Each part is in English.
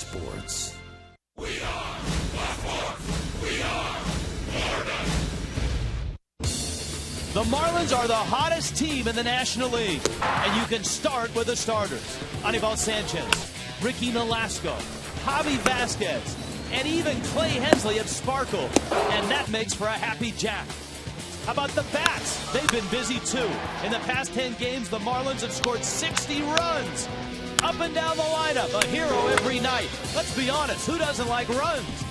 sports. We are Blackmore. We are Florida. The Marlins are the hottest team in the National League, and you can start with the starters. Anibal Sanchez, Ricky Nolasco, Javi Vasquez, and even Clay Hensley have sparkled, and that makes for a happy Jack. How about the bats? They've been busy too. In the past 10 games, the Marlins have scored 60 runs. Up and down the lineup, a hero every night. Let's be honest, who doesn't like runs?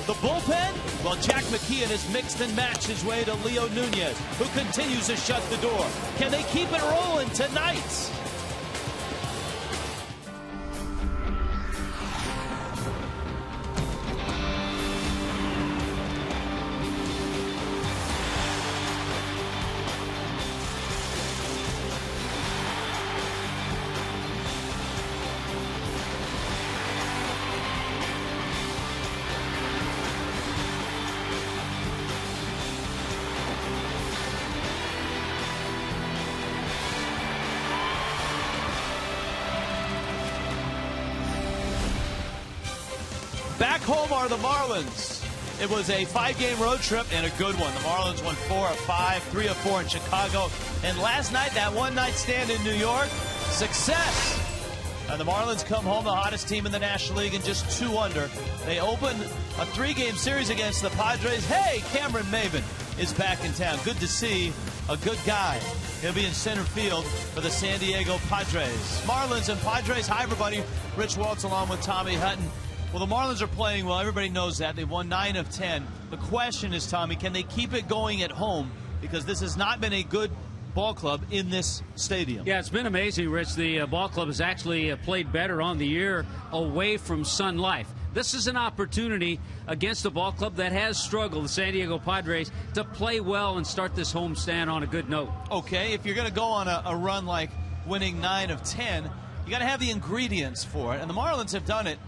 The bullpen? Well, Jack McKeon has mixed and matched his way to Leo Nunez, who continues to shut the door. Can they keep it rolling tonight? Back home are the Marlins. It was a 5-game road trip and a good one. The Marlins won 4 of 5, 3 of 4 in Chicago. And last night, that one-night stand in New York, success. And the Marlins come home the hottest team in the National League and just 2 under. They open a 3-game series against the Padres. Hey, Cameron Maybin is back in town. Good to see a good guy. He'll be in center field for the San Diego Padres. Marlins and Padres. Hi, everybody. Rich Waltz along with Tommy Hutton. Well, the Marlins are playing well. Everybody knows that. They've won 9 of 10. The question is, Tommy, can they keep it going at home? Because this has not been a good ball club in this stadium. Yeah, it's been amazing, Rich. The ball club has actually played better on the year away from Sun Life. This is an opportunity against a ball club that has struggled, the San Diego Padres, to play well and start this homestand on a good note. Okay, if you're going to go on a run like winning 9 of 10, you got to have the ingredients for it. And the Marlins have done it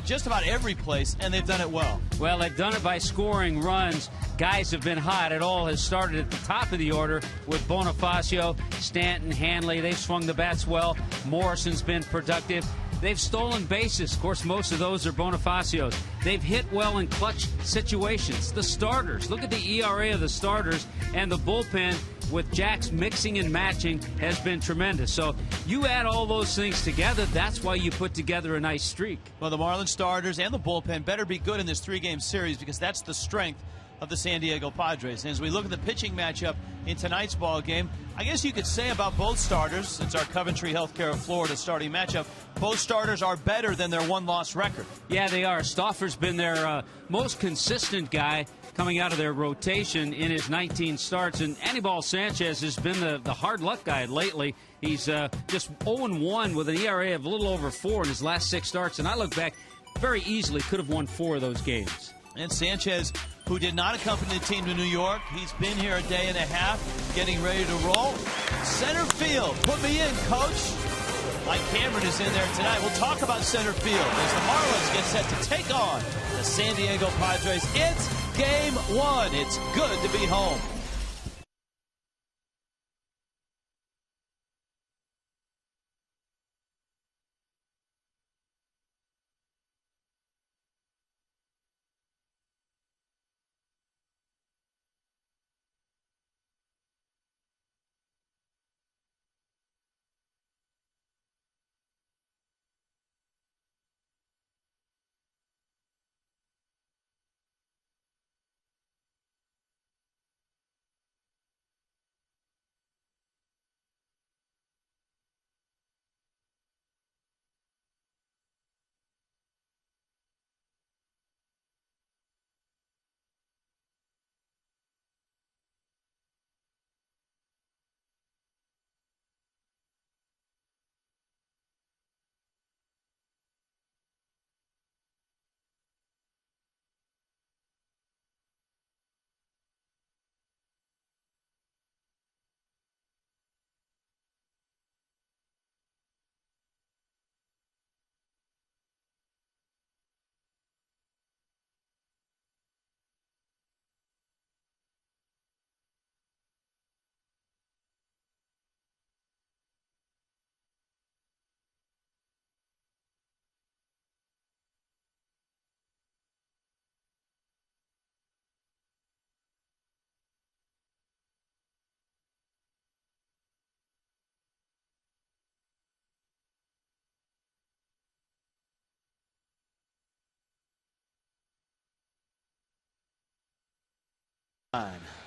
just about every place, and they've done it well. Well, they've done it by scoring runs. Guys have been hot. It all has started at the top of the order with Bonifacio, Stanton, Hanley. They've swung the bats well. Morrison's been productive. They've stolen bases. Of course, most of those are Bonifacio's. They've hit well in clutch situations. The starters, look at the ERA of the starters, and the bullpen with Jack's mixing and matching has been tremendous. So you add all those things together, that's why you put together a nice streak. Well, the Marlins starters and the bullpen better be good in this 3-game series, because that's the strength of the San Diego Padres. And as we look at the pitching matchup in tonight's ball game, I guess you could say about both starters, since our Coventry Healthcare of Florida starting matchup, both starters are better than their 1-loss record. Yeah, they are. Stauffer's been their most consistent guy coming out of their rotation in his 19 starts. And Anibal Sanchez has been the hard luck guy lately. He's just 0-1 with an ERA of a little over 4 in his last 6 starts. And I look back, very easily could have won 4 of those games. And Sanchez, who did not accompany the team to New York, he's been here a day and a half, getting ready to roll. Center field, put me in, coach. Mike Cameron is in there tonight. We'll talk about center field as the Marlins get set to take on the San Diego Padres. It's Game 1. It's good to be home.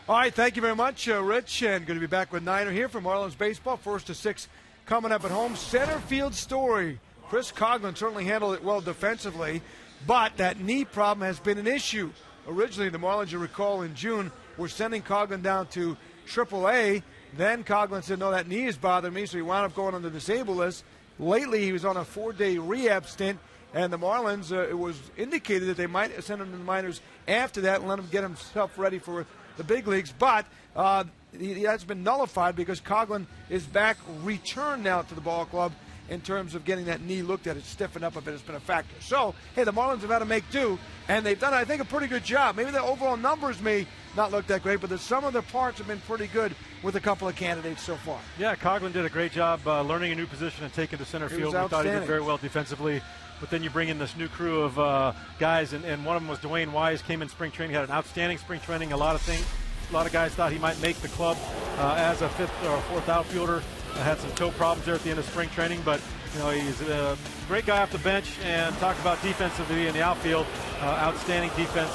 All right, thank you very much, Rich, and good to be back with Niner here for Marlins baseball. 1 to 6 coming up at home. Center field story. Chris Coghlan certainly handled it well defensively, but that knee problem has been an issue. Originally, the Marlins, you recall, in June, were sending Coghlan down to AAA. Then Coghlan said, no, that knee is bothering me, so he wound up going on the disabled list. Lately, he was on a 4-day rehab stint, and the Marlins, it was indicated that they might send him to the minors after that and let him get himself ready for the big leagues. But that's been nullified because Coghlan is back, returned now to the ball club in terms of getting that knee looked at. It's stiffened up a bit. It's been a factor. So, hey, the Marlins have had to make do, and they've done, I think, a pretty good job. Maybe the overall numbers may not look that great, but the sum of the parts have been pretty good with a couple of candidates so far. Yeah, Coghlan did a great job learning a new position and taking to center field. We thought he did very well defensively. But then you bring in this new crew of guys, and one of them was Dwayne Wise, came in spring training, had an outstanding spring training. A lot of guys thought he might make the club as a fifth or fourth outfielder. Had some toe problems there at the end of spring training, but he's a great guy off the bench. And talk about defensively in the outfield, outstanding defense,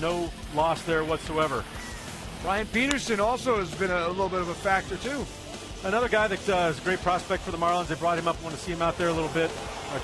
no loss there whatsoever. Ryan Peterson also has been a little bit of a factor too. Another guy that is a great prospect for the Marlins. They brought him up. Want to see him out there a little bit.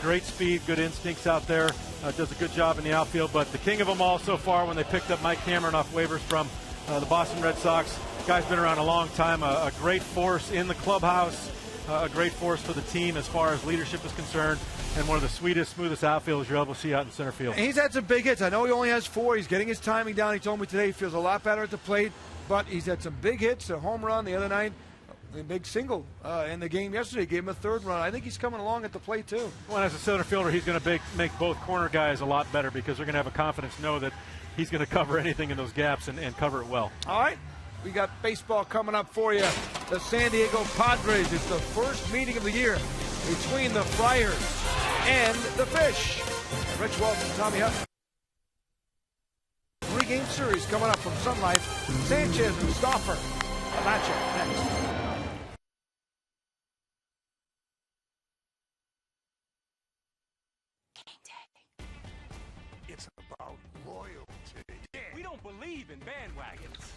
Great speed, good instincts out there. Does a good job in the outfield. But the king of them all so far, when they picked up Mike Cameron off waivers from the Boston Red Sox. Guy's been around a long time. A great force in the clubhouse. A great force for the team as far as leadership is concerned. And one of the sweetest, smoothest outfielders you're able to see out in center field. And he's had some big hits. I know he only has 4. He's getting his timing down. He told me today he feels a lot better at the plate. But he's had some big hits, a home run the other night. A big single in the game yesterday. Gave him a 3rd run. I think he's coming along at the plate, too. Well, as a center fielder, he's going to make both corner guys a lot better because they're going to have a confidence, know that he's going to cover anything in those gaps and cover it well. All right. We got baseball coming up for you. The San Diego Padres. It's the first meeting of the year between the Friars and the Fish. And Rich Walton and Tommy Hutt. 3-game series coming up from Sun Life. Sanchez and Stauffer. A matchup next. It's about loyalty. We don't believe in bandwagons.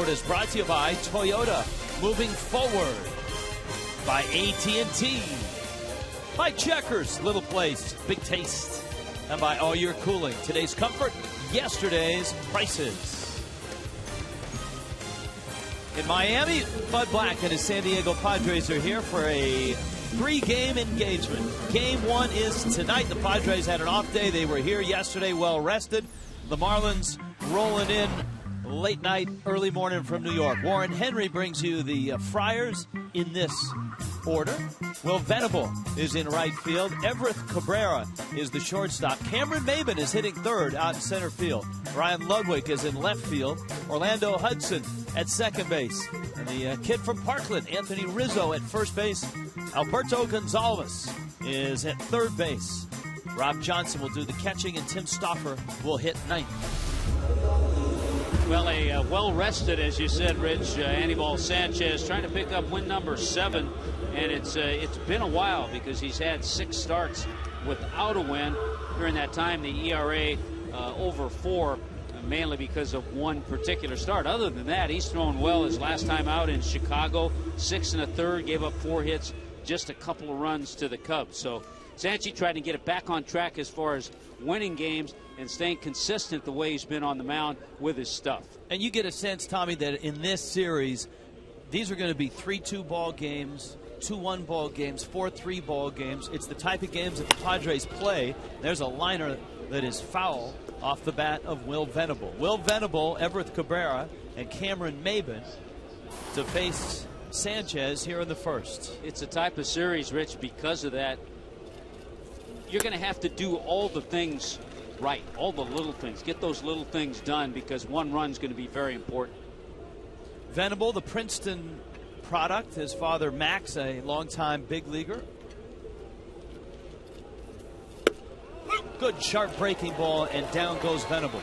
Is brought to you by Toyota, moving forward, by AT&T, by Checkers, little place, big taste, and by All Year Cooling. Today's comfort, yesterday's prices. In Miami, Bud Black and his San Diego Padres are here for a 3-game engagement. Game 1 is tonight. The Padres had an off day. They were here yesterday, well rested. The Marlins rolling in late night, early morning from New York. Warren Henry brings you the Friars in this order. Will Venable is in right field. Everett Cabrera is the shortstop. Cameron Maben is hitting third out in center field. Ryan Ludwig is in left field. Orlando Hudson at second base. And the kid from Parkland, Anthony Rizzo, at first base. Alberto Gonzalez is at third base. Rob Johnson will do the catching, and Tim Stauffer will hit ninth. Well, a well-rested, as you said, Rich, Anibal Sanchez trying to pick up win number 7, and it's been a while because he's had 6 starts without a win. During that time, the ERA over 4, mainly because of one particular start. Other than that, he's thrown well his last time out in Chicago. 6 1/3, gave up 4 hits, just a couple of runs to the Cubs. So Sanchi tried to get it back on track as far as winning games and staying consistent the way he's been on the mound with his stuff. And you get a sense, Tommy, that in this series, these are going to be 3-2 ball games, 2-1 ball games, 4-3 ball games. It's the type of games that the Padres play. There's a liner that is foul off the bat of Will Venable. Will Venable, Everett Cabrera, and Cameron Maben to face Sanchez here in the first. It's a type of series, Rich, because of that. You're going to have to do all the things right, all the little things. Get those little things done because one run's going to be very important. Venable, the Princeton product. His father, Max, a longtime big leaguer. Good sharp breaking ball, and down goes Venable.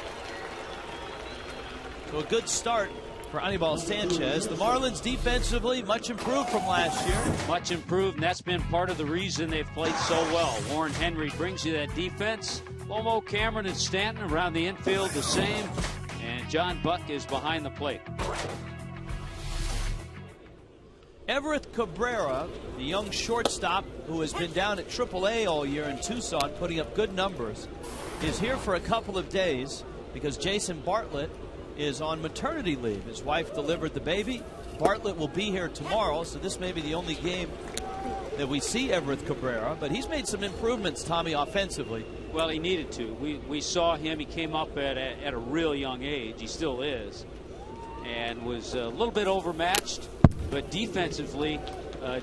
So a good start for Anibal Sanchez. The Marlins defensively much improved from last year. Much improved, and that's been part of the reason they've played so well. Warren Henry brings you that defense. Momo, Cameron, and Stanton around the infield the same. And John Buck is behind the plate. Everett Cabrera, the young shortstop who has been down at AAA all year in Tucson, putting up good numbers, is here for a couple of days because Jason Bartlett is on maternity leave. His wife delivered the baby. Bartlett will be here tomorrow, so this may be the only game that we see Everett Cabrera, but he's made some improvements, Tommy, offensively. Well, he needed to. We saw him. He came up at a real young age. He still is. And was a little bit overmatched, but defensively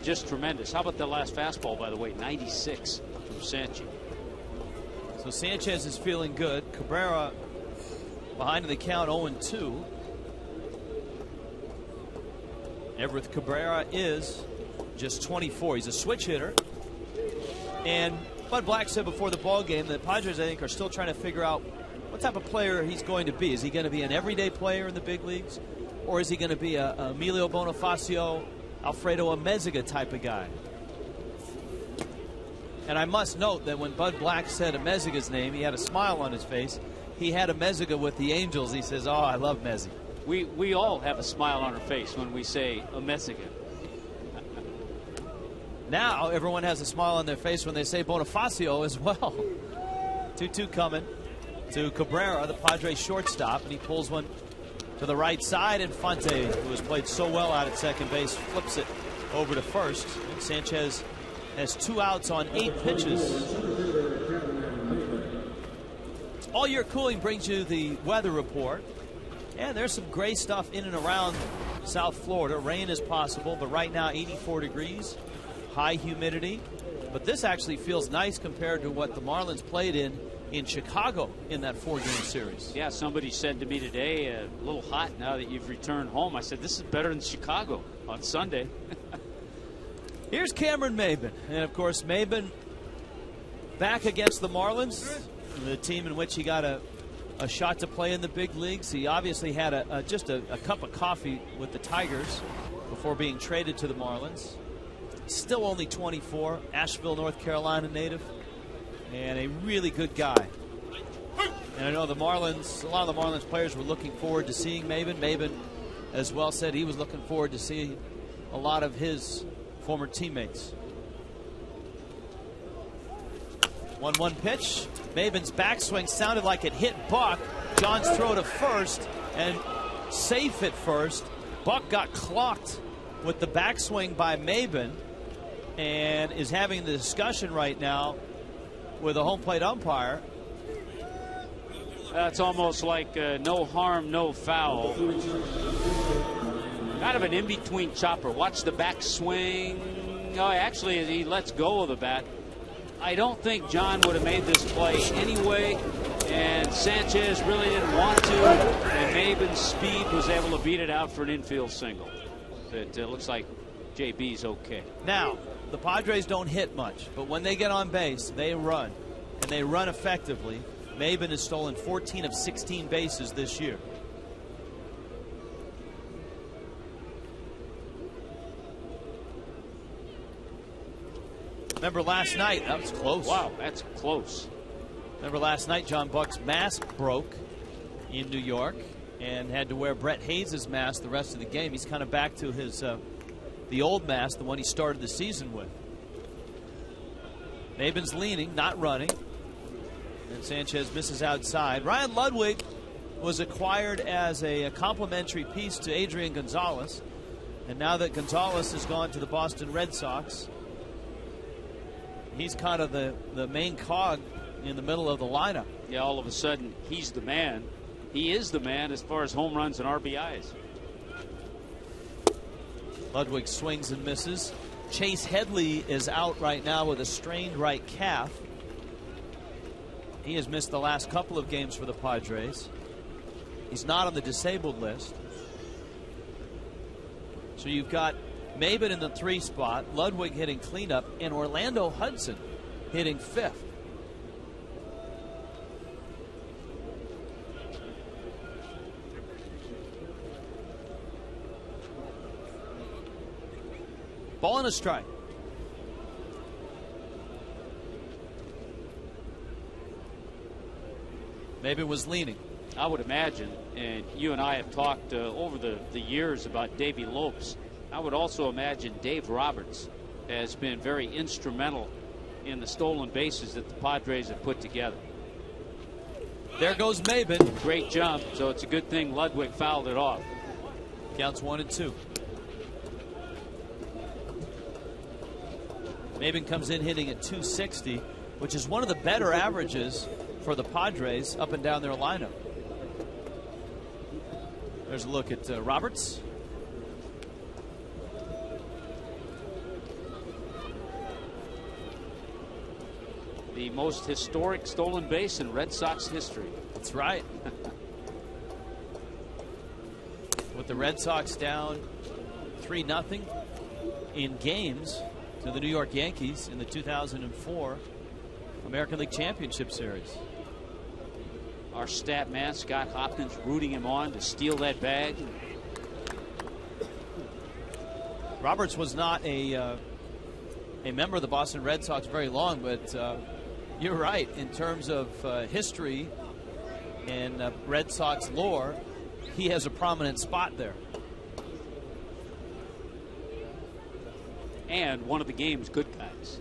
just tremendous. How about the last fastball, by the way? 96 from Sanchez. So Sanchez is feeling good. Cabrera behind in the count, 0-2. Everett Cabrera is just 24. He's a switch hitter. And Bud Black said before the ball game that Padres, I think, are still trying to figure out what type of player he's going to be. Is he going to be an everyday player in the big leagues? Or is he going to be a Emilio Bonifacio, Alfredo Amezaga type of guy? And I must note that when Bud Black said Amezaga's name, he had a smile on his face. He had Amezaga with the Angels. He says, oh, I love Mezzi. We all have a smile on our face when we say Amezaga. Now everyone has a smile on their face when they say Bonifacio as well. 2-2 coming to Cabrera, the Padres shortstop, and he pulls one to the right side. Infante, who has played so well out at second base, flips it over to first. And Sanchez has 2 outs on 8 pitches. All Year Cooling brings you the weather report. And there's some gray stuff in and around South Florida. Rain is possible, but right now 84 degrees, high humidity. But this actually feels nice compared to what the Marlins played in Chicago in that 4-game series. Yeah, somebody said to me today, a little hot now that you've returned home. I said, this is better than Chicago on Sunday. Here's Cameron Maben. And, of course, Maben back against the Marlins, the team in which he got a shot to play in the big leagues. He obviously had just a cup of coffee with the Tigers before being traded to the Marlins. Still only 24, Asheville, North Carolina native, and a really good guy. And I know the Marlins, a lot of the Marlins players were looking forward to seeing Maben. Maben as well said he was looking forward to seeing a lot of his former teammates. 1-1 pitch. Maben's backswing sounded like it hit Buck. John's throw to first, and safe at first. Buck got clocked with the backswing by Maben and is having the discussion right now with a home plate umpire. That's almost like no harm, no foul. Kind of an in-between chopper. Watch the backswing. No, actually, he lets go of the bat. I don't think John would have made this play anyway, and Sanchez really didn't want to, and Maben's speed was able to beat it out for an infield single. It looks like JB's okay. Now, the Padres don't hit much, but when they get on base, they run, and they run effectively. Maben has stolen 14 of 16 bases this year. Remember last night, that was close. Wow, that's close. Remember last night, John Buck's mask broke in New York and had to wear Brett Hayes' mask the rest of the game. He's kind of back to his the old mask, the one he started the season with. Maben's leaning, not running. And Sanchez misses outside. Ryan Ludwig was acquired as a complimentary piece to Adrian Gonzalez. And now that Gonzalez has gone to the Boston Red Sox, he's kind of the main cog in the middle of the lineup. Yeah, all of a sudden, he's the man. He is the man as far as home runs and RBIs. Ludwig swings and misses. Chase Headley is out right now with a strained right calf. He has missed the last couple of games for the Padres. He's not on the disabled list. So you've got Maben in the 3 spot, Ludwig hitting cleanup, and Orlando Hudson hitting 5th. Ball and a strike. Maben was leaning. I would imagine, and you and I have talked over the years about Davey Lopes. I would also imagine Dave Roberts has been very instrumental in the stolen bases that the Padres have put together. There goes Maben. Great jump, so it's a good thing Ludwig fouled it off. Counts 1-2. Maben comes in hitting at .260, which is one of the better averages for the Padres up and down their lineup. There's a look at Roberts. The most historic stolen base in Red Sox history. That's right. With the Red Sox down 3-0 in games to the New York Yankees in the 2004 American League Championship Series. Our stat man, Scott Hopkins, rooting him on to steal that bag. Roberts was not a member of the Boston Red Sox very long, but you're right. In terms of history and Red Sox lore, he has a prominent spot there. And one of the game's good guys.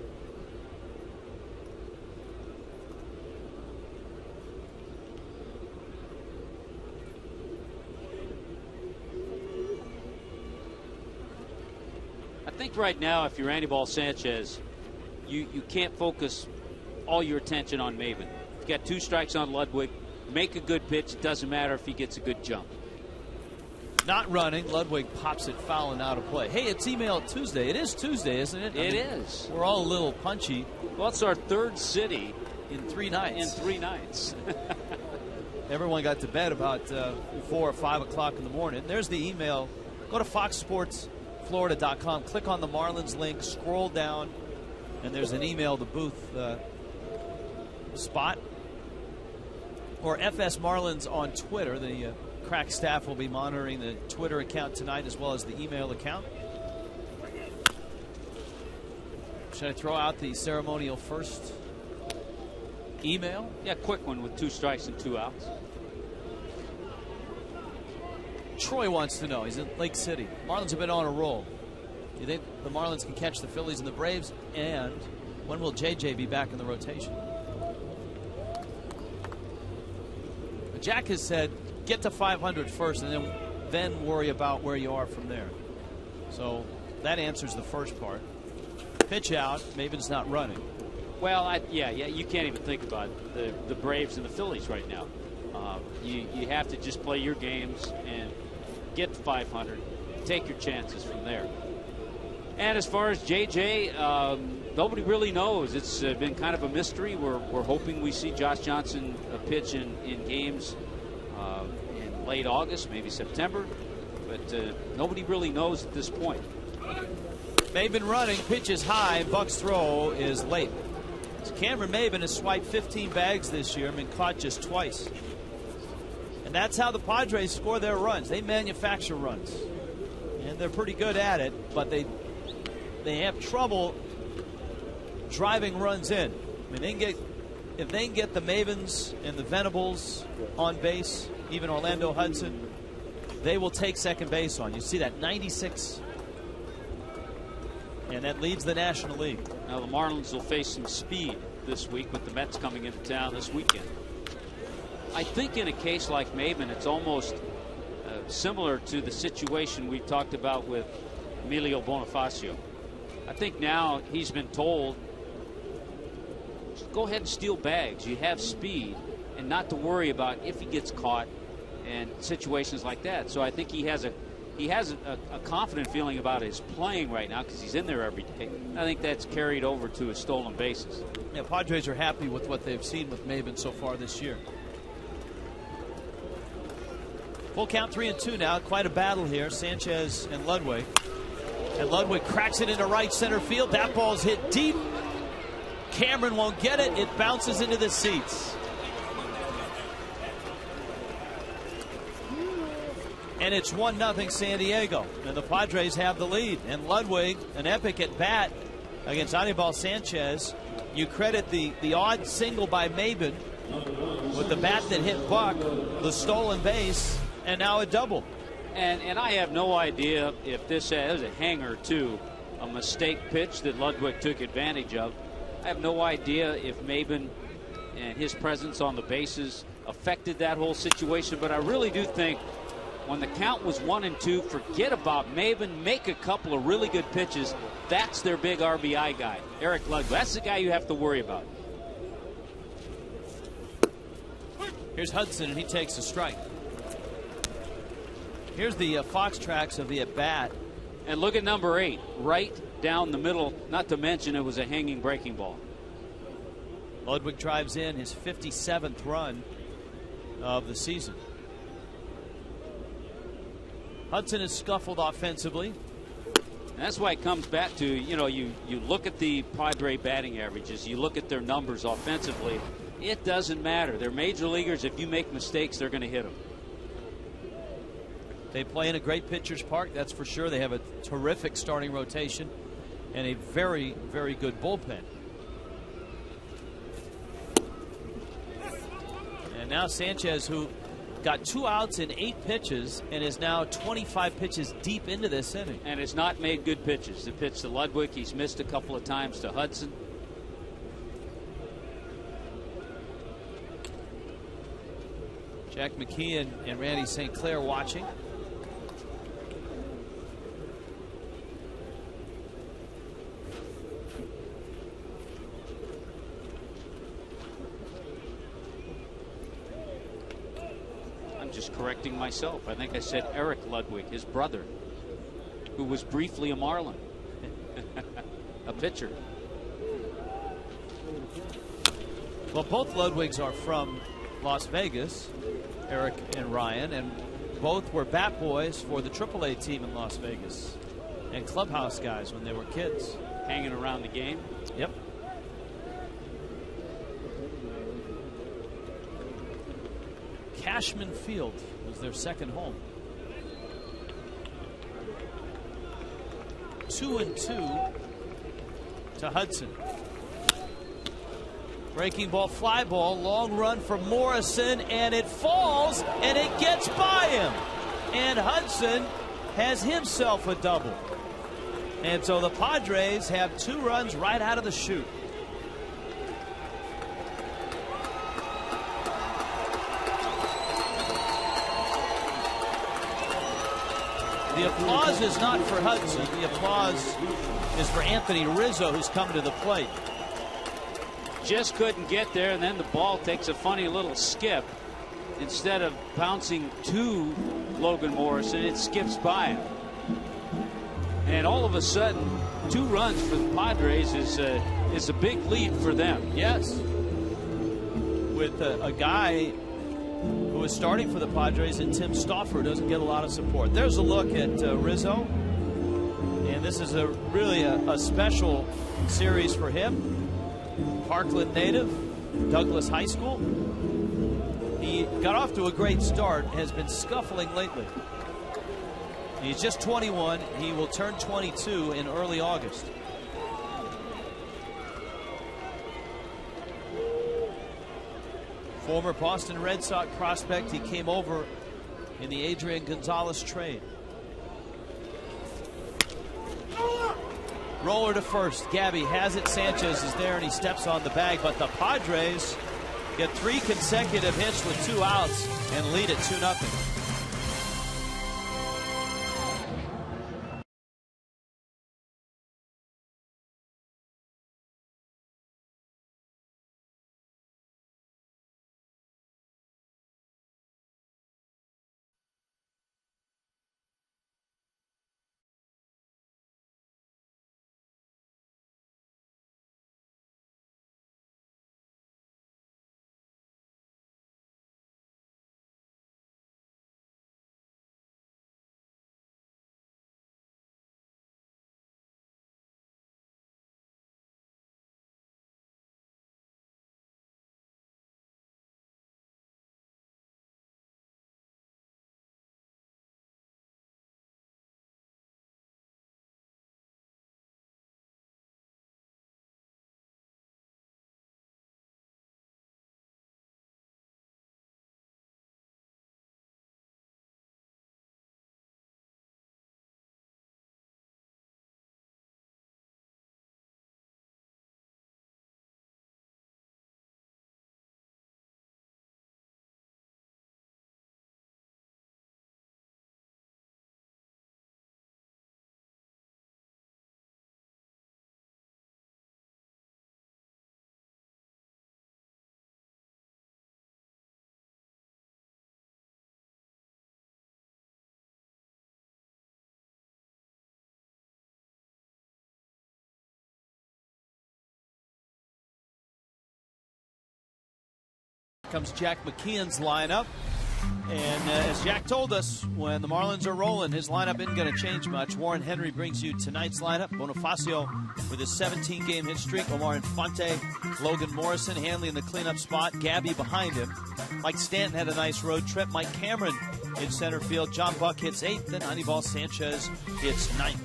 I think right now, if you're Anibal Sanchez, you can't focus all your attention on Maben. You've got 2 strikes on Ludwig. Make a good pitch. It doesn't matter if he gets a good jump. Not running. Ludwig pops it foul and out of play. Hey, it's Email Tuesday. It is Tuesday, isn't it? It is. We're all a little punchy. Well, it's our 3rd city in 3 nights. In 3 nights. Everyone got to bed about 4 or 5 o'clock in the morning. There's the email. Go to foxsportsflorida.com. Click on the Marlins link. Scroll down, and there's an email to booth spot. Or FS Marlins on Twitter. The crack staff will be monitoring the Twitter account tonight as well as the email account. Should I throw out the ceremonial first email? Yeah, quick one with 2 strikes and 2 outs. Troy wants to know. He's in Lake City. Marlins have been on a roll. Do you think the Marlins can catch the Phillies and the Braves? And when will JJ be back in the rotation? Jack has said, get to 500 first and then worry about where you are from there. So that answers the first part. Pitch out, Maben's not running. Well, yeah, you can't even think about the Braves and the Phillies right now. You have to just play your games and get to 500. Take your chances from there. And as far as JJ, nobody really knows. It's been kind of a mystery. We're hoping we see Josh Johnson pitch in games in late August, maybe September. But nobody really knows at this point. Maben running, pitch is high, Buck's throw is late. So Cameron Maben has swiped 15 bags this year and been caught just twice. And that's how the Padres score their runs. They manufacture runs. And they're pretty good at it, but they have trouble driving runs in. I mean, if they can get the Mavens and the Venables on base, even Orlando Hudson, they will take second base on. You see that 96, and that leads the National League. Now the Marlins will face some speed this week with the Mets coming into town this weekend. I think in a case like Maben, it's almost similar to the situation we talked about with Emilio Bonifacio. I think now he's been told, go ahead and steal bags. You have speed, and not to worry about if he gets caught and situations like that. So I think he has a confident feeling about his playing right now because he's in there every day. I think that's carried over to his stolen bases. Yeah, Padres are happy with what they've seen with Maben so far this year. Full count, 3-2 now. Quite a battle here. Sanchez and Ludwig. And Ludwig cracks it into right center field. That ball's hit deep. Cameron won't get it. It bounces into the seats. And it's 1-0 San Diego. And the Padres have the lead. And Ludwig, an epic at bat against Anibal Sanchez. You credit the odd single by Maben with the bat that hit Buck, the stolen base, and now a double. And I have no idea if this was a hanger too, a mistake pitch that Ludwig took advantage of. I have no idea if Maben and his presence on the bases affected that whole situation, but I really do think when the count was 1-2, forget about Maben, make a couple of really good pitches. That's their big RBI guy, Eric Ludwig. That's the guy you have to worry about. Here's Hudson, and he takes a strike. Here's the Fox tracks of the at-bat. And look at number 8, right down the middle, not to mention it was a hanging breaking ball. Ludwig drives in his 57th run of the season. Hudson is scuffled offensively. And that's why it comes back to, you look at the Padre batting averages, you look at their numbers offensively, it doesn't matter. They're major leaguers. If you make mistakes, they're going to hit them. They play in a great pitcher's park, that's for sure. They have a terrific starting rotation and a very, very good bullpen. And now Sanchez, who got 2 outs in 8 pitches and is now 25 pitches deep into this inning. And has not made good pitches. The pitch to Ludwig, he's missed a couple of times to Hudson. Jack McKee and Randy St. Clair watching. Just correcting myself. I think I said Eric Ludwig, his brother, who was briefly a Marlin, a pitcher. Well, both Ludwigs are from Las Vegas, Eric and Ryan, and both were bat boys for the AAA team in Las Vegas and clubhouse guys when they were kids. Hanging around the game. Yep. Cashman Field was their second home. 2-2 to Hudson. Breaking ball, fly ball, long run for Morrison, and it falls, and it gets by him. And Hudson has himself a double. And so the Padres have 2 runs right out of the chute. The applause is not for Hudson. The applause is for Anthony Rizzo, who's come to the plate. Just couldn't get there, and then the ball takes a funny little skip. Instead of bouncing to Logan Morrison, it skips by him. And all of a sudden, 2 runs for the Padres is a big lead for them. Yes. With a guy who is starting for the Padres and Tim Stauffer doesn't get a lot of support. There's a look at Rizzo. And this is really a special series for him. Parkland native, Douglas High School. He got off to a great start, has been scuffling lately. He's just 21. He will turn 22 in early August. Former Boston Red Sox prospect. He came over in the Adrian Gonzalez trade. Roller to first. Gabby has it. Sanchez is there and he steps on the bag, but the Padres get 3 consecutive hits with 2 outs and lead at 2-0. Comes Jack McKeon's lineup. And as Jack told us, when the Marlins are rolling, his lineup isn't going to change much. Warren Henry brings you tonight's lineup. Bonifacio with his 17-game hit streak. Omar Infante, Logan Morrison, Hanley in the cleanup spot. Gabby behind him. Mike Stanton had a nice road trip. Mike Cameron in center field. John Buck hits 8th, and Anibal Sanchez hits 9th.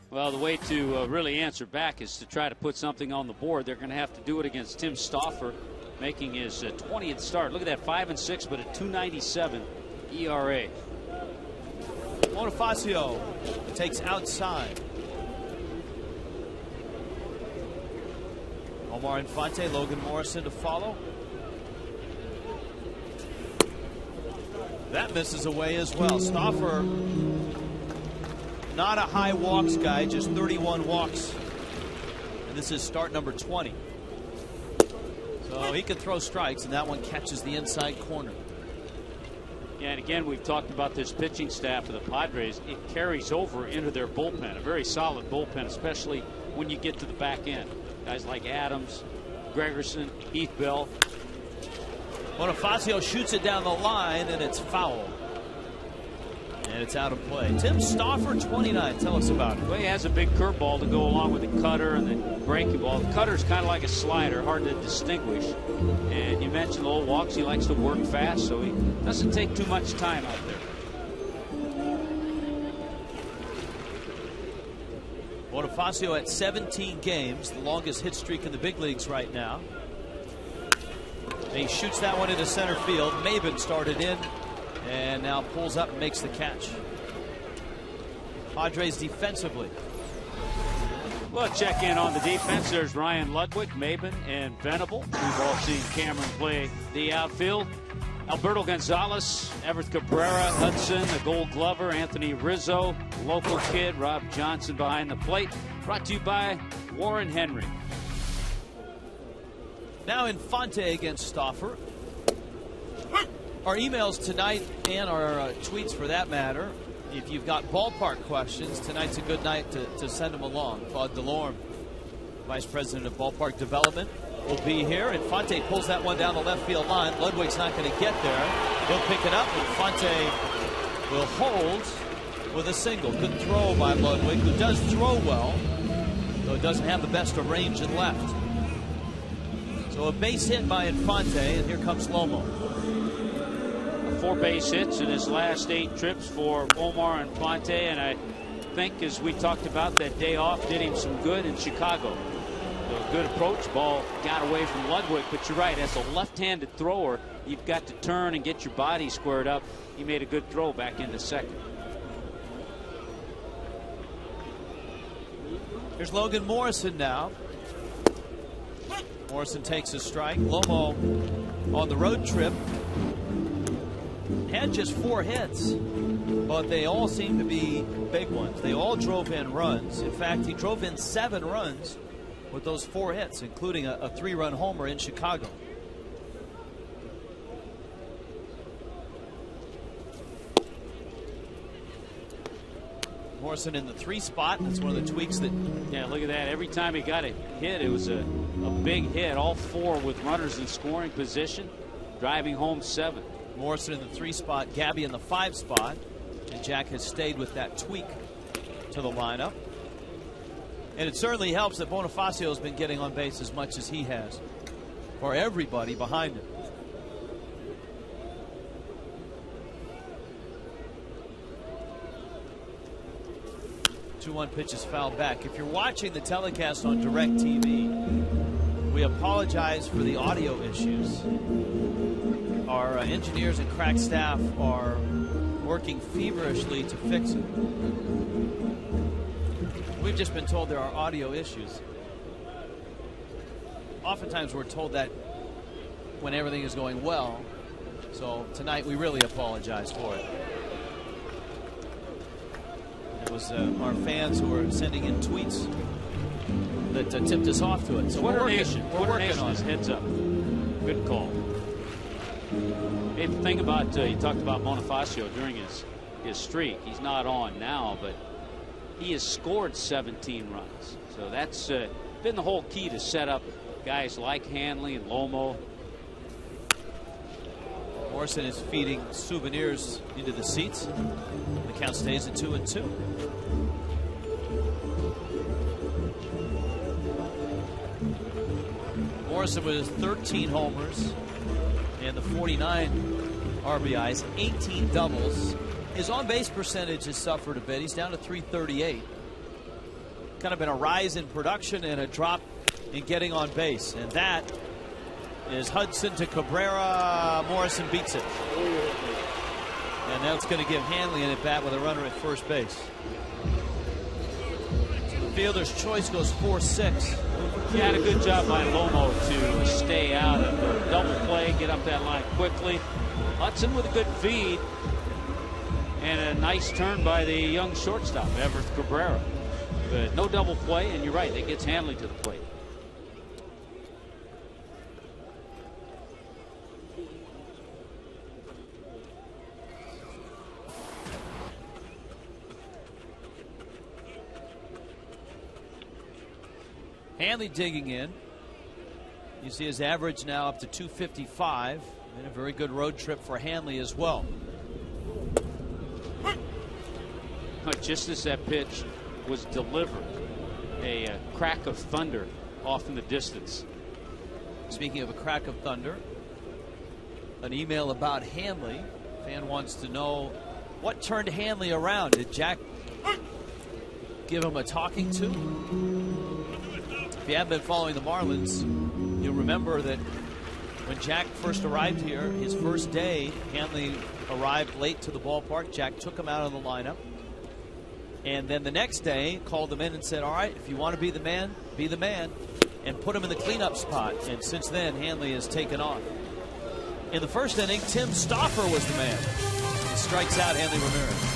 Well, the way to really answer back is to try to put something on the board. They're going to have to do it against Tim Stauffer, making his 20th start. Look at that, 5-6, but a 2.97 ERA. Bonifacio takes outside. Omar Infante, Logan Morrison to follow. That misses away as well. Stauffer, not a high walks guy, just 31 walks. And this is start number 20. So he can throw strikes, and that one catches the inside corner. Yeah, and again, we've talked about this pitching staff of the Padres. It carries over into their bullpen, a very solid bullpen, especially when you get to the back end. Guys like Adams, Gregerson, Heath Bell. Bonifacio shoots it down the line, and it's foul. And it's out of play. Tim Stauffer, 29. Tell us about it. Well, he has a big curveball to go along with the cutter and the breaking ball. The cutter's kind of like a slider, hard to distinguish. And you mentioned the little walks. He likes to work fast, so he doesn't take too much time out there. Bonifacio at 17 games, the longest hit streak in the big leagues right now. And he shoots that one into center field. Maben started in and now pulls up and makes the catch. Padres defensively. Well, check in on the defense. There's Ryan Ludwig, Maben, and Venable. We've all seen Cameron play the outfield. Alberto Gonzalez, Everett Cabrera, Hudson, the Gold Glover, Anthony Rizzo, local kid, Rob Johnson behind the plate. Brought to you by Warren Henry. Now Infante against Stauffer. Our emails tonight and our tweets for that matter. if you've got ballpark questions, tonight's a good night to send them along. Claude Delorme, Vice President of Ballpark Development, will be here. Infante pulls that one down the left field line. Ludwig's not going to get there. He'll pick it up. Infante will hold with a single. Good throw by Ludwig, who does throw well, though doesn't have the best of range and left. So a base hit by Infante, and here comes Lomo. 4 base hits in his last 8 trips for Omar Infante, and I think, as we talked about, that day off did him some good in Chicago. So a good approach. Ball got away from Ludwig, but you're right, as a left-handed thrower, you've got to turn and get your body squared up. He made a good throw back into second. Here's Logan Morrison now. Morrison takes a strike. Lomo on the road trip had just 4 hits, but they all seem to be big ones. They all drove in runs. In fact, he drove in 7 runs with those 4 hits, including a 3-run homer in Chicago. Morrison in the 3 spot. That's one of the tweaks that. Yeah, look at that. Every time he got a hit, it was a big hit. All 4 with runners in scoring position, driving home 7. Morrison in the 3 spot, Gabby in the 5 spot, and Jack has stayed with that tweak to the lineup. And it certainly helps that Bonifacio has been getting on base as much as he has for everybody behind him. 2-1 pitch is fouled back. If you're watching the telecast on DirecTV, we apologize for the audio issues. Our engineers and crack staff are working feverishly to fix it. We've just been told there are audio issues. Oftentimes we're told that when everything is going well. So tonight we really apologize for it. It was our fans who were sending in tweets that tipped us off to it. So we're working on it. Heads up. Good call. Hey, the thing about, you talked about Bonifacio during his streak. He's not on now, but he has scored 17 runs. So that's been the whole key to set up guys like Hanley and Lomo. Morrison is feeding souvenirs into the seats. The count stays at 2-2. Morrison with his 13 homers and the 49 RBIs, 18 doubles. His on-base percentage has suffered a bit. He's down to .338. Kind of been a rise in production and a drop in getting on base. And that is Hudson to Cabrera. Morrison beats it. And that's going to give Hanley an at-bat with a runner at first base. So the fielder's choice goes 4-6. He had a good job by Lomo to stay out of the double play, get up that line quickly. Hudson with a good feed. And a nice turn by the young shortstop, Everett Cabrera. But no double play, and you're right, it gets Hanley to the plate. Hanley digging in. You see his average now up to 255, and a very good road trip for Hanley as well. Just as that pitch was delivered, a crack of thunder off in the distance. Speaking of a crack of thunder, an email about Hanley. Fan wants to know what turned Hanley around. Did Jack give him a talking to? If you have been following the Marlins, you'll remember that when Jack first arrived here, his first day, Hanley arrived late to the ballpark. Jack took him out of the lineup. And then the next day, called him in and said, all right, if you want to be the man, and put him in the cleanup spot. And since then, Hanley has taken off. In the first inning, Tim Stauffer was the man. He strikes out Hanley Ramirez.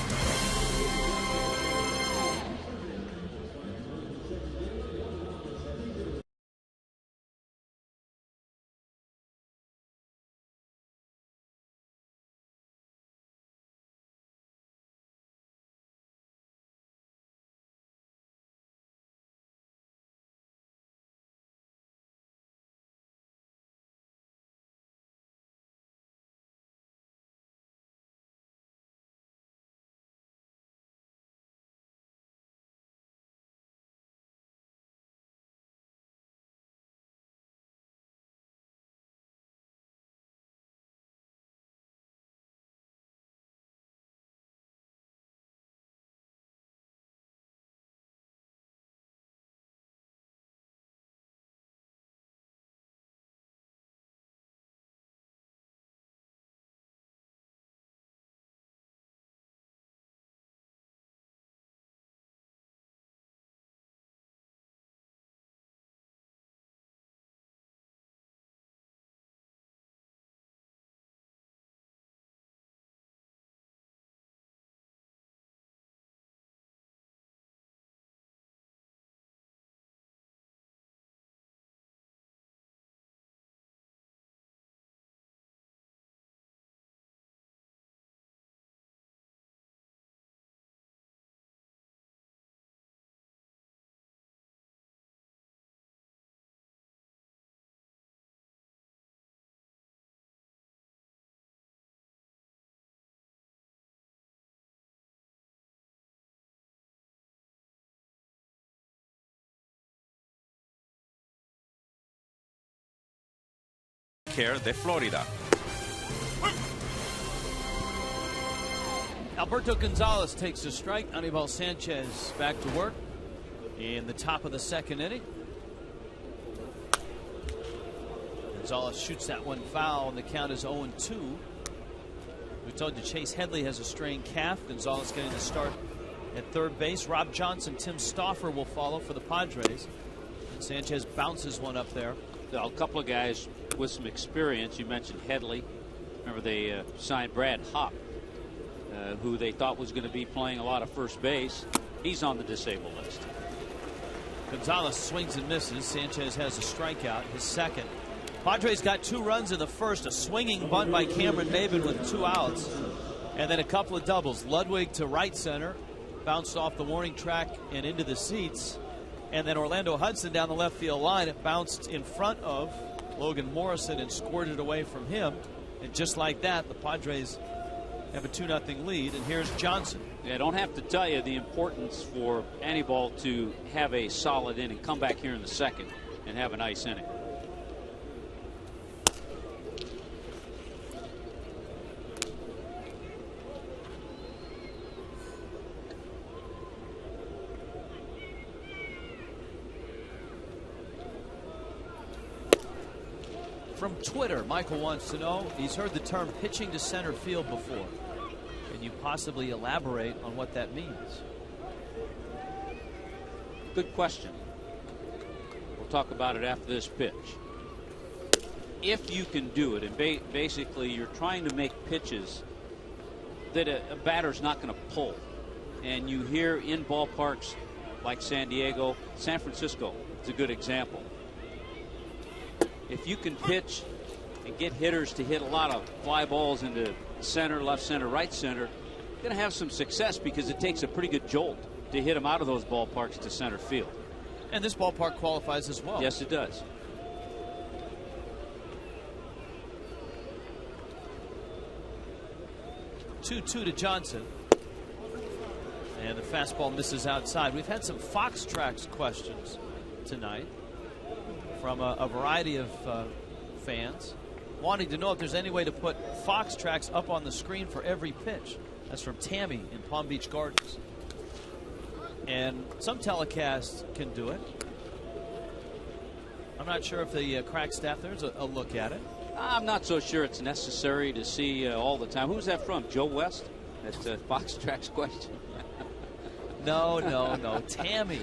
Medicare de Florida. Alberto Gonzalez takes a strike. Anibal Sanchez back to work in the top of the second inning. Gonzalez shoots that one foul, and the count is 0-2. We told you Chase Headley has a strained calf. Gonzalez getting the start at third base. Rob Johnson, Tim Stauffer will follow for the Padres. And Sanchez bounces one up there. A couple of guys with some experience. You mentioned Headley. Remember they signed Brad Hopp, who they thought was going to be playing a lot of first base. He's on the disabled list. Gonzalez swings and misses. Sanchez has a strikeout, his second. Padres got 2 runs in the first. A swinging bunt by Cameron Maben with 2 outs. And then a couple of doubles. Ludwig to right center. Bounced off the warning track and into the seats. And then Orlando Hudson down the left field line. It bounced in front of Logan Morrison and squirted away from him. And just like that, the Padres have a 2-0 lead. And here's Johnson. Yeah, I don't have to tell you the importance for Anibal to have a solid inning. Come back here in the second and have a nice inning. From Twitter, Michael wants to know, he's heard the term pitching to center field before. Can you possibly elaborate on what that means? Good question. We'll talk about it after this pitch. If you can do it, and basically you're trying to make pitches that a batter's not going to pull. And you hear in ballparks like San Diego, San Francisco, it's a good example. If you can pitch and get hitters to hit a lot of fly balls into center, left center, right center, you're going to have some success because it takes a pretty good jolt to hit them out of those ballparks to center field. And this ballpark qualifies as well. Yes, it does. Two to Johnson. And the fastball misses outside. We've had some Fox Tracks questions tonight from a variety of fans wanting to know if there's any way to put Fox Tracks up on the screen for every pitch. That's from Tammy in Palm Beach Gardens. And some telecasts can do it. I'm not sure if the crack staff there's a look at it. I'm not so sure it's necessary to see all the time. Who's that from? Joe West? That's a Fox Tracks question. No. Tammy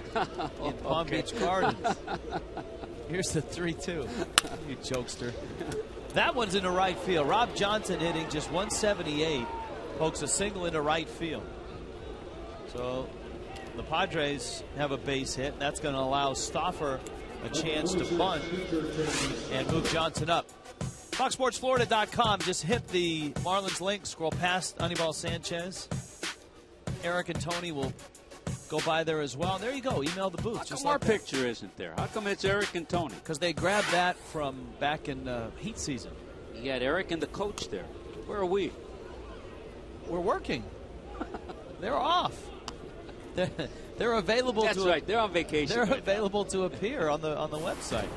in Palm Beach Gardens. Here's the 3-2. You jokester. That one's into right field. Rob Johnson hitting just 178. Pokes a single into right field. So the Padres have a base hit. That's going to allow Stauffer a chance to bunt and move Johnson up. FoxSportsFlorida.com. Just hit the Marlins link. Scroll past Anibal Sanchez. Eric and Tony will go by there as well. There you go. Email the booth. How come our picture isn't there? How come it's Eric and Tony? Because they grabbed that from back in heat season. You had Eric and the coach there. Where are we? We're working. They're off. They're available. That's right. They're on vacation. They're available to appear on the website.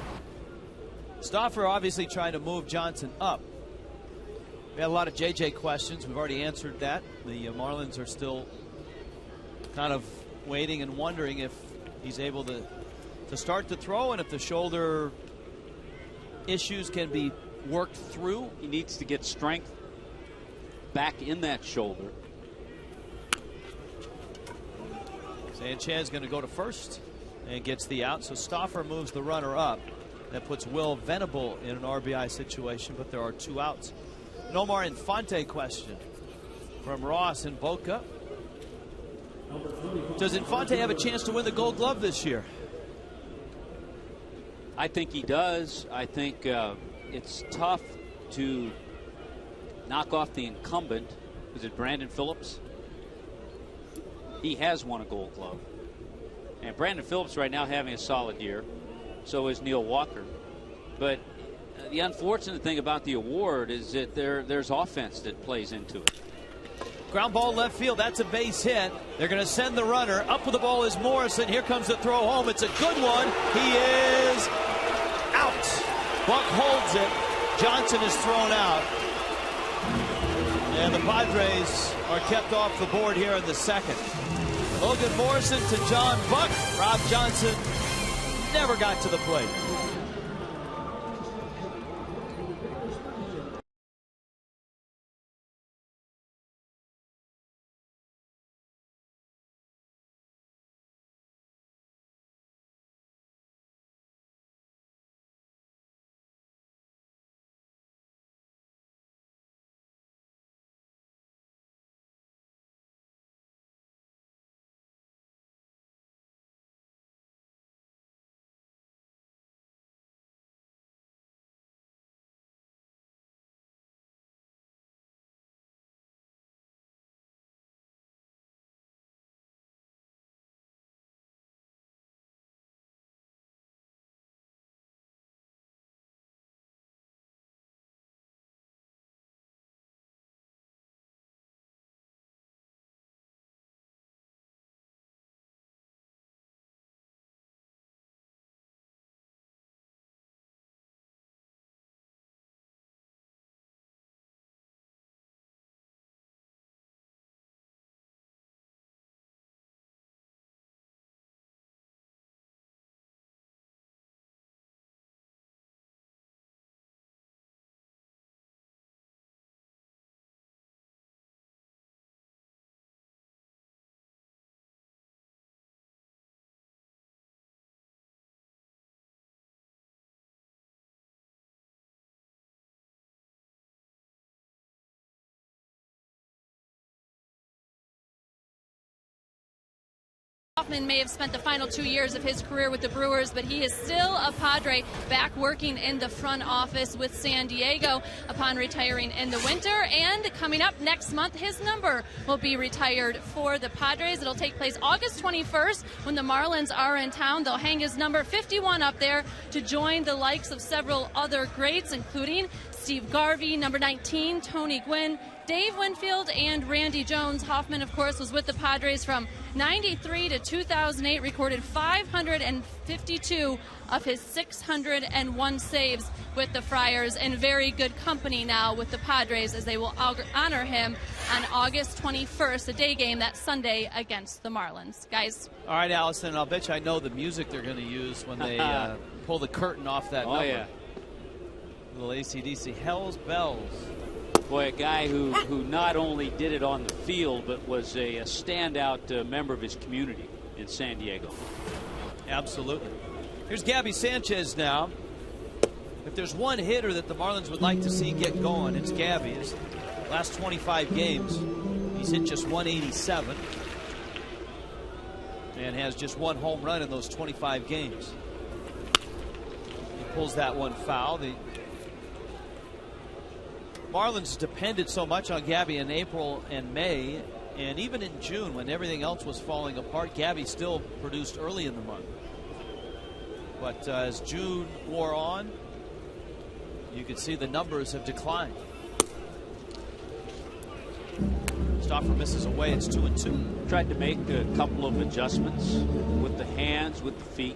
Stauffer obviously trying to move Johnson up. We had a lot of JJ questions. We've already answered that. The Marlins are still kind of waiting and wondering if he's able to start to throw and if the shoulder issues can be worked through. He needs to get strength back in that shoulder. Sanchez going to go to first and gets the out. So Stauffer moves the runner up. That puts Will Venable in an RBI situation, but there are 2 outs. Nomar Infante question from Ross in Boca. Does Infante have a chance to win the Gold Glove this year? I think he does. I think it's tough to knock off the incumbent. Is it Brandon Phillips? He has won a Gold Glove. And Brandon Phillips right now having a solid year. So is Neil Walker. But the unfortunate thing about the award is that there's offense that plays into it. Ground ball left field. That's a base hit. They're going to send the runner. Up with the ball is Morrison. Here comes the throw home. It's a good one. He is out. Buck holds it. Johnson is thrown out. And the Padres are kept off the board here in the second. Logan Morrison to John Buck. Rob Johnson never got to the plate. Hoffman may have spent the final 2 years of his career with the Brewers, but he is still a Padre, back working in the front office with San Diego upon retiring in the winter. And coming up next month, his number will be retired for the Padres. It'll take place August 21st when the Marlins are in town. They'll hang his number 51 up there to join the likes of several other greats, including Steve Garvey, number 19, Tony Gwynn, Dave Winfield, and Randy Jones. Hoffman, of course, was with the Padres from 93 to 2008, recorded 552 of his 601 saves with the Friars, and very good company now with the Padres as they will honor him on August 21st, a day game that Sunday against the Marlins. Guys. All right, Allison, I'll bet you I know the music they're going to use when they pull the curtain off that number. Yeah. Little AC/DC, Hell's Bells. Boy, a guy who not only did it on the field, but was a standout member of his community in San Diego. Absolutely. Here's Gabby Sanchez now. If there's one hitter that the Marlins would like to see get going, it's Gabby. His last 25 games, he's hit just 187 and has just one home run in those 25 games. He pulls that one foul. The Marlins depended so much on Gabby in April and May, and even in June when everything else was falling apart, Gabby still produced early in the month. But as June wore on, you could see the numbers have declined. Stoffer misses away. It's 2-2. Tried to make a couple of adjustments with the hands, with the feet.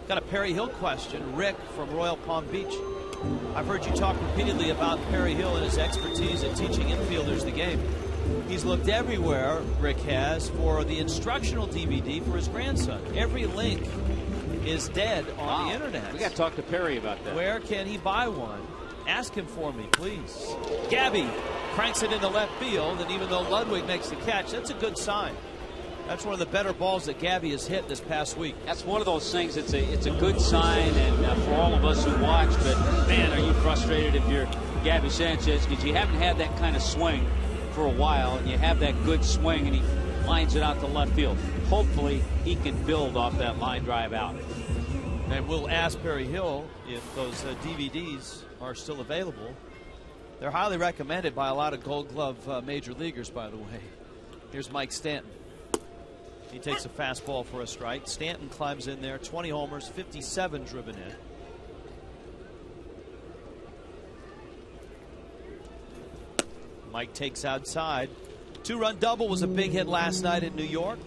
Got a Perry Hill question. Rick from Royal Palm Beach. I've heard you talk repeatedly about Perry Hill and his expertise in teaching infielders the game. He's looked everywhere, Rick has, for the instructional DVD for his grandson. Every link is dead on the internet. We got to talk to Perry about that. Where can he buy one? Ask him for me, please. Gabby cranks it into left field, and even though Ludwig makes the catch, that's a good sign. That's one of the better balls that Gabby has hit this past week. That's one of those things. It's a good sign, and for all of us who watch. But man, are you frustrated if you're Gabby Sanchez, because you haven't had that kind of swing for a while, and you have that good swing, and he lines it out to left field. Hopefully, he can build off that line drive out. And we'll ask Perry Hill if those DVDs are still available. They're highly recommended by a lot of Gold Glove major leaguers, by the way. Here's Mike Stanton. He takes a fastball for a strike. Stanton climbs in there, 20 homers, 57 driven in. Mike takes outside. Two-run double was a big hit last night in New York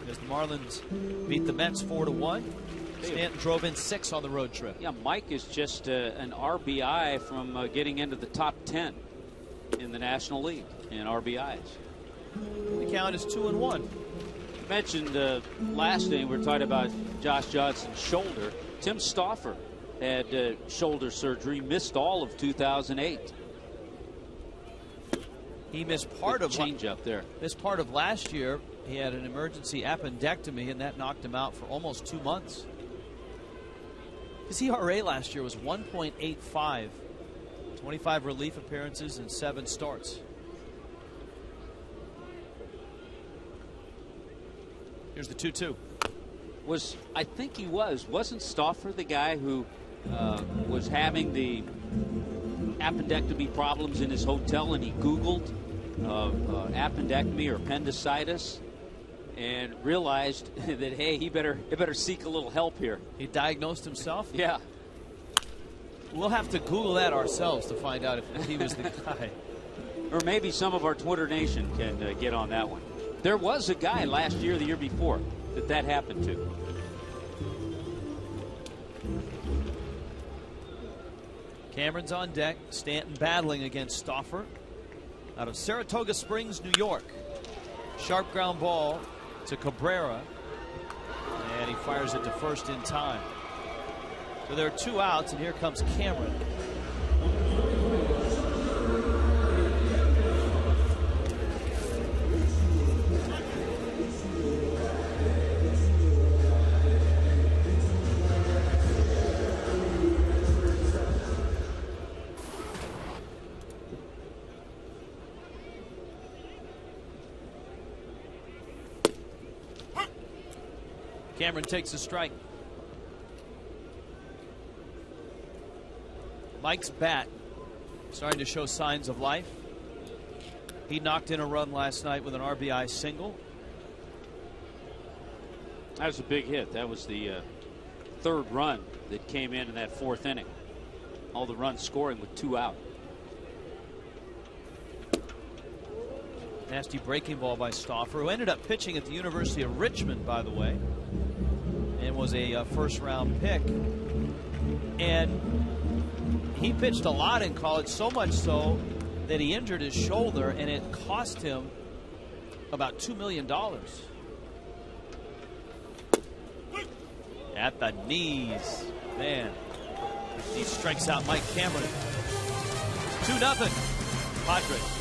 as the Marlins beat the Mets 4-1. Stanton drove in 6 on the road trip. Yeah, Mike is just an RBI from getting into the top 10 in the National League in RBIs. The count is 2-1. You mentioned last day we were talking about Josh Johnson's shoulder. Tim Stauffer had shoulder surgery, missed all of 2008. He missed part of change up there. Missed part of last year. He had an emergency appendectomy, and that knocked him out for almost 2 months. His ERA last year was 1.85, 25 relief appearances and 7 starts. Here's the 2-2. I think wasn't Stauffer the guy who was having the appendectomy problems in his hotel, and he Googled appendectomy or appendicitis and realized that, hey, he better seek a little help here. He diagnosed himself? Yeah. We'll have to Google that ourselves to find out if he was the guy. Or maybe some of our Twitter Nation can get on that one. There was a guy last year, the year before, that happened to. Cameron's on deck. Stanton battling against Stauffer out of Saratoga Springs, New York. Sharp ground ball to Cabrera, and he fires it to first in time. So there are 2 outs, and here comes Cameron. Cameron takes a strike. Mike's bat starting to show signs of life. He knocked in a run last night with an RBI single. That was a big hit. That was the 3rd run that came in that 4th inning. All the runs scoring with 2 out. Nasty breaking ball by Stauffer, who ended up pitching at the University of Richmond, by the way, and was a first-round pick. And he pitched a lot in college, so much so that he injured his shoulder, and it cost him about $2 million. At the knees. Man. He strikes out Mike Cameron. 2-0. Padres.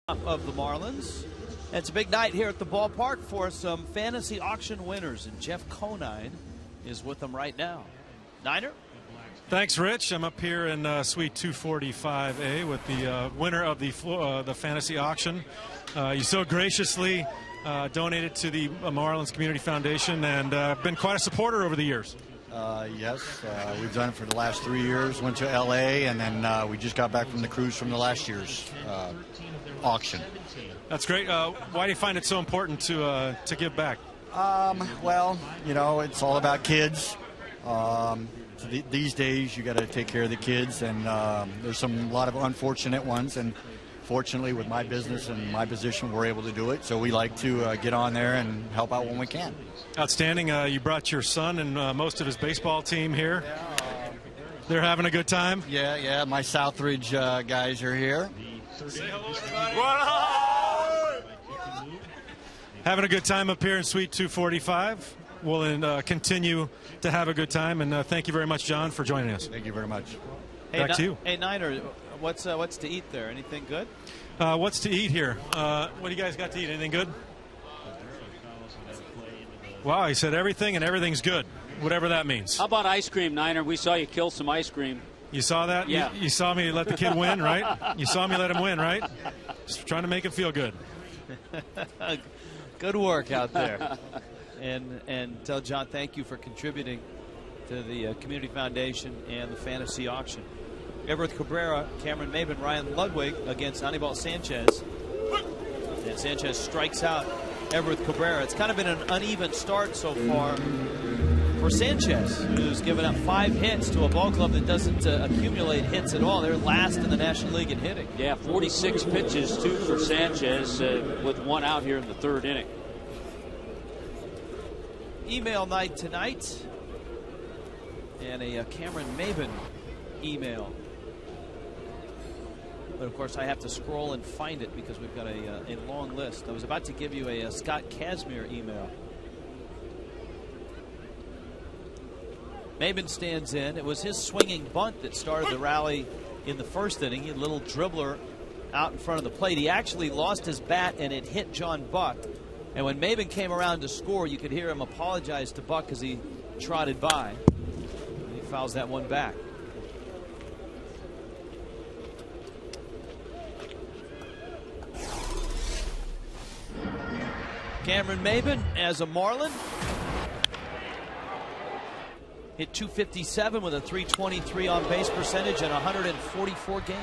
Of the Marlins. It's a big night here at the ballpark for some fantasy auction winners, and Jeff Conine is with them right now. Niner? Thanks, Rich. I'm up here in Suite 245A with the winner of the fantasy auction. You so graciously donated to the Marlins Community Foundation and been quite a supporter over the years. Yes, we've done it for the last 3 years. Went to L.A. and then we just got back from the cruise from the last year's auction. That's great. Why do you find it so important to give back? Well, you know, it's all about kids. These days, you got to take care of the kids, and there's a lot of unfortunate ones. And fortunately, with my business and my position, we're able to do it. So we like to get on there and help out when we can. Outstanding. You brought your son and most of his baseball team here. They're having a good time? Yeah. My Southridge guys are here. Say hello, everybody. Having a good time up here in Suite 245. We'll continue to have a good time. And thank you very much, John, for joining us. Thank you very much. Hey, Back to you. Hey, Niner, what's to eat there? Anything good? What's to eat here? What do you guys got to eat? Anything good? Wow, he said everything, and everything's good, whatever that means. How about ice cream, Niner? We saw you kill some ice cream. You saw that? Yeah. You saw me let the kid win, right? You saw me let him win, right? Just trying to make him feel good. Good work out there. And tell John thank you for contributing to the Community Foundation and the Fantasy Auction. Everett Cabrera, Cameron Maben, Ryan Ludwig against Anibal Sanchez. And Sanchez strikes out Everett Cabrera. It's kind of been an uneven start so far for Sanchez, who's given up 5 hits to a ball club that doesn't accumulate hits at all. They're last in the National League in hitting. Yeah, 46 pitches, 2 for Sanchez with 1 out here in the 3rd inning. Email night tonight. And a Cameron Maben email. But, of course, I have to scroll and find it because we've got a long list. I was about to give you a Scott Kazmir email. Maben stands in. It was his swinging bunt that started the rally in the 1st inning. A little dribbler out in front of the plate. He actually lost his bat, and it hit John Buck. And when Maben came around to score, you could hear him apologize to Buck as he trotted by. And he fouls that one back. Cameron Maben as a Marlin. Hit .257 with a .323 on base percentage in 144 games.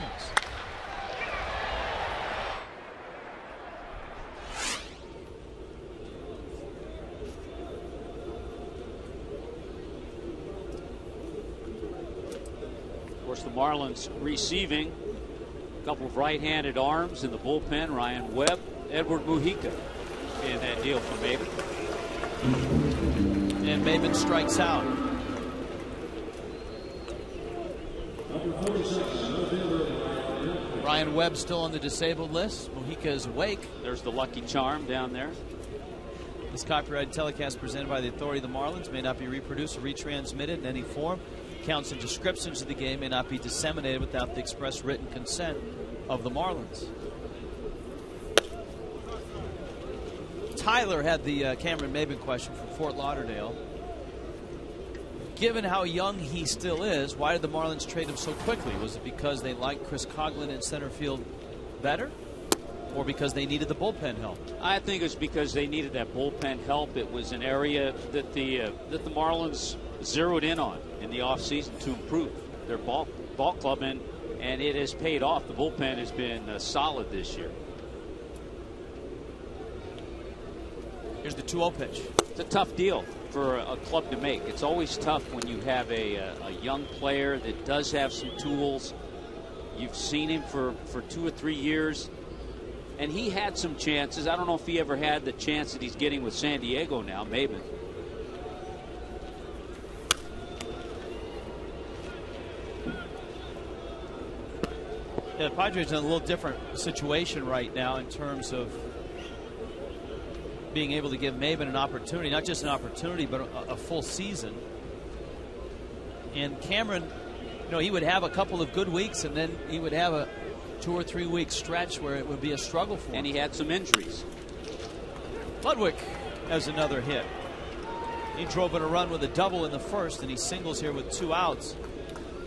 Of course, the Marlins receiving a couple of right-handed arms in the bullpen. Ryan Webb, Edward Mujica in that deal for Maben. And Maben strikes out. Ryan Webb still on the disabled list. Mujica is awake. There's the Lucky Charm down there. This copyrighted telecast presented by the authority of the Marlins may not be reproduced or retransmitted in any form. Counts and descriptions of the game may not be disseminated without the express written consent of the Marlins. Tyler had the Cameron Maben question from Fort Lauderdale. Given how young he still is, why did the Marlins trade him so quickly? Was it because they liked Chris Coughlin in center field better? Or because they needed the bullpen help? I think it was because they needed that bullpen help. It was an area that the Marlins zeroed in on in the offseason to improve their ball club, and it has paid off. The bullpen has been solid this year. Here's the 2-0 pitch. It's a tough deal for a club to make. It's always tough when you have a young player that does have some tools. You've seen him for 2 or 3 years, and he had some chances. I don't know if he ever had the chance that he's getting with San Diego now, maybe. Yeah, the Padres are in a little different situation right now in terms of being able to give Maben an opportunity, not just an opportunity, but a full season. And Cameron, you know, he would have a couple of good weeks, and then he would have a 2 or 3 week stretch where it would be a struggle for him. And he had some injuries. Ludwig has another hit. He drove in a run with a double in the 1st, and he singles here with 2 outs.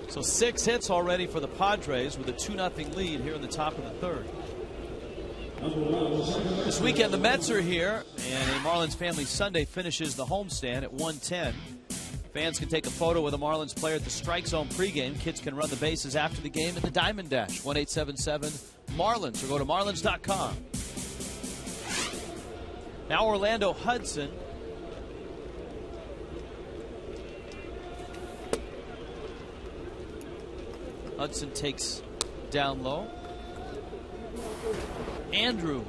So 6 hits already for the Padres with a 2-0 lead here in the top of the 3rd. This weekend the Mets are here, and a Marlins Family Sunday finishes the homestand at 1:10. Fans can take a photo with a Marlins player at the strike zone pregame. Kids can run the bases after the game in the Diamond Dash. 1-877-MARLINS or go to marlins.com. Now Orlando Hudson. Hudson takes down low. Andrew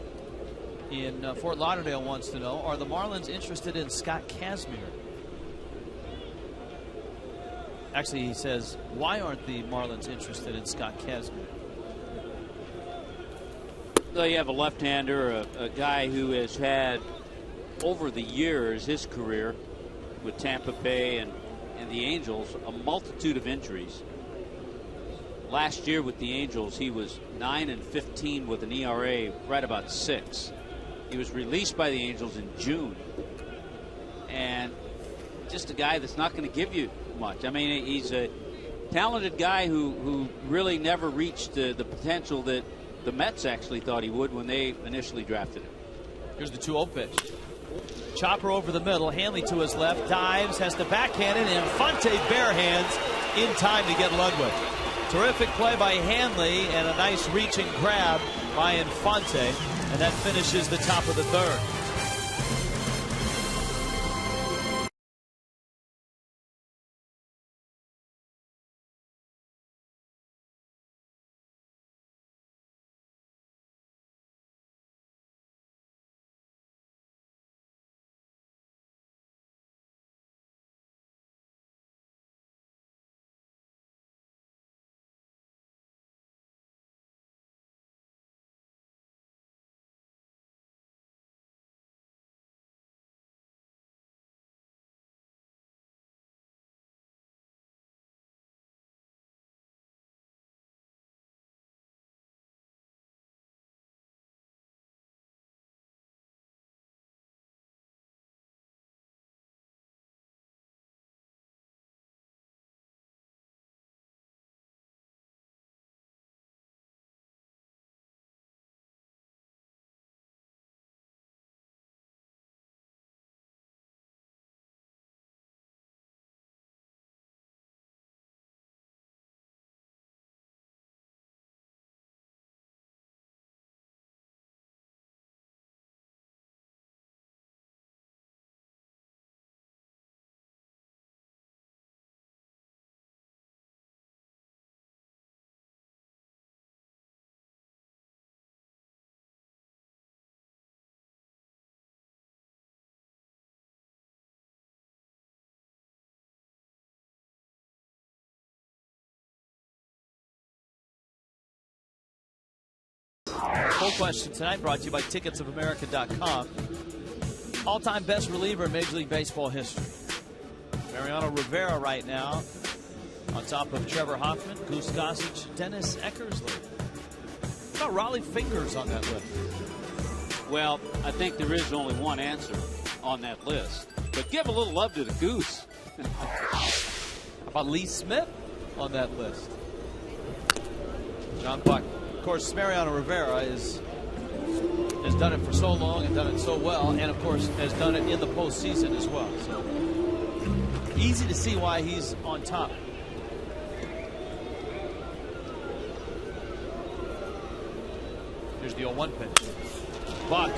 in Fort Lauderdale wants to know, are the Marlins interested in Scott Kazmir? Actually, he says, why aren't the Marlins interested in Scott Kazmir? Well, you have a left-hander, a guy who has had, over the years, his career with Tampa Bay and the Angels, a multitude of injuries. Last year with the Angels, he was 9-15 with an ERA right about 6. He was released by the Angels in June. And just a guy that's not going to give you much. I mean, he's a talented guy who really never reached the potential that the Mets actually thought he would when they initially drafted him. Here's the 2-0 pitch. Chopper over the middle. Hanley to his left. Dives. Has to backhand it. And Infante bare hands in time to get Ludwig. Terrific play by Hanley and a nice reaching grab by Infante. And that finishes the top of the third. Full question tonight brought to you by ticketsofamerica.com. All-time best reliever in Major League Baseball history. Mariano Rivera right now on top of Trevor Hoffman, Goose Gossage, Dennis Eckersley. What about Raleigh Fingers on that list? Well, I think there is only one answer on that list. But give a little love to the Goose. How about Lee Smith on that list? John Buck. Of course, Mariano Rivera has done it for so long and done it so well, and of course has done it in the postseason as well. So easy to see why he's on top. Here's the 0-1 pitch. Buck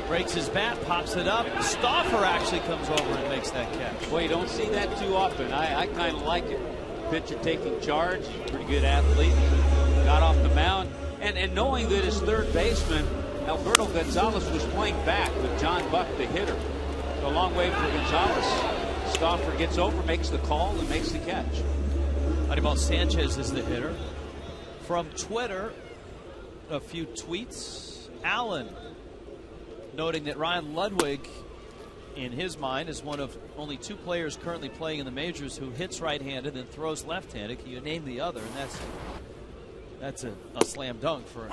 breaks his bat, pops it up. Stauffer actually comes over and makes that catch. Well, you don't see that too often. I kind of like it. Pitcher taking charge, pretty good athlete. Got off the mound, and knowing that his third baseman, Alberto Gonzalez, was playing back with John Buck, the hitter. So a long way for Gonzalez. Stauffer gets over, makes the call, and makes the catch. Anibal Sanchez is the hitter. From Twitter, a few tweets. Allen noting that Ryan Ludwig, in his mind, is one of only 2 players currently playing in the majors who hits right-handed and throws left-handed. Can you name the other? And that's a slam dunk for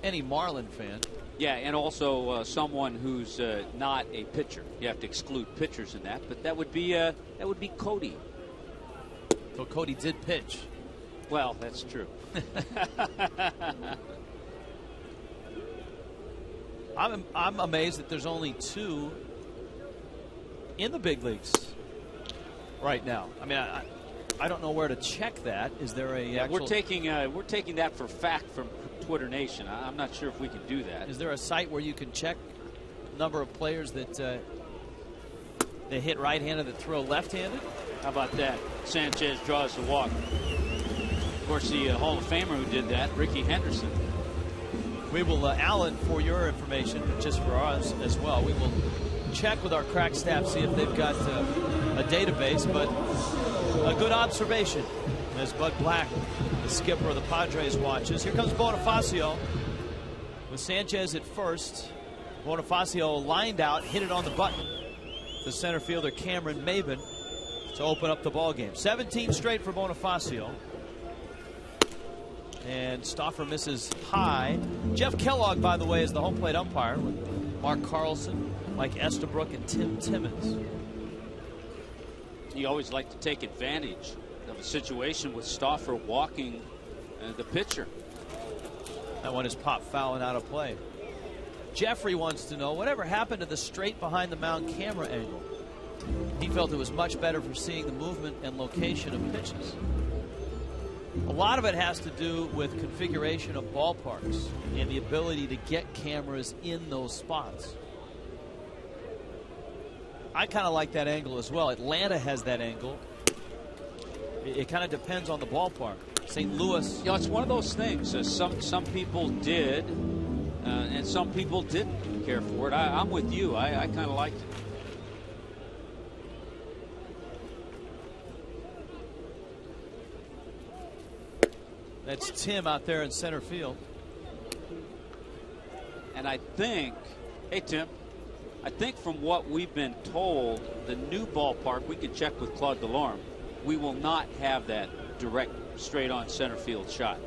any Marlin fan. Yeah, and also someone who's not a pitcher. You have to exclude pitchers in that, but that would be Cody. So Cody did pitch. Well, that's true. I'm amazed that there's only 2 in the big leagues. right now. I mean, I don't know where to check that. Is there a actual... we're taking that for fact from Twitter Nation. I'm not sure if we can do that. Is there a site where you can check number of players that they hit right-handed that throw left-handed? How about that? Sanchez draws the walk. Of course, the Hall of Famer who did that, Ricky Henderson. We will, Alan, for your information, just for us as well, we will check with our crack staff, see if they've got a database, but a good observation as Bud Black, the skipper of the Padres, watches. Here comes Bonifacio with Sanchez at first. Bonifacio lined out, hit it on the button. The center fielder Cameron Maben to open up the ball game. 17 straight for Bonifacio. And Stauffer misses high. Jeff Kellogg, by the way, is the home plate umpire with Mark Carlson, Mike Estabrook, and Tim Timmons. You always like to take advantage of a situation with Stauffer walking the pitcher. That one is popped foul and out of play. Jeffrey wants to know whatever happened to the straight behind the mound camera angle. He felt it was much better for seeing the movement and location of pitches. A lot of it has to do with configuration of ballparks and the ability to get cameras in those spots. I kind of like that angle as well. Atlanta has that angle. It kind of depends on the ballpark. St. Louis. You know, it's one of those things. Some people did, and some people didn't care for it. I'm with you. I kind of liked it. That's Tim out there in center field. And I think, hey, Tim, I think from what we've been told, the new ballpark, we can check with Claude Delorme, we will not have that direct straight on center field shot.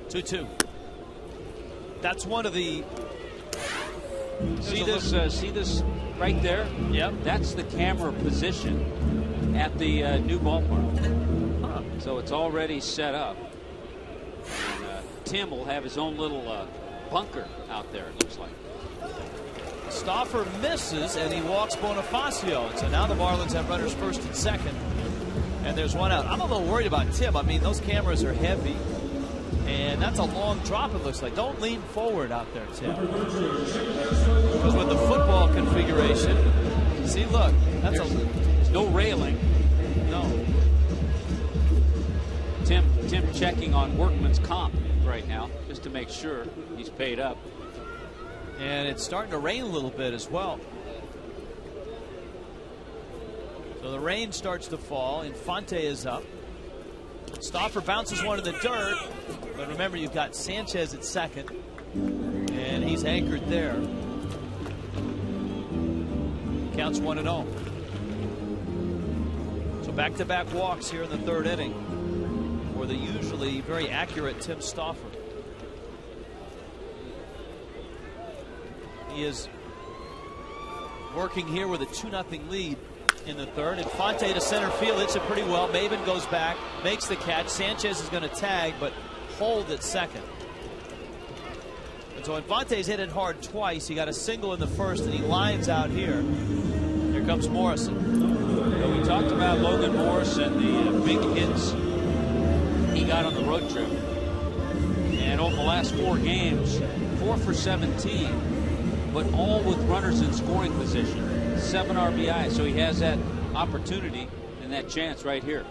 Two. That's one of the... See this right there? Yep. That's the camera position at the new ballpark. Huh. So it's already set up. And Tim will have his own little bunker out there, it looks like. Stauffer misses, and he walks Bonifacio. And so now the Marlins have runners first and second. And there's one out. I'm a little worried about Tim. I mean, those cameras are heavy. And that's a long drop, it looks like. Don't lean forward out there, Tim. Because with the football configuration, see, look, there's no railing. No. Tim checking on workman's comp right now, just to make sure he's paid up. And it's starting to rain a little bit as well. So the rain starts to fall. Infante is up. Stauffer bounces one in the dirt, but remember, you've got Sanchez at second, and he's anchored there. Counts 1-0. So back-to-back walks here in the third inning for the usually very accurate Tim Stauffer. He is working here with a 2-0 lead in the third. Infante to center field, hits it pretty well. Maben goes back, makes the catch. Sanchez is going to tag, but hold at second. And so Infante's hit it hard twice. He got a single in the first, and he lines out here. Here comes Morrison. Well, we talked about Logan Morrison, the big hits he got on the road trip. And over the last 4 games, 4 for 17, but all with runners in scoring position. 7 RBI, so he has that opportunity and that chance right here.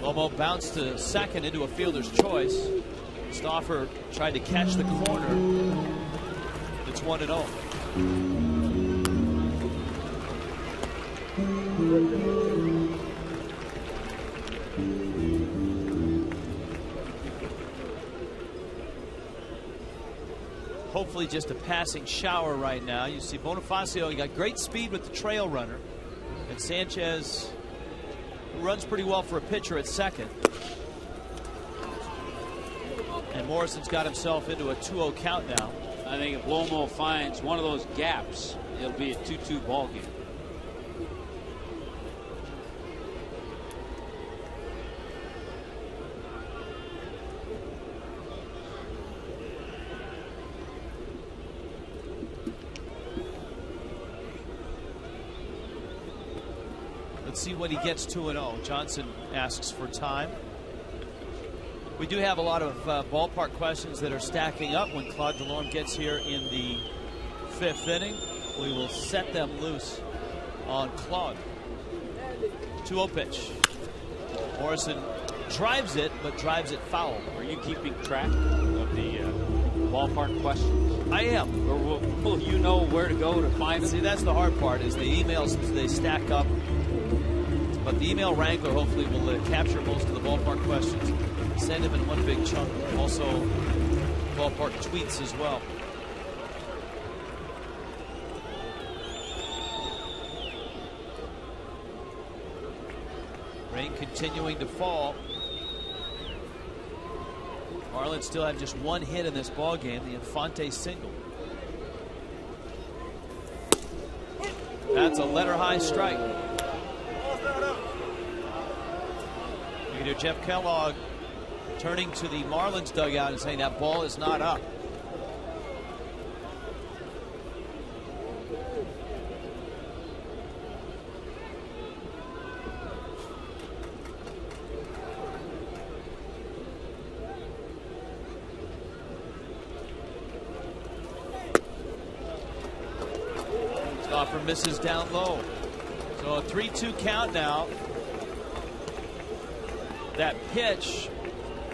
Lomo bounced to second into a fielder's choice. Stauffer tried to catch the corner. It's 1-0. Hopefully just a passing shower right now. You see Bonifacio, he got great speed with the trail runner. And Sanchez, who runs pretty well for a pitcher, at second. And Morrison's got himself into a 2-0 count now. I think if Lomo finds one of those gaps, it'll be a 2-2 ball game. Let's see what he gets 2-0. Johnson asks for time. We do have a lot of ballpark questions that are stacking up when Claude Delorme gets here in the 5th inning. We will set them loose on Claude. 2-0 pitch. Morrison drives it, but drives it foul. Are you keeping track of the ballpark questions? I am. Or will you know where to go to find them? See, that's the hard part, is the emails, they stack up. But the email wrangler hopefully will capture most of the ballpark questions. Send them in one big chunk. Also, ballpark tweets as well. Rain continuing to fall. Marlins still have just one hit in this ball game, the Infante single. That's a letter-high strike. You can hear Jeff Kellogg turning to the Marlins dugout and saying that ball is not up. Stoffer misses down low. So a 3-2 count now. That pitch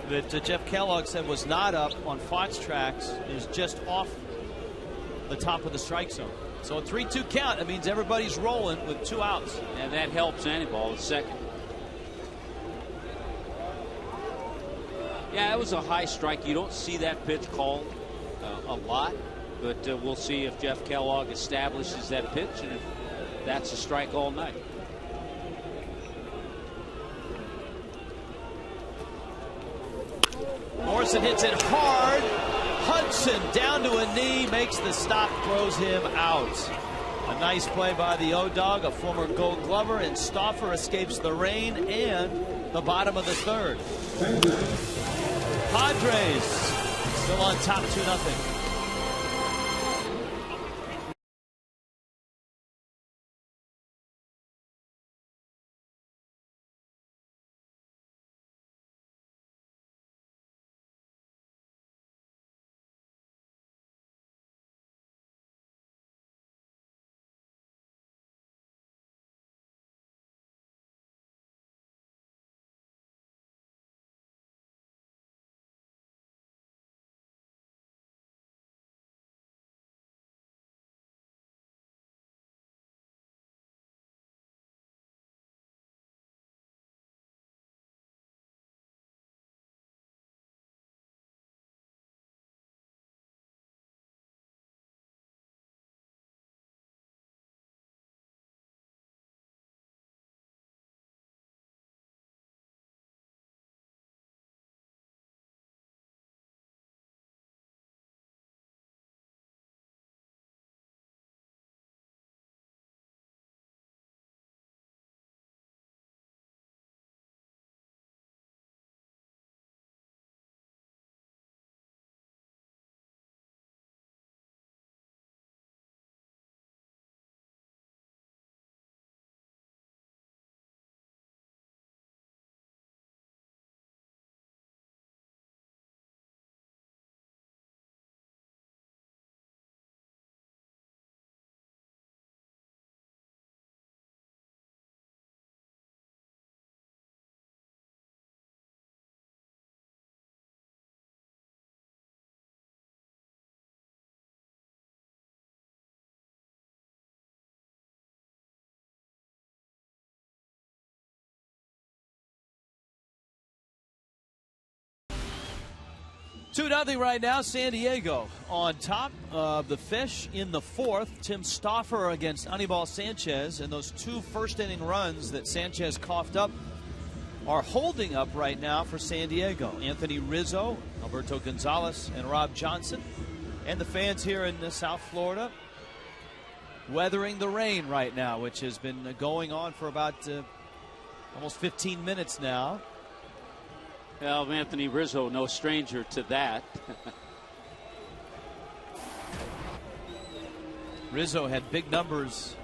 that Jeff Kellogg said was not up on Fox Tracks is just off the top of the strike zone. So a 3-2 count. That means everybody's rolling with 2 outs. And that helps Anibal at second. Yeah, it was a high strike. You don't see that pitch called a lot. But we'll see if Jeff Kellogg establishes that pitch and if that's a strike all night. Morrison hits it hard. Hudson down to a knee, makes the stop, throws him out. A nice play by the O-Dog, a former Gold Glover, and Stoffer escapes the rain and the bottom of the 3rd. Padres still on top 2-0. Two 2-0 right now. San Diego on top of the Fish in the 4th. Tim Stoffer against Anibal Sanchez, and those 2 first-inning runs that Sanchez coughed up are holding up right now for San Diego. Anthony Rizzo, Alberto Gonzalez, and Rob Johnson. And the fans here in South Florida weathering the rain right now, which has been going on for about almost 15 minutes now. Well, Anthony Rizzo, no stranger to that. Rizzo had big numbers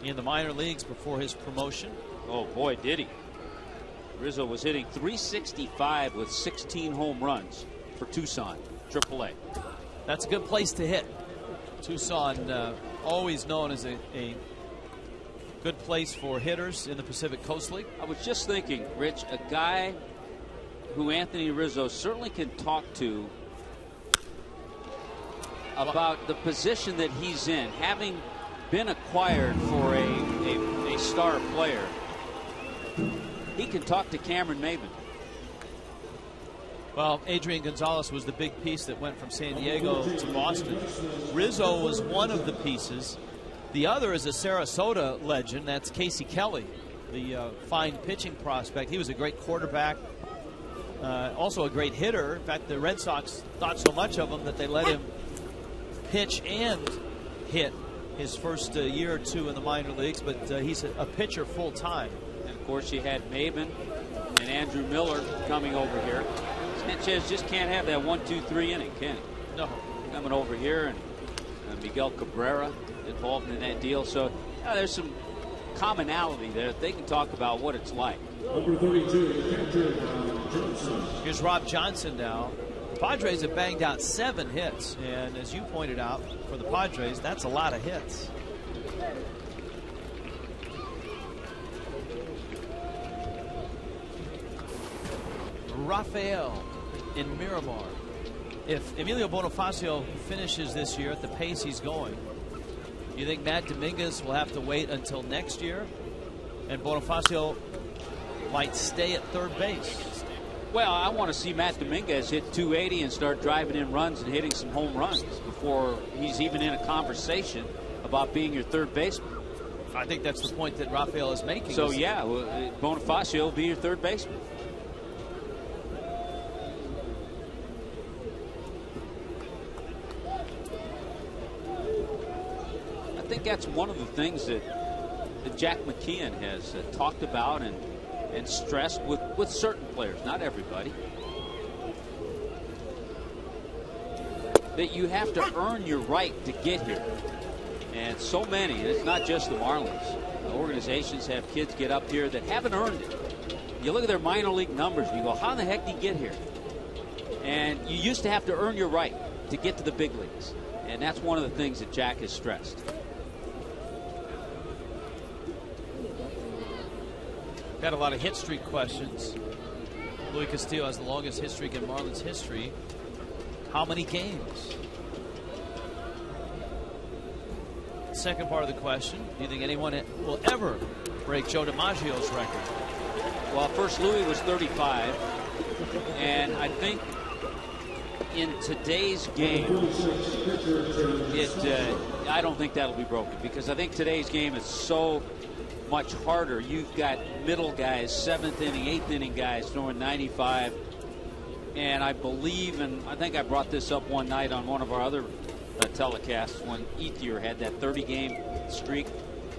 in the minor leagues before his promotion. Oh, boy, did he. Rizzo was hitting .365 with 16 home runs for Tucson, AAA. That's a good place to hit. Tucson, always known as a good place for hitters in the Pacific Coast League. I was just thinking, Rich, a guy who Anthony Rizzo certainly can talk to about the position that he's in, having been acquired for a star player. He can talk to Cameron Maybin. Well, Adrian Gonzalez was the big piece that went from San Diego to Boston. Rizzo was one of the pieces. The other is a Sarasota legend. That's Casey Kelly, the fine pitching prospect. He was a great quarterback, also a great hitter. In fact, the Red Sox thought so much of him that they let him pitch and hit his first year or two in the minor leagues, but he's a pitcher full time. And of course, you had Maybin and Andrew Miller coming over here. Sanchez just can't have that 1-2-3 inning, can he? No. Coming over here, and Miguel Cabrera involved in that deal. So there's some commonality there. They can talk about what it's like. Number 32, Johnson. Here's Rob Johnson now. The Padres have banged out 7 hits, and as you pointed out, for the Padres, that's a lot of hits. Rafael in Miramar. If Emilio Bonifacio finishes this year at the pace he's going, you think Matt Dominguez will have to wait until next year, and Bonifacio might stay at third base? Well, I want to see Matt Dominguez hit 280 and start driving in runs and hitting some home runs before he's even in a conversation about being your third baseman. I think that's the point that Rafael is making. So, yeah, Bonifacio will be your third baseman. I think that's one of the things that Jack McKeon has talked about and stressed with certain players, not everybody, that you have to earn your right to get here. And so many, it's not just the Marlins. Organizations have kids get up here that haven't earned it. You look at their minor league numbers and you go, how in the heck did you get here? And you used to have to earn your right to get to the big leagues. And that's one of the things that Jack has stressed. Got a lot of hit streak questions. Louis Castillo has the longest hit streak in Marlins history. How many games? Second part of the question, do you think anyone will ever break Joe DiMaggio's record? Well, first Louis was 35, and I think in today's game, I don't think that'll be broken, because I think today's game is so much harder. You've got middle guys, 7th inning, 8th inning guys throwing 95, and I believe, and I think I brought this up one night on one of our other telecasts when Ethier had that 30-game streak.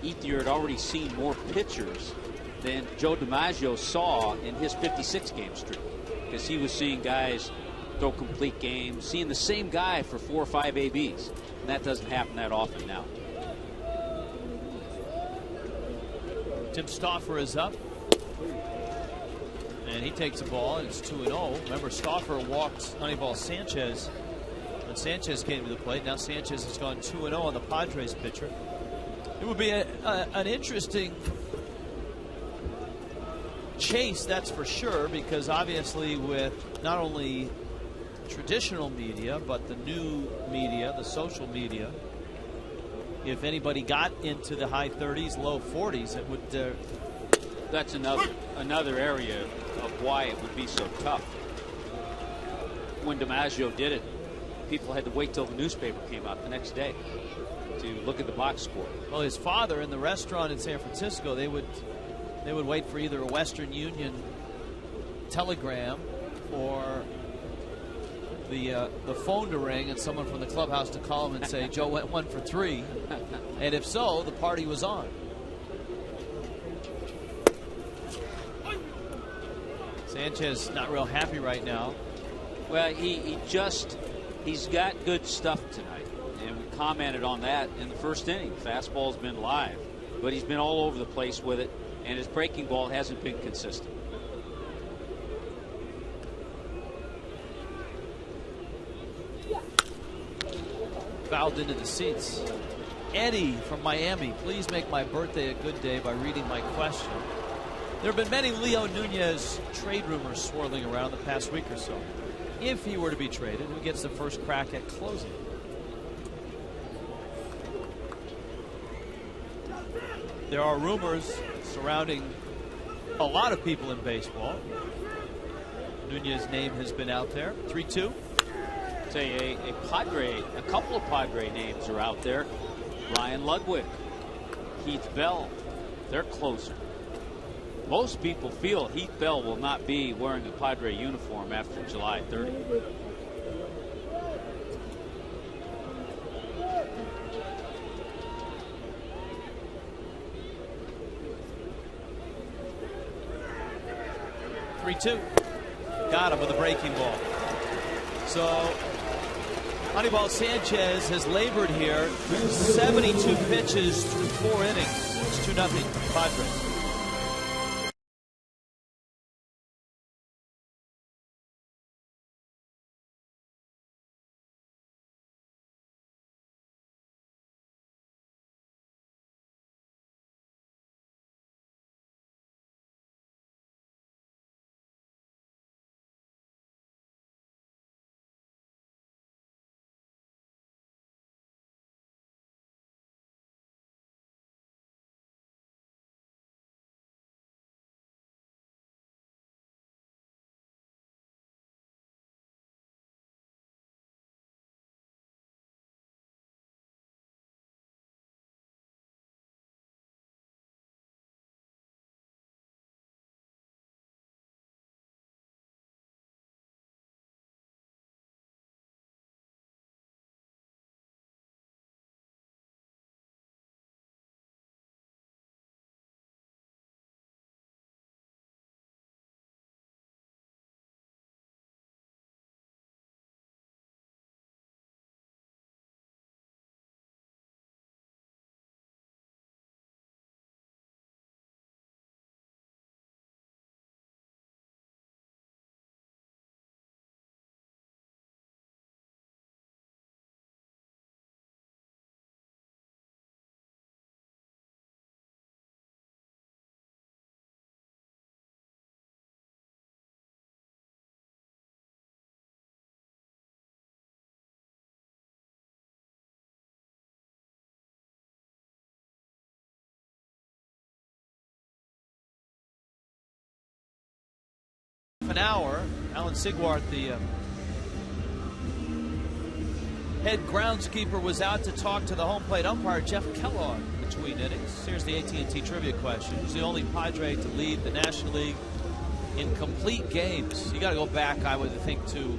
Ethier had already seen more pitchers than Joe DiMaggio saw in his 56-game streak, because he was seeing guys throw complete games, seeing the same guy for 4 or 5 ABs, and that doesn't happen that often now. Tim Stauffer is up, and he takes the ball, and it's 2-0. Remember, Stauffer walked Anibal Sanchez when Sanchez came to the plate. Now Sanchez has gone 2-0 on the Padres pitcher. It would be an interesting chase, that's for sure, because obviously with not only traditional media, but the new media, the social media, if anybody got into the high 30s, low 40s, it would. That's another area of why it would be so tough. When DiMaggio did it, people had to wait till the newspaper came out the next day to look at the box score. Well, his father in the restaurant in San Francisco, they would wait for either a Western Union telegram or the phone to ring and someone from the clubhouse to call him and say Joe went 1 for 3, and if so, the party was on. Sanchez not real happy right now. Well, he's got good stuff tonight, and we commented on that in the first inning. Fastball's been live. but he's been all over the place with it, and his breaking ball hasn't been consistent. Fouled into the seats. Eddie from Miami, please make my birthday a good day by reading my question. There have been many Leo Nunez trade rumors swirling around the past week or so. If he were to be traded, who gets the first crack at closing? There are rumors surrounding a lot of people in baseball. Nunez's name has been out there. 3-2. Say a couple of Padre names are out there. Ryan Ludwig, Heath Bell, they're closer. Most people feel Heath Bell will not be wearing a Padre uniform after July 30. Got him with a breaking ball. So Honeyball Sanchez has labored here 72 pitches through 4 innings. It's 2-0 Padres. An hour. Alan Sigwart, the head groundskeeper, was out to talk to the home plate umpire Jeff Kellogg between innings. Here's the AT&T trivia question. Who's the only Padre to lead the National League in complete games? You got to go back, I would think, to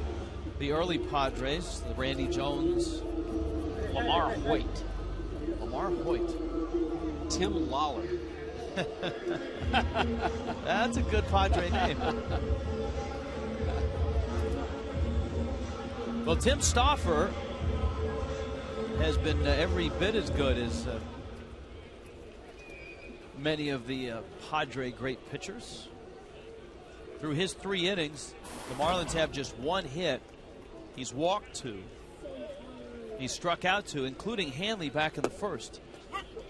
the early Padres, the Randy Jones, Lamar Hoyt, Tim Lawler. That's a good Padre name. Well, Tim Stauffer has been every bit as good as many of the Padre great pitchers. Through his 3 innings, the Marlins have just 1 hit. He's walked 2. He struck out 2, including Hanley back in the first.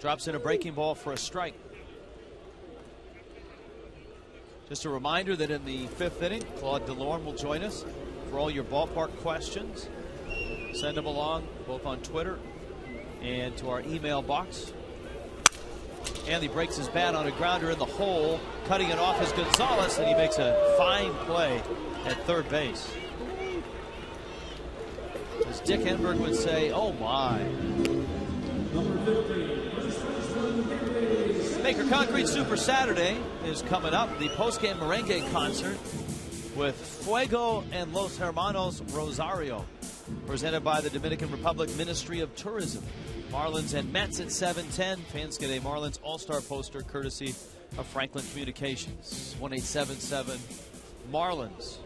Drops in a breaking ball for a strike. Just a reminder that in the 5th inning, Claude Delorme will join us for all your ballpark questions. Send them along both on Twitter and to our email box. Hanley breaks his bat on a grounder in the hole. Cutting it off is Gonzalez, and he makes a fine play at third base. As Dick Enberg would say, oh my. Maker Concrete Super Saturday is coming up. The post-game merengue concert with Fuego and Los Hermanos Rosario, presented by the Dominican Republic Ministry of Tourism. Marlins and Mets at 7:10. Fans get a Marlins All-Star poster courtesy of Franklin Communications. 1-877 Marlins.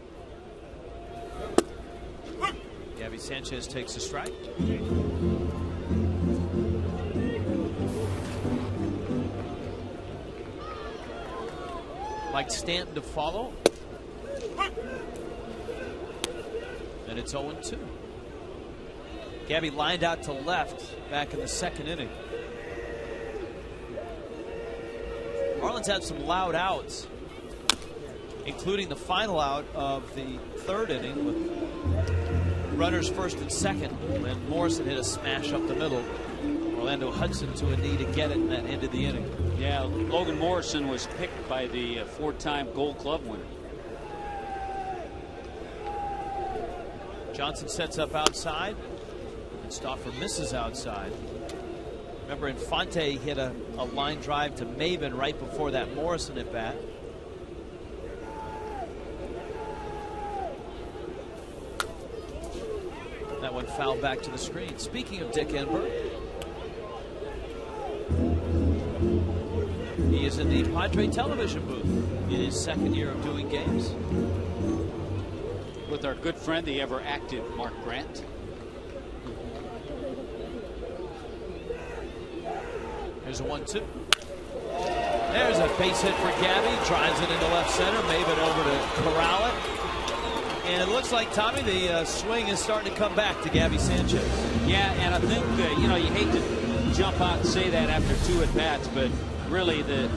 Gabby Sanchez takes a strike. Mike Stanton to follow. And it's 0-2. Gabby lined out to left back in the second inning. Marlins had some loud outs, including the final out of the third inning with runners first and second when Morrison hit a smash up the middle. Orlando Hudson to a knee to get it, and that ended the inning. Yeah, Logan Morrison was picked by the four-time Gold Glove winner. Johnson sets up outside, and Stauffer misses outside. Remember, Infante hit a line drive to Maben right before that Morrison at bat. That one fouled back to the screen. Speaking of Dick Enberg, he is in the Padre television booth in his second year of doing games. With our good friend, the ever active Mark Grant. There's a 1-2. There's a base hit for Gabby. Drives it into left center. Maben over to corral it. And it looks like, Tommy, the swing is starting to come back to Gabby Sanchez. Yeah, and I think, you know, you hate to jump out and say that after two at-bats, but really the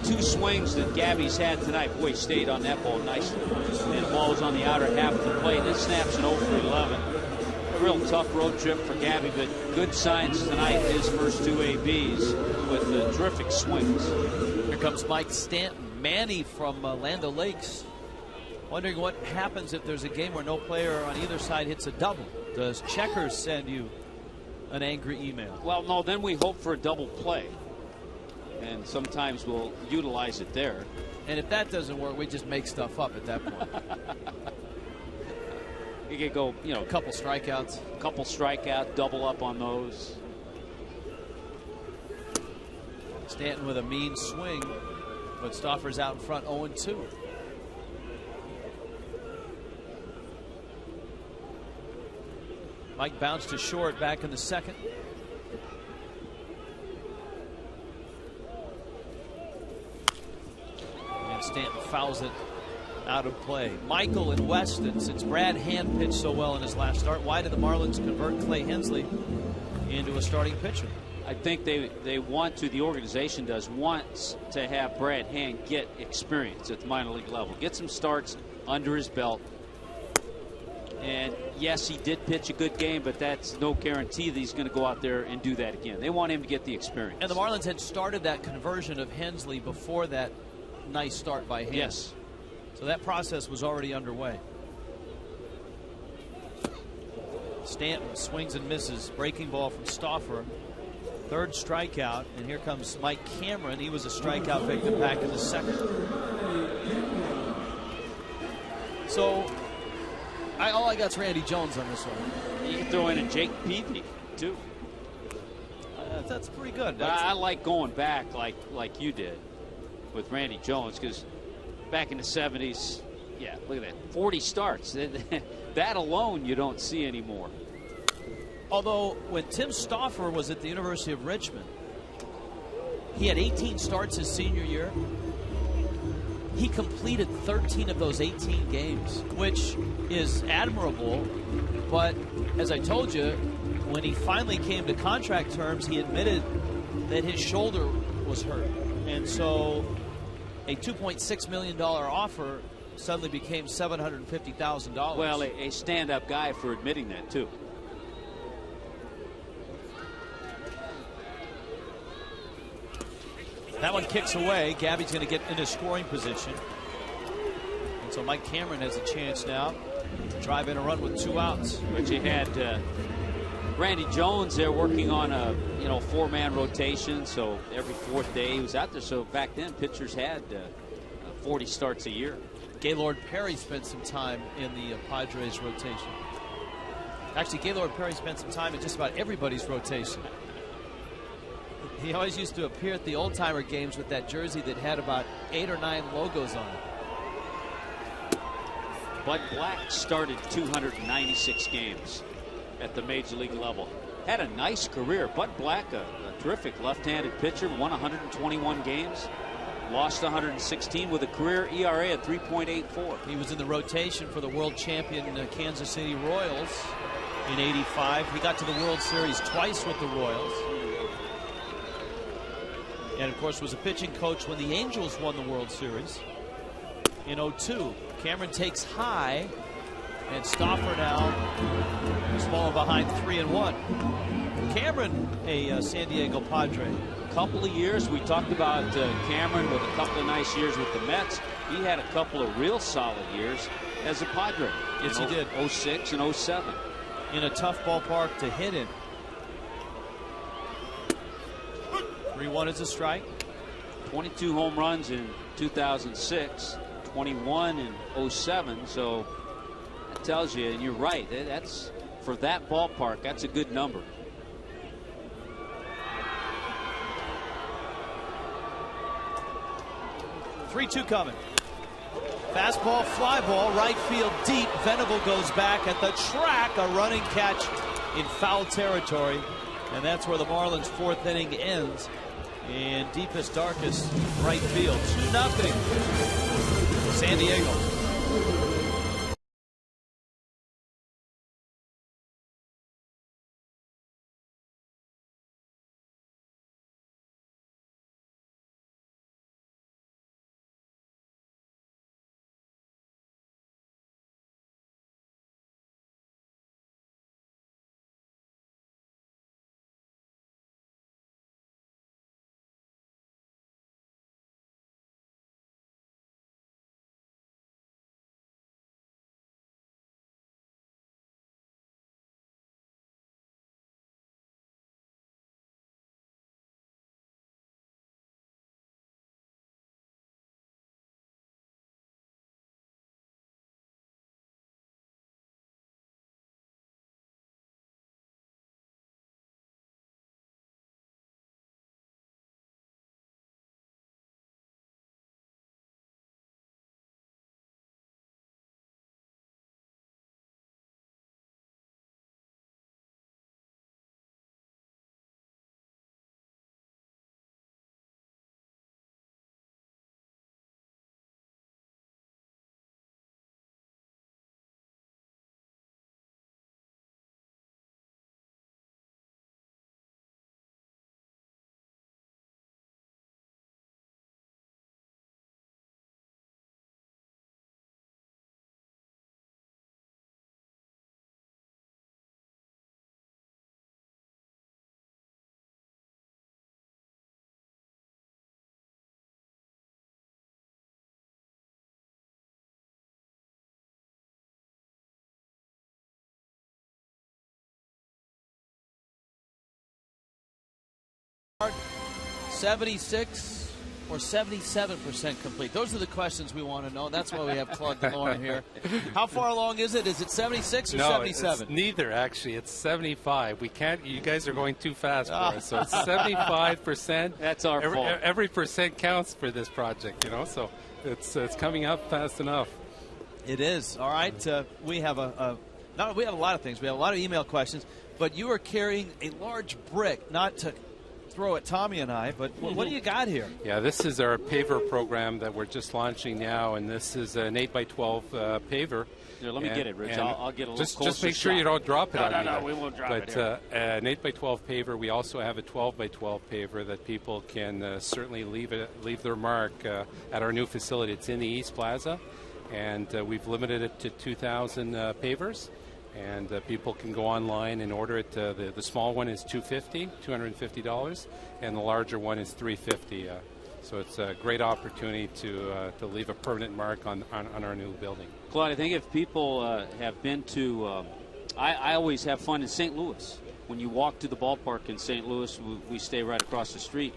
two swings that Gabby's had tonight, boy, stayed on that ball nicely. And the ball was on the outer half of the plate, and it snaps an 0-for-11. A real tough road trip for Gabby, but good signs tonight, his first two ABs with terrific swings. Here comes Mike Stanton. Manny from Land O'Lakes wondering what happens if there's a game where no player on either side hits a double. Does Checkers send you an angry email? Well, no, then we hope for a double play. And sometimes we'll utilize it there. And if that doesn't work, we just make stuff up at that point. You could go, you know, a couple strikeouts. Double up on those. Stanton with a mean swing, but Stauffer's out in front 0-2. Mike bounced to short back in the second. And Stanton fouls it out of play. Michael in Weston, since Brad Hand pitched so well in his last start, why did the Marlins convert Clay Hensley into a starting pitcher? I think they want to, the organization does, wants to have Brad Hand get experience at the minor league level. Get some starts under his belt. And yes, he did pitch a good game, but that's no guarantee that he's going to go out there and do that again. They want him to get the experience. And the Marlins had started that conversion of Hensley before that nice start by Hand. Yes. So that process was already underway. Stanton swings and misses. Breaking ball from Stauffer. Third strikeout. And here comes Mike Cameron. He was a strikeout victim back in the second. So all I got's Randy Jones on this one. You can throw in a Jake Peavy, too. That's pretty good. I like going back like you did with Randy Jones, because back in the 70s, yeah, look at that, 40 starts. That alone you don't see anymore. Although when Tim Stauffer was at the University of Richmond, he had 18 starts his senior year. He completed 13 of those 18 games, which is admirable. But as I told you, when he finally came to contract terms, he admitted that his shoulder was hurt. And so a $2.6 million offer suddenly became $750,000. Well, a stand-up guy for admitting that, too. That one kicks away. Gabby's going to get into scoring position. And so Mike Cameron has a chance now to drive in a run with 2 outs. But you had Randy Jones there working on a 4-man rotation. So every 4th day he was out there. So back then pitchers had 40 starts a year. Gaylord Perry spent some time in the Padres rotation. Actually, Gaylord Perry spent some time in just about everybody's rotation. He always used to appear at the old-timer games with that jersey that had about 8 or 9 logos on it. Bud Black started 296 games at the major league level. Had a nice career. Bud Black, a terrific left-handed pitcher, won 121 games. Lost 116 with a career ERA at 3.84. He was in the rotation for the world champion Kansas City Royals in '85. He got to the World Series twice with the Royals. And, of course, was a pitching coach when the Angels won the World Series in '02. Cameron takes high, and Stauffer now is falling behind 3-1. Cameron, a San Diego Padre. Couple of years, we talked about Cameron with a couple of nice years with the Mets. He had a couple of real solid years as a Padre. Yes, he did. '06 and '07. In a tough ballpark to hit in. 3-1 is a strike. 22 home runs in 2006, 21 in '07. So that tells you, and you're right, that's for that ballpark, that's a good number. Three-two coming. Fastball, fly ball, right field deep. Venable goes back at the track. A running catch in foul territory. And that's where the Marlins' fourth inning ends. In deepest, darkest right field. 2-0. San Diego. .76 or 77% complete? Those are the questions we want to know. That's why we have Claude DeLorme here. How far along is it? Is it 76 or 77? It's neither, actually. It's 75. We can't. You guys are going too fast for us. So it's 75%. That's our fault. Every percent counts for this project, So it's coming up fast enough. It is. All right. We have we have a lot of things. We have a lot of email questions. But you are carrying a large brick, not to throw at Tommy and I, but what do you got here? Yeah, this is our paver program that we're just launching now, and this is an 8x12 paver. Here, let me get it, Rich. I'll get a little closer. Just make sure you don't drop it on me. No, we won't drop it. But an 8x12 paver. We also have a 12x12 paver that people can certainly leave their mark at our new facility. It's in the East Plaza, and we've limited it to 2,000 pavers. And people can go online and order it. The small one is $250, and the larger one is $350. So it's a great opportunity to leave a permanent mark on our new building. Claude, I think if people have been to, I always have fun in St. Louis. When you walk to the ballpark in St. Louis, we stay right across the street.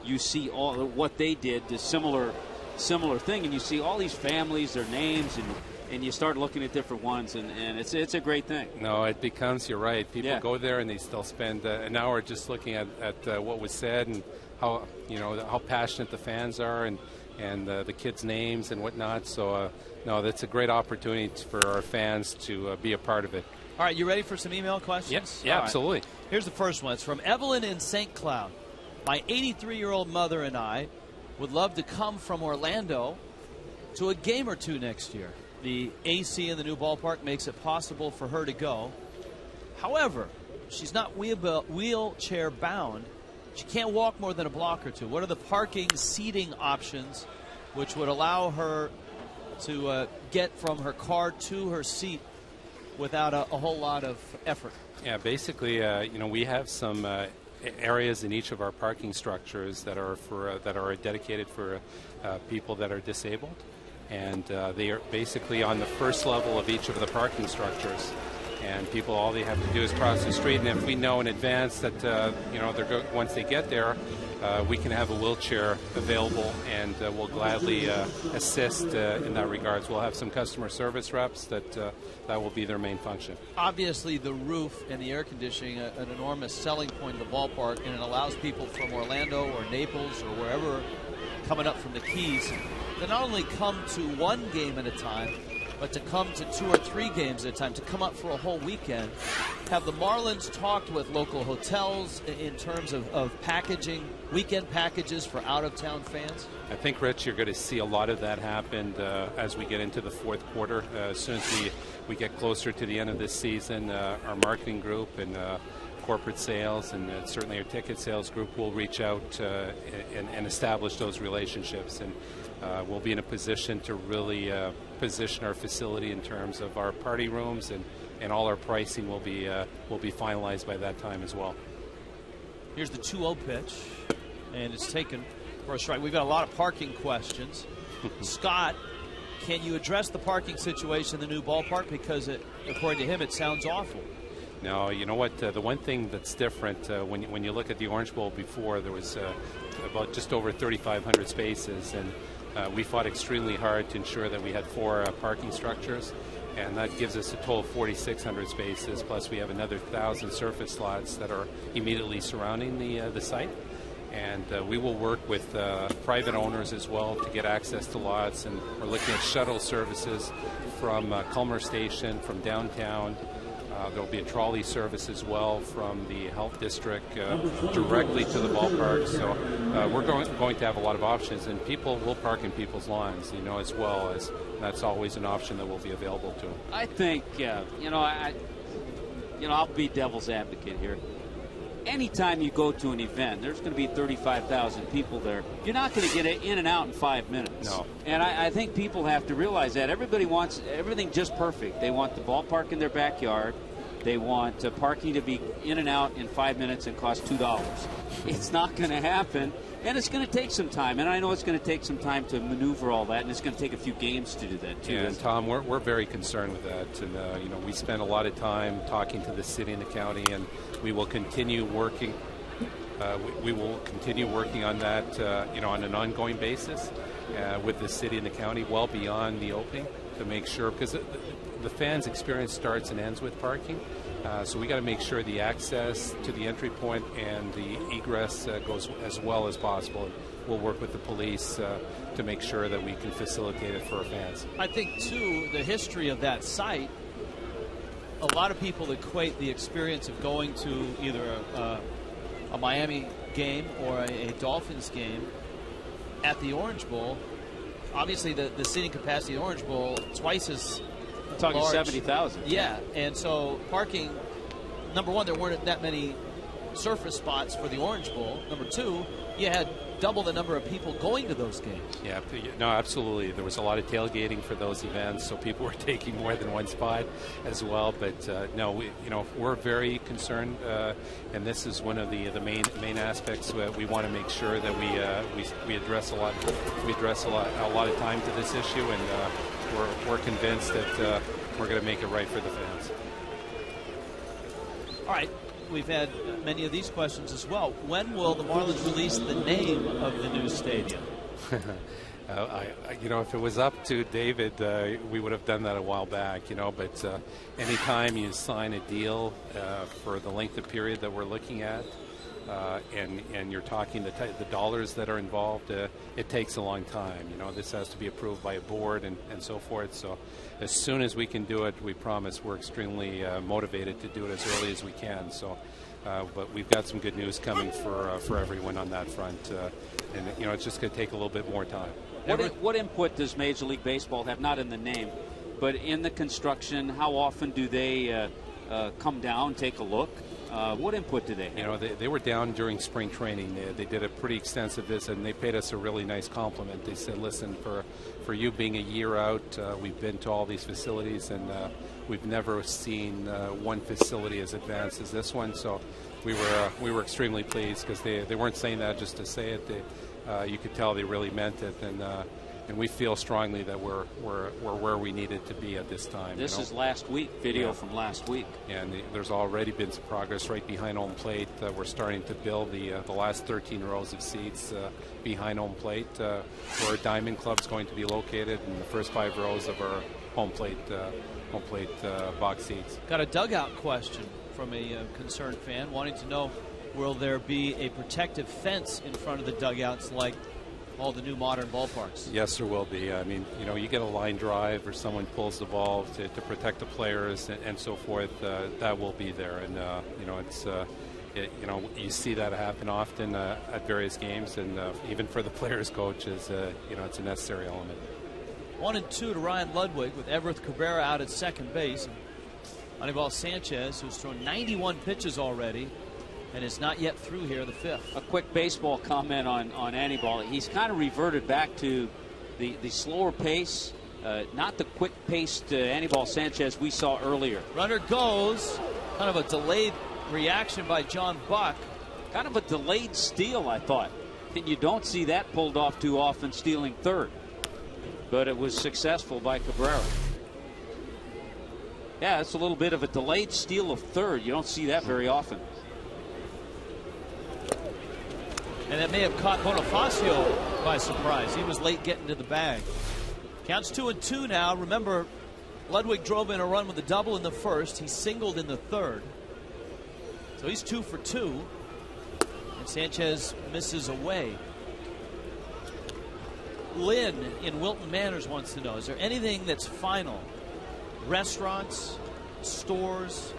You see all what they did, the similar thing, and you see all these families, their names, and you start looking at different ones, and it's a great thing. No, it becomes, you're right. People go there and they'll spend an hour just looking at what was said and how passionate the fans are and the kids' names and whatnot. So no, that's a great opportunity for our fans to be a part of it. All right, you ready for some email questions? Yes, yeah, absolutely. Here's the first one. It's from Evelyn in St. Cloud. My 83-year-old mother and I would love to come from Orlando to a game or two next year. The AC in the new ballpark makes it possible for her to go. However, she's not wheelchair bound. She can't walk more than a block or two. What are the parking seating options which would allow her to get from her car to her seat without a whole lot of effort? Yeah, basically, we have some areas in each of our parking structures that are dedicated for people that are disabled, and they are basically on the first level of each of the parking structures. And people, all they have to do is cross the street, and if we know in advance that once they get there, we can have a wheelchair available, and we'll gladly assist in that regards. We'll have some customer service reps that will be their main function. Obviously, the roof and the air conditioning an enormous selling point of the ballpark, and it allows people from Orlando or Naples or wherever coming up from the Keys to not only come to one game at a time, but to come to 2 or 3 games at a time, to come up for a whole weekend. Have the Marlins talked with local hotels in terms of packaging, weekend packages for out-of-town fans? I think, Rich, you're going to see a lot of that happen as we get into the fourth quarter. As soon as we get closer to the end of this season, our marketing group and corporate sales and certainly our ticket sales group will reach out and establish those relationships. And we'll be in a position to really position our facility in terms of our party rooms, and all our pricing will be finalized by that time as well. Here's the 2-0 pitch, and it's taken for a strike. We've got a lot of parking questions. Scott, can you address the parking situation in the new ballpark? Because according to him, it sounds awful. No, you know what? The one thing that's different when you look at the Orange Bowl before, there was about just over 3,500 spaces, and we fought extremely hard to ensure that we had 4 parking structures, and that gives us a total of 4,600 spaces. Plus, we have another 1,000 surface slots that are immediately surrounding the site. And we will work with private owners as well to get access to lots, and we're looking at shuttle services from Culmer Station, from downtown. There will be a trolley service as well from the health district directly to the ballpark. So we're going to have a lot of options, and people will park in people's lawns, as well as that's always an option that will be available to them. I think, I'll be devil's advocate here. Anytime you go to an event, there's going to be 35,000 people there. You're not going to get it in and out in 5 minutes. No. And I think people have to realize that. Everybody wants everything just perfect. They want the ballpark in their backyard. They want parking to be in and out in 5 minutes and cost $2. It's not going to happen, and it's going to take some time. And I know it's going to take some time to maneuver all that, and it's going to take a few games to do that too. Yeah, and Tom, we're very concerned with that, and we spend a lot of time talking to the city and the county, and we will continue working. We will continue working on that, on an ongoing basis with the city and the county, well beyond the opening, to make sure, because the fans' experience starts and ends with parking. So we got to make sure the access to the entry point and the egress goes as well as possible. And we'll work with the police to make sure that we can facilitate it for our fans. I think, too, the history of that site, a lot of people equate the experience of going to either a Miami game or a Dolphins game at the Orange Bowl. Obviously, the seating capacity of the Orange Bowl twice as talking large. 70,000. Yeah, and so parking, number one, there weren't that many surface spots for the Orange Bowl. Number two, you had double the number of people going to those games. Yeah, no, absolutely. There was a lot of tailgating for those events, so people were taking more than one spot as well. But no, we're very concerned, and this is one of the main aspects. We want to make sure that we address a lot of time to this issue, and we're convinced that we're going to make it right for the fans. All right. We've had many of these questions as well. When will the Marlins release the name of the new stadium? If it was up to David, we would have done that a while back, but anytime you sign a deal for the length of period that we're looking at, and you're talking the dollars that are involved, it takes a long time. You know, this has to be approved by a board and so forth. So as soon as we can do it, we promise we're extremely motivated to do it as early as we can. So, but we've got some good news coming for everyone on that front, and you know, it's just going to take a little bit more time. What input does Major League Baseball have, not in the name, but in the construction? How often do they come down, take a look? What input do they have? You know, they were down during spring training. They did a pretty extensive visit, and they paid us a really nice compliment. They said, listen, for you being a year out, we've been to all these facilities, and we've never seen one facility as advanced as this one. So we were extremely pleased, because they weren't saying that just to say it. You could tell they really meant it, and we feel strongly that we're where we needed to be at this time. This is last week, video from last week. And there's already been some progress right behind home plate. We're starting to build the last 13 rows of seats behind home plate, where Diamond Club's going to be located in the first 5 rows of our home plate box seats. Got a dugout question from a concerned fan wanting to know, will there be a protective fence in front of the dugouts like all the new modern ballparks? Yes, there will be. I mean, you know, you get a line drive or someone pulls the ball to protect the players and so forth. That will be there, and you know, it's you know, you see that happen often at various games, and even for the players' coaches, you know, it's a necessary element. 1-2 to Ryan Ludwig, with Everett Cabrera out at second base. Anibal Sanchez, who's thrown 91 pitches already and is not yet through here, the 5th. A quick baseball comment on Anibal. He's kind of reverted back to the slower pace, not the quick paced Anibal Sanchez we saw earlier. Runner goes. Kind of a delayed reaction by John Buck. Kind of a delayed steal, I thought. And you don't see that pulled off too often, stealing third. But it was successful by Cabrera. Yeah, it's a little bit of a delayed steal of third. You don't see that very often. And that may have caught Bonifacio by surprise. He was late getting to the bag. Counts 2-2 now. Remember, Ludwig drove in a run with a double in the first. He singled in the third. So he's 2 for 2. And Sanchez misses away. Lynn in Wilton Manors wants to know, is there anything that's final? Restaurants, stores,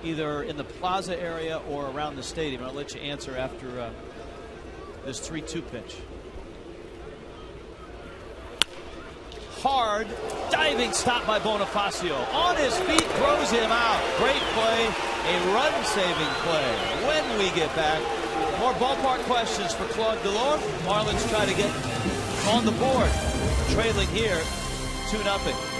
either in the plaza area or around the stadium? I'll let you answer after this 3-2 pitch. Hard diving stop by Bonifacio. On his feet, throws him out. Great play, a run-saving play. When we get back, more ballpark questions for Claude Delorme. Marlins try to get on the board. Trailing here, 2-0.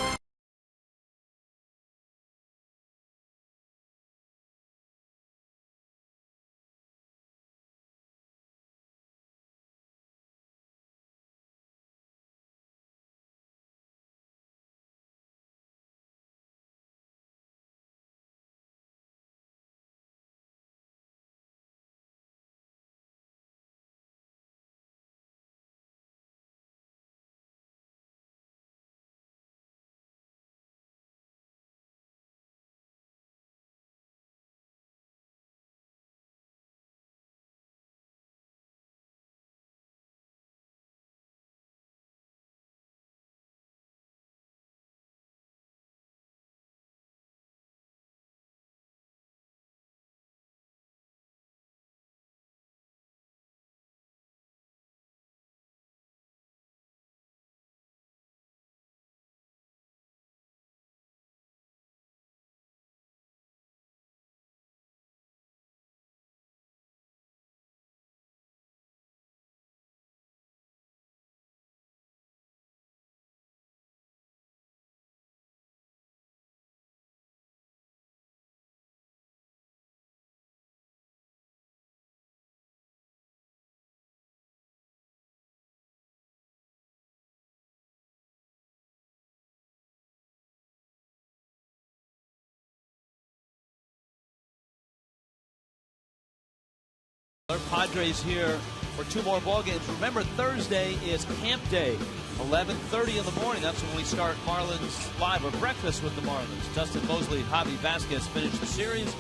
Padres here for 2 more ball games. Remember, Thursday is camp day, 11:30 in the morning. That's when we start Marlins Live, or breakfast with the Marlins. Dustin Mosley, Javi Vasquez finish the series.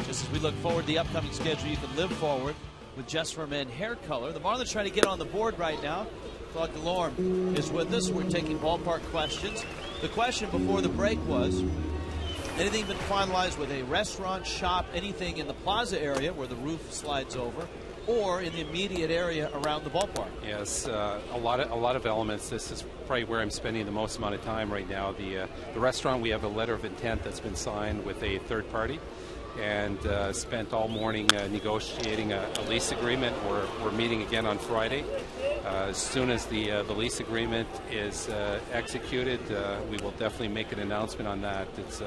Just as we look forward to the upcoming schedule, you can live forward with Just for Men hair color. The Marlins trying to get on the board right now. Claude Delorme is with us. We're taking ballpark questions. The question before the break was, anything been finalized with a restaurant, shop, anything in the plaza area where the roof slides over, or in the immediate area around the ballpark? Yes, a lot of elements. This is probably where I'm spending the most amount of time right now. The restaurant, we have a letter of intent that's been signed with a third party, and spent all morning negotiating a lease agreement. We're meeting again on Friday. As soon as the lease agreement is executed, we will definitely make an announcement on that. It's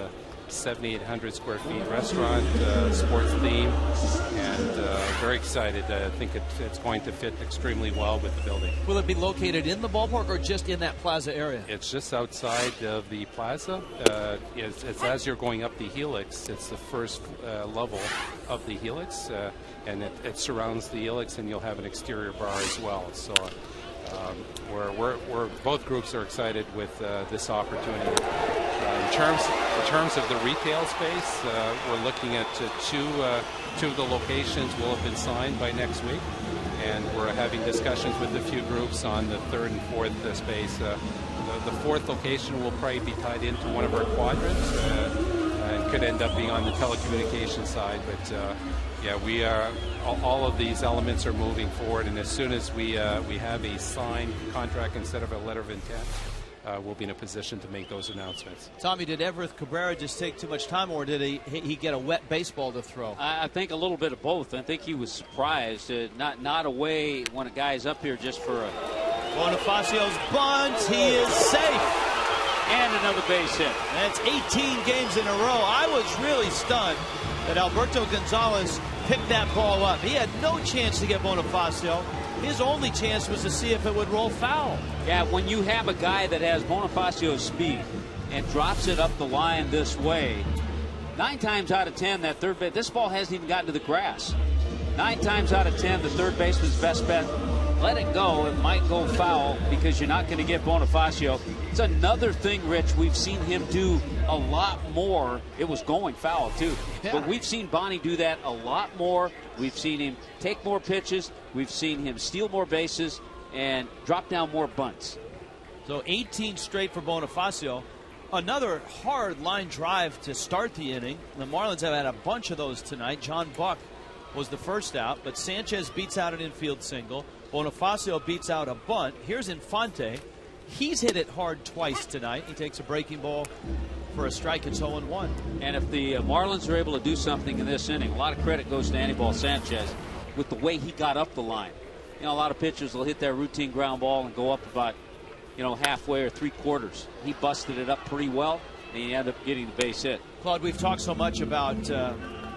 7,800 square feet restaurant, sports theme, and very excited. I think it's going to fit extremely well with the building. Will it be located in the ballpark or just in that plaza area? It's just outside of the plaza. It's as you're going up the helix. It's the first level of the helix, and it surrounds the helix, and you'll have an exterior bar as well. So we're both groups are excited with this opportunity. In terms of the retail space, we're looking at two of the locations will have been signed by next week, and we're having discussions with a few groups on the third and fourth space. The fourth location will probably be tied into one of our quadrants, and could end up being on the telecommunications side. But yeah, we are. All of these elements are moving forward, and as soon as we have a signed contract instead of a letter of intent, we'll be in a position to make those announcements. Tommy, did Everett Cabrera just take too much time, or did he get a wet baseball to throw? I think a little bit of both. I think he was surprised. Not away when a guy's up here just for a... Bonifacio's bunt. He is safe. And another base hit. That's 18 games in a row. I was really stunned that Alberto Gonzalez picked that ball up. He had no chance to get Bonifacio. His only chance was to see if it would roll foul. Yeah, when you have a guy that has Bonifacio's speed and drops it up the line this way, 9 times out of 10, that third base, this ball hasn't even gotten to the grass. 9 times out of 10, the third baseman's best bet, let it go. It might go foul because you're not going to get Bonifacio. It's another thing, Rich, we've seen him do a lot more. It was going foul, too. Yeah. But we've seen Bonnie do that a lot more. We've seen him take more pitches. We've seen him steal more bases and drop down more bunts. So 18 straight for Bonifacio. Another hard line drive to start the inning. The Marlins have had a bunch of those tonight. John Buck was the first out, but Sanchez beats out an infield single. Bonifacio beats out a bunt. Here's Infante. He's hit it hard twice tonight. He takes a breaking ball for a strike. It's 0-1. And if the Marlins are able to do something in this inning, a lot of credit goes to Anibal Sanchez with the way he got up the line. You know, a lot of pitchers will hit their routine ground ball and go up about, halfway or 3/4. He busted it up pretty well, and he ended up getting the base hit. Claude, we've talked so much about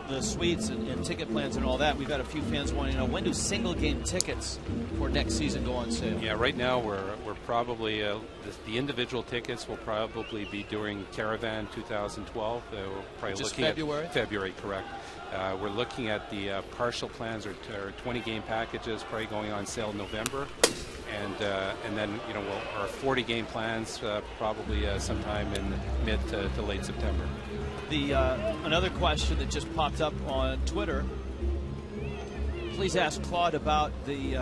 the suites and ticket plans and all that. We've had a few fans wanting to know, when do single game tickets for next season go on sale? Yeah, right now we're probably the individual tickets will probably be during Caravan 2012. We're probably looking February? at February, correct. We're looking at the partial plans or 20 game packages probably going on sale in November, and then our 40 game plans probably sometime in mid to late September. Another question that just popped up on Twitter. Please ask Claude about the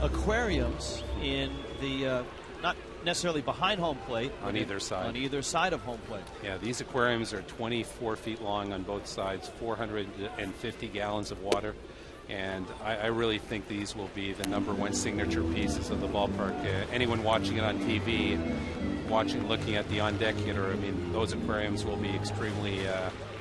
aquariums in the not necessarily behind home plate, on either side. On either side of home plate. Yeah, these aquariums are 24 feet long on both sides, 450 gallons of water. And I really think these will be the #1 signature pieces of the ballpark. Anyone watching it on TV, looking at the on-deck hitter, I mean, those aquariums will be extremely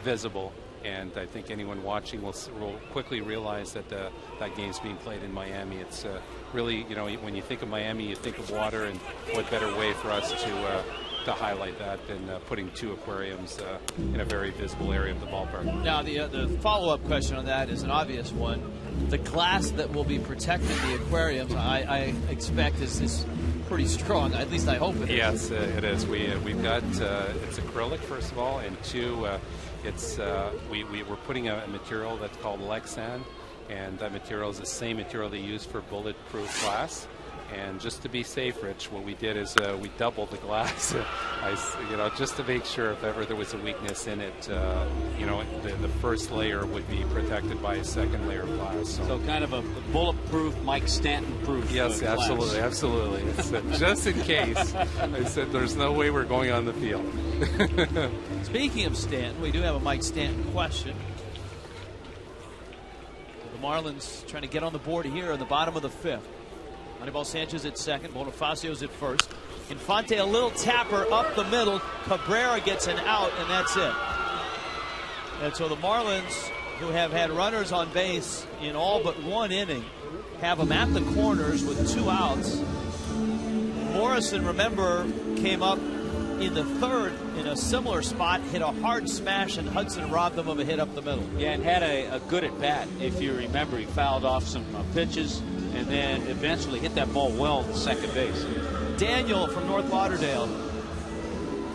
visible. And I think anyone watching will quickly realize that that game's being played in Miami. It's really, when you think of Miami, you think of water, and what better way for us to highlight that than putting 2 aquariums in a very visible area of the ballpark. Now, the follow-up question on that is an obvious one. The glass that will be protecting the aquariums, I expect, is pretty strong. At least I hope it is. Yes, it is. We've got it's acrylic, first of all, and 2, we're putting a material that's called Lexan, and that material is the same material they use for bulletproof glass. And just to be safe, Rich, what we did is we doubled the glass, just to make sure if ever there was a weakness in it, the first layer would be protected by a second layer of glass. So kind of a bulletproof, Mike Stanton-proof. Yes, glass. absolutely. It's, just in case, I said there's no way we're going on the field. Speaking of Stanton, we do have a Mike Stanton question. The Marlins trying to get on the board here in the bottom of the 5th. Anibal Sanchez at second, Bonifacio's at first. Infante, a little tapper up the middle. Cabrera gets an out, and that's it. And so the Marlins, who have had runners on base in all but one inning, have them at the corners with 2 outs. Morrison, remember, came up in the 3rd in a similar spot, hit a hard smash, and Hudson robbed them of a hit up the middle. Yeah, and had a good at bat. If you remember, he fouled off some pitches and then eventually hit that ball well to second base. Daniel from North Lauderdale.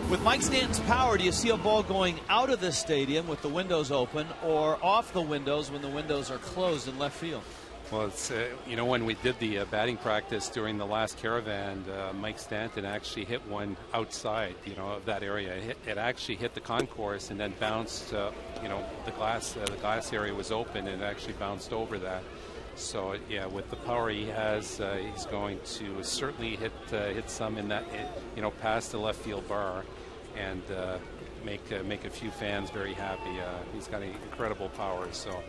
With Mike Stanton's power, do you see a ball going out of the stadium with the windows open or off the windows when the windows are closed in left field? Well, it's when we did the batting practice during the last caravan, Mike Stanton actually hit one outside, of that area. It actually hit the concourse and then bounced. The glass area was open and it actually bounced over that. So yeah, with the power he has, he's going to certainly hit some in that, past the left field bar, and make a few fans very happy. He's got incredible power. So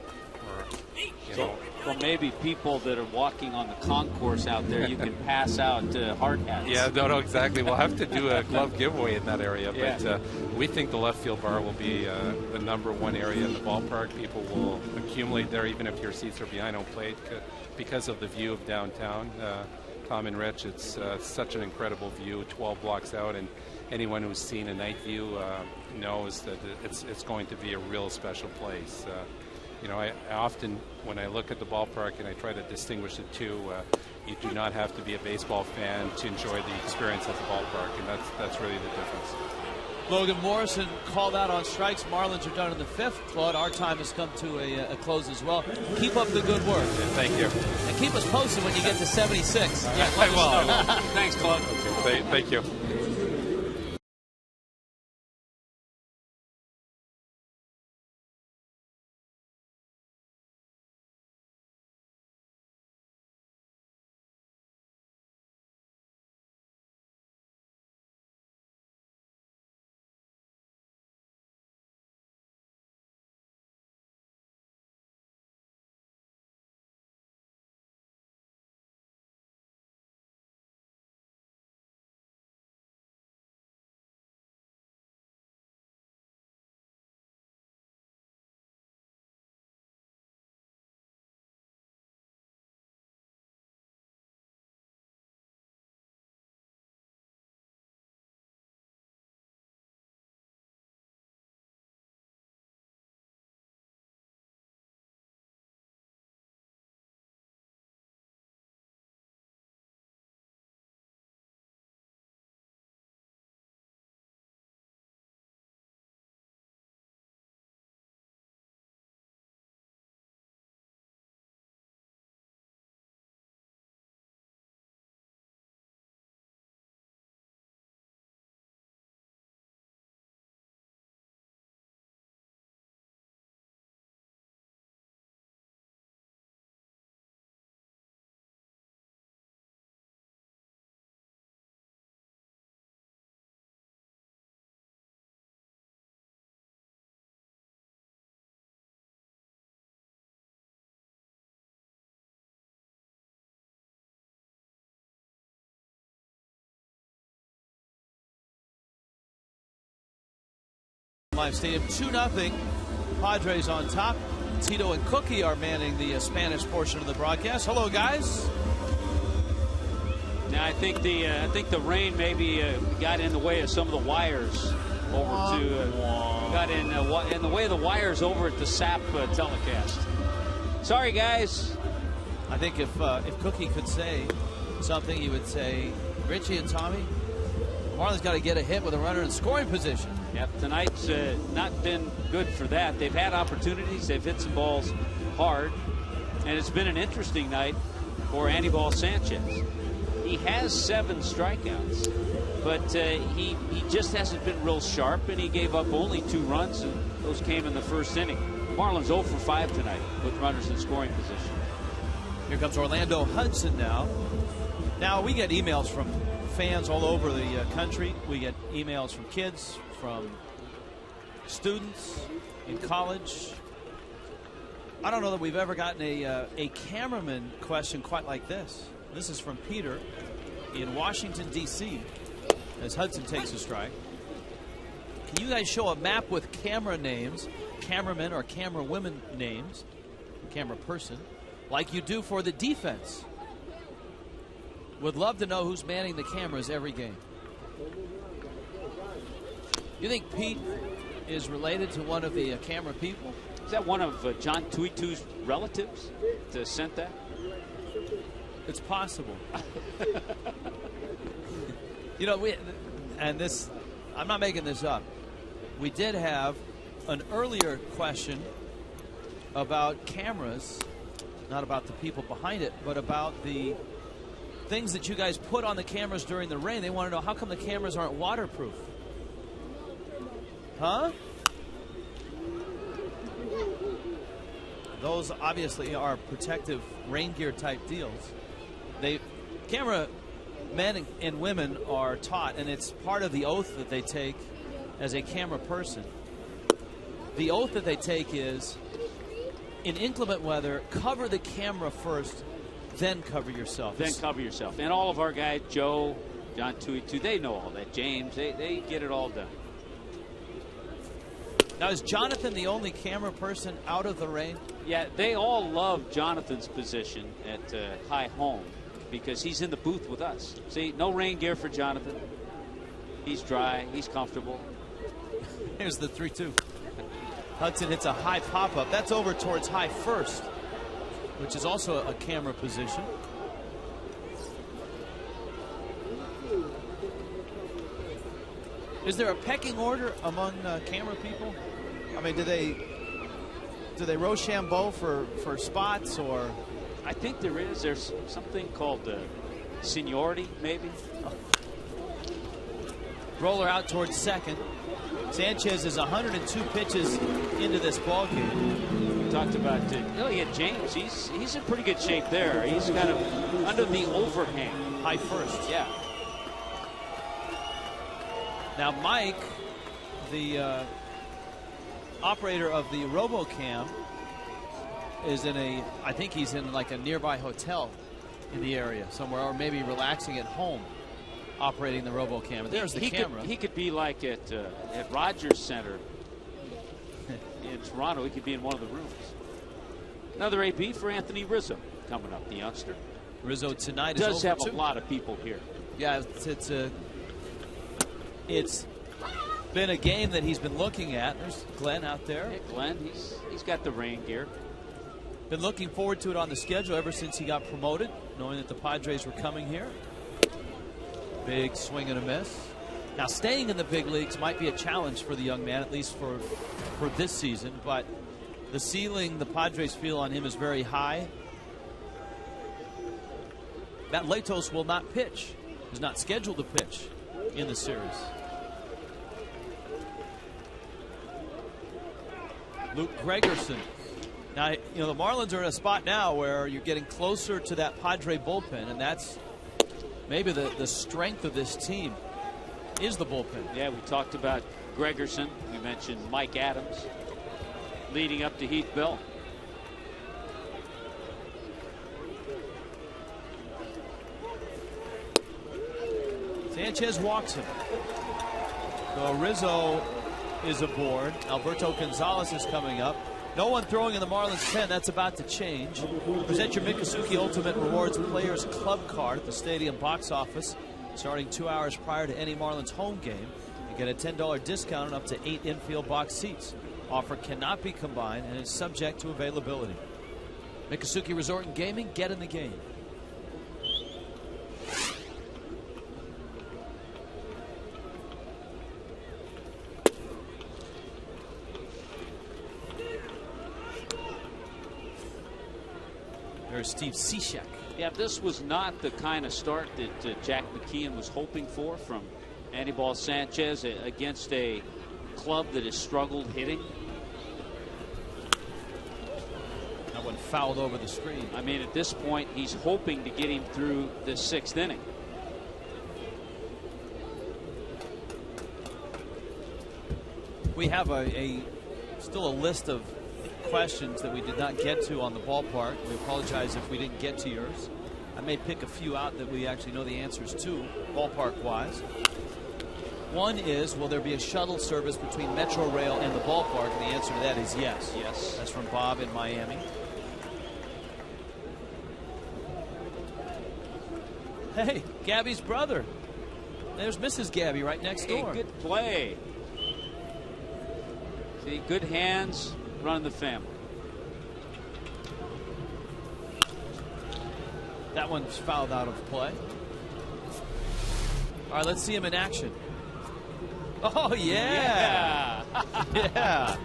maybe people that are walking on the concourse out there, you can pass out hard hats. Yeah, no, exactly. We'll have to do a glove giveaway in that area, yeah. But we think the left field bar will be the #1 area in the ballpark. People will accumulate there, even if your seats are behind home plate, because of the view of downtown. Tom and Rich, it's such an incredible view, 12 blocks out, and anyone who's seen a night view knows that it's going to be a real special place. I often, when I look at the ballpark and I try to distinguish the two, you do not have to be a baseball fan to enjoy the experience at the ballpark, and that's really the difference. Logan Morrison called out on strikes. Marlins are done in the 5th. Claude, our time has come to a close as well. Keep up the good work. Yeah, thank you. And keep us posted when you get to 76. Yeah, I will. Thanks, Claude. Okay, thank you. Live Stadium, 2-0. Padres on top. Tito and Cookie are manning the Spanish portion of the broadcast. Hello, guys. Now I think the rain maybe got in the way of some of the wires over to got in the way of the wires over at the SAP telecast. Sorry, guys. I think if Cookie could say something, he would say, Richie and Tommy, Marlins got to get a hit with a runner in scoring position. Yep, tonight's not been good for that. They've had opportunities. They've hit some balls hard. And it's been an interesting night for Anibal Sanchez. He has 7 strikeouts, but he just hasn't been real sharp, and he gave up only 2 runs, and those came in the first inning. Marlins 0 for 5 tonight with runners in scoring position. Here comes Orlando Hudson now. Now we get emails from fans all over the country. We get emails from kids, from students in college. I don't know that we've ever gotten a cameraman question quite like this. This is from Peter in Washington, D.C. as Hudson takes a strike. Can you guys show a map with camera names, cameramen or camera women names, camera person, like you do for the defense? Would love to know who's manning the cameras every game. You think Pete is related to one of the camera people? Is that one of John Tuitu's relatives that sent that? It's possible. You know, I'm not making this up. We did have an earlier question about cameras, not about the people behind it, but about the things that you guys put on the cameras during the rain. They want to know, how come the cameras aren't waterproof? Huh? Those obviously are protective rain gear type deals. Camera men and women are taught, and it's part of the oath that they take as a camera person. The oath that they take is, in inclement weather, cover the camera first, then cover yourself. Then cover yourself. And all of our guys, Joe, John Tuitu, they know all that. James, they get it all done. Now, is Jonathan the only camera person out of the rain? Yeah, they all love Jonathan's position at high home because he's in the booth with us. See, no rain gear for Jonathan. He's dry. He's comfortable. Here's the 3-2. Hudson hits a high pop-up. That's over towards high first, which is also a camera position. Is there a pecking order among camera people? I mean, do they Rochambeau for spots, or? I think there is. There's something called seniority, maybe. Roller out towards second. Sanchez is 102 pitches into this ball game. We talked about James. He's in pretty good shape there. He's kind of under the overhang. High first. Yeah. Now Mike, the operator of the RoboCam, is I think he's in like a nearby hotel in the area somewhere, or maybe relaxing at home, operating the RoboCam. There's the camera. He could be like at Rogers Center in Toronto. He could be in one of the rooms. Another AB for Anthony Rizzo coming up, the youngster. Rizzo tonight does have a lot of people here. Yeah, it's been a game that he's been looking at. There's Glenn out there. Yeah, Glenn, he's got the rain gear. Been looking forward to it on the schedule ever since he got promoted, knowing that the Padres were coming here. Big swing and a miss. Now, staying in the big leagues might be a challenge for the young man, at least for this season, but the ceiling the Padres feel on him is very high. Matt Latos will not pitch. He's not scheduled to pitch in the series. Luke Gregerson. Now, you know, the Marlins are in a spot now where you're getting closer to that Padre bullpen, and that's maybe the strength of this team is the bullpen. Yeah, we talked about Gregerson. We mentioned Mike Adams leading up to Heath Bell. Sanchez walks him. So Rizzo is aboard. Alberto Gonzalez is coming up. No one throwing in the Marlins pen. That's about to change. Present your Miccosukee Ultimate Rewards Players Club card at the stadium box office starting 2 hours prior to any Marlins home game. You get a $10 discount on up to 8 infield box seats. Offer cannot be combined and is subject to availability. Miccosukee Resort and Gaming, get in the game. There's Steve Cishek Yeah, this was not the kind of start that Jack McKeon was hoping for from Anibal Sanchez against a club that has struggled hitting. That one fouled over the screen. I mean, at this point, he's hoping to get him through the 6th inning. We have still a list of questions that we did not get to on the ballpark. We apologize if we didn't get to yours. I may pick a few out that we actually know the answers to, ballpark-wise. One is, will there be a shuttle service between Metro Rail and the ballpark? And the answer to that is yes. Yes. That's from Bob in Miami. Hey, Gabby's brother. There's Mrs. Gabby right next door. Hey, good play. See, good hands running the family. That one's fouled out of play. All right, let's see him in action. Oh, yeah. Yeah.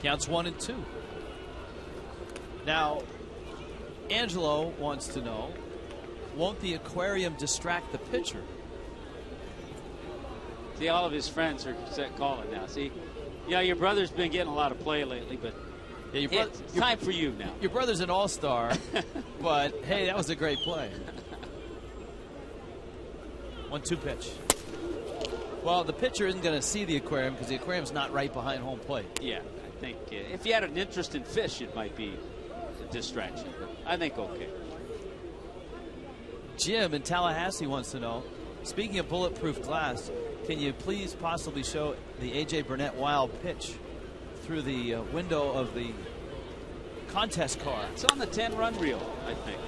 Counts 1-2. Now, Angelo wants to know, won't the aquarium distract the pitcher? See, all of his friends are calling now. See, yeah, your brother's been getting a lot of play lately, but yeah, it's time for you now. Your brother's an all-star, but hey, that was a great play. 1-2 pitch. Well, the pitcher isn't going to see the aquarium because the aquarium's not right behind home plate. Yeah, I think if you had an interest in fish, it might be a distraction. But I think okay. Jim in Tallahassee wants to know, speaking of bulletproof glass, can you please possibly show the A.J. Burnett wild pitch through the window of the contest car? It's on the 10-run reel, I think.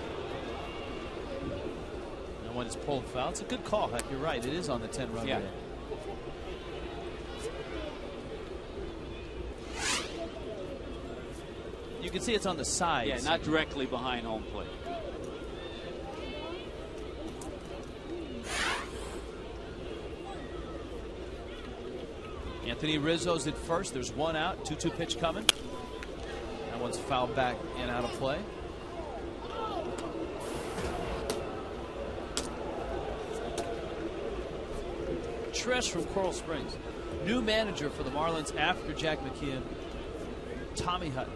And when it's pulled foul, it's a good call. You're right, it is on the 10-run reel. You can see it's on the side. Yeah, not directly behind home plate. Anthony Rizzo's at first. There's one out. 2-2 pitch coming. That one's fouled back and out of play. Trish from Coral Springs. New manager for the Marlins after Jack McKeon, Tommy Hutton.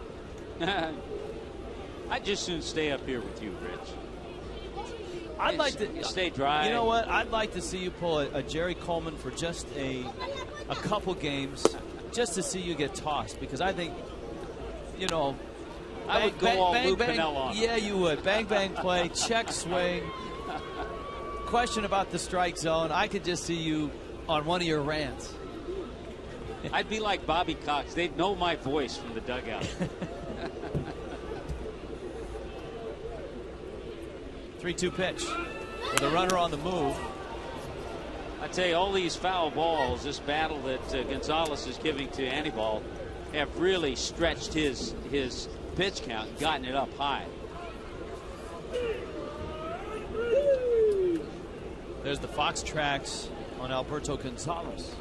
I'd just soon stay up here with you, Rich. I'd like to stay dry. You know what? I'd like to see you pull a Jerry Coleman for just a couple games, just to see you get tossed. Because I think, you know, I would go all Lou Piniella on. Yeah, you would. Bang, bang, play, check, swing. Question about the strike zone. I could just see you on one of your rants. I'd be like Bobby Cox. They'd know my voice from the dugout. 3-2 pitch with a runner on the move. I tell you, all these foul balls, this battle that Gonzalez is giving to Anibal, have really stretched his pitch count and gotten it up high. There's the Fox tracks on Alberto Gonzalez.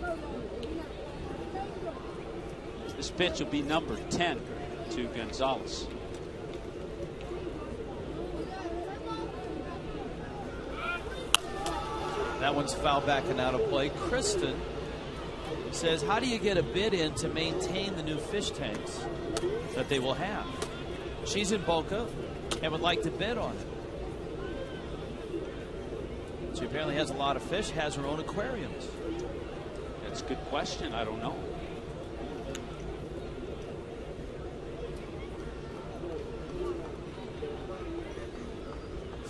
This pitch will be number 10 to Gonzalez. That one's fouled back and out of play. Kristen says, how do you get a bid in to maintain the new fish tanks that they will have? She's in Boca and would like to bid on it. She apparently has a lot of fish, has her own aquariums. That's a good question. I don't know.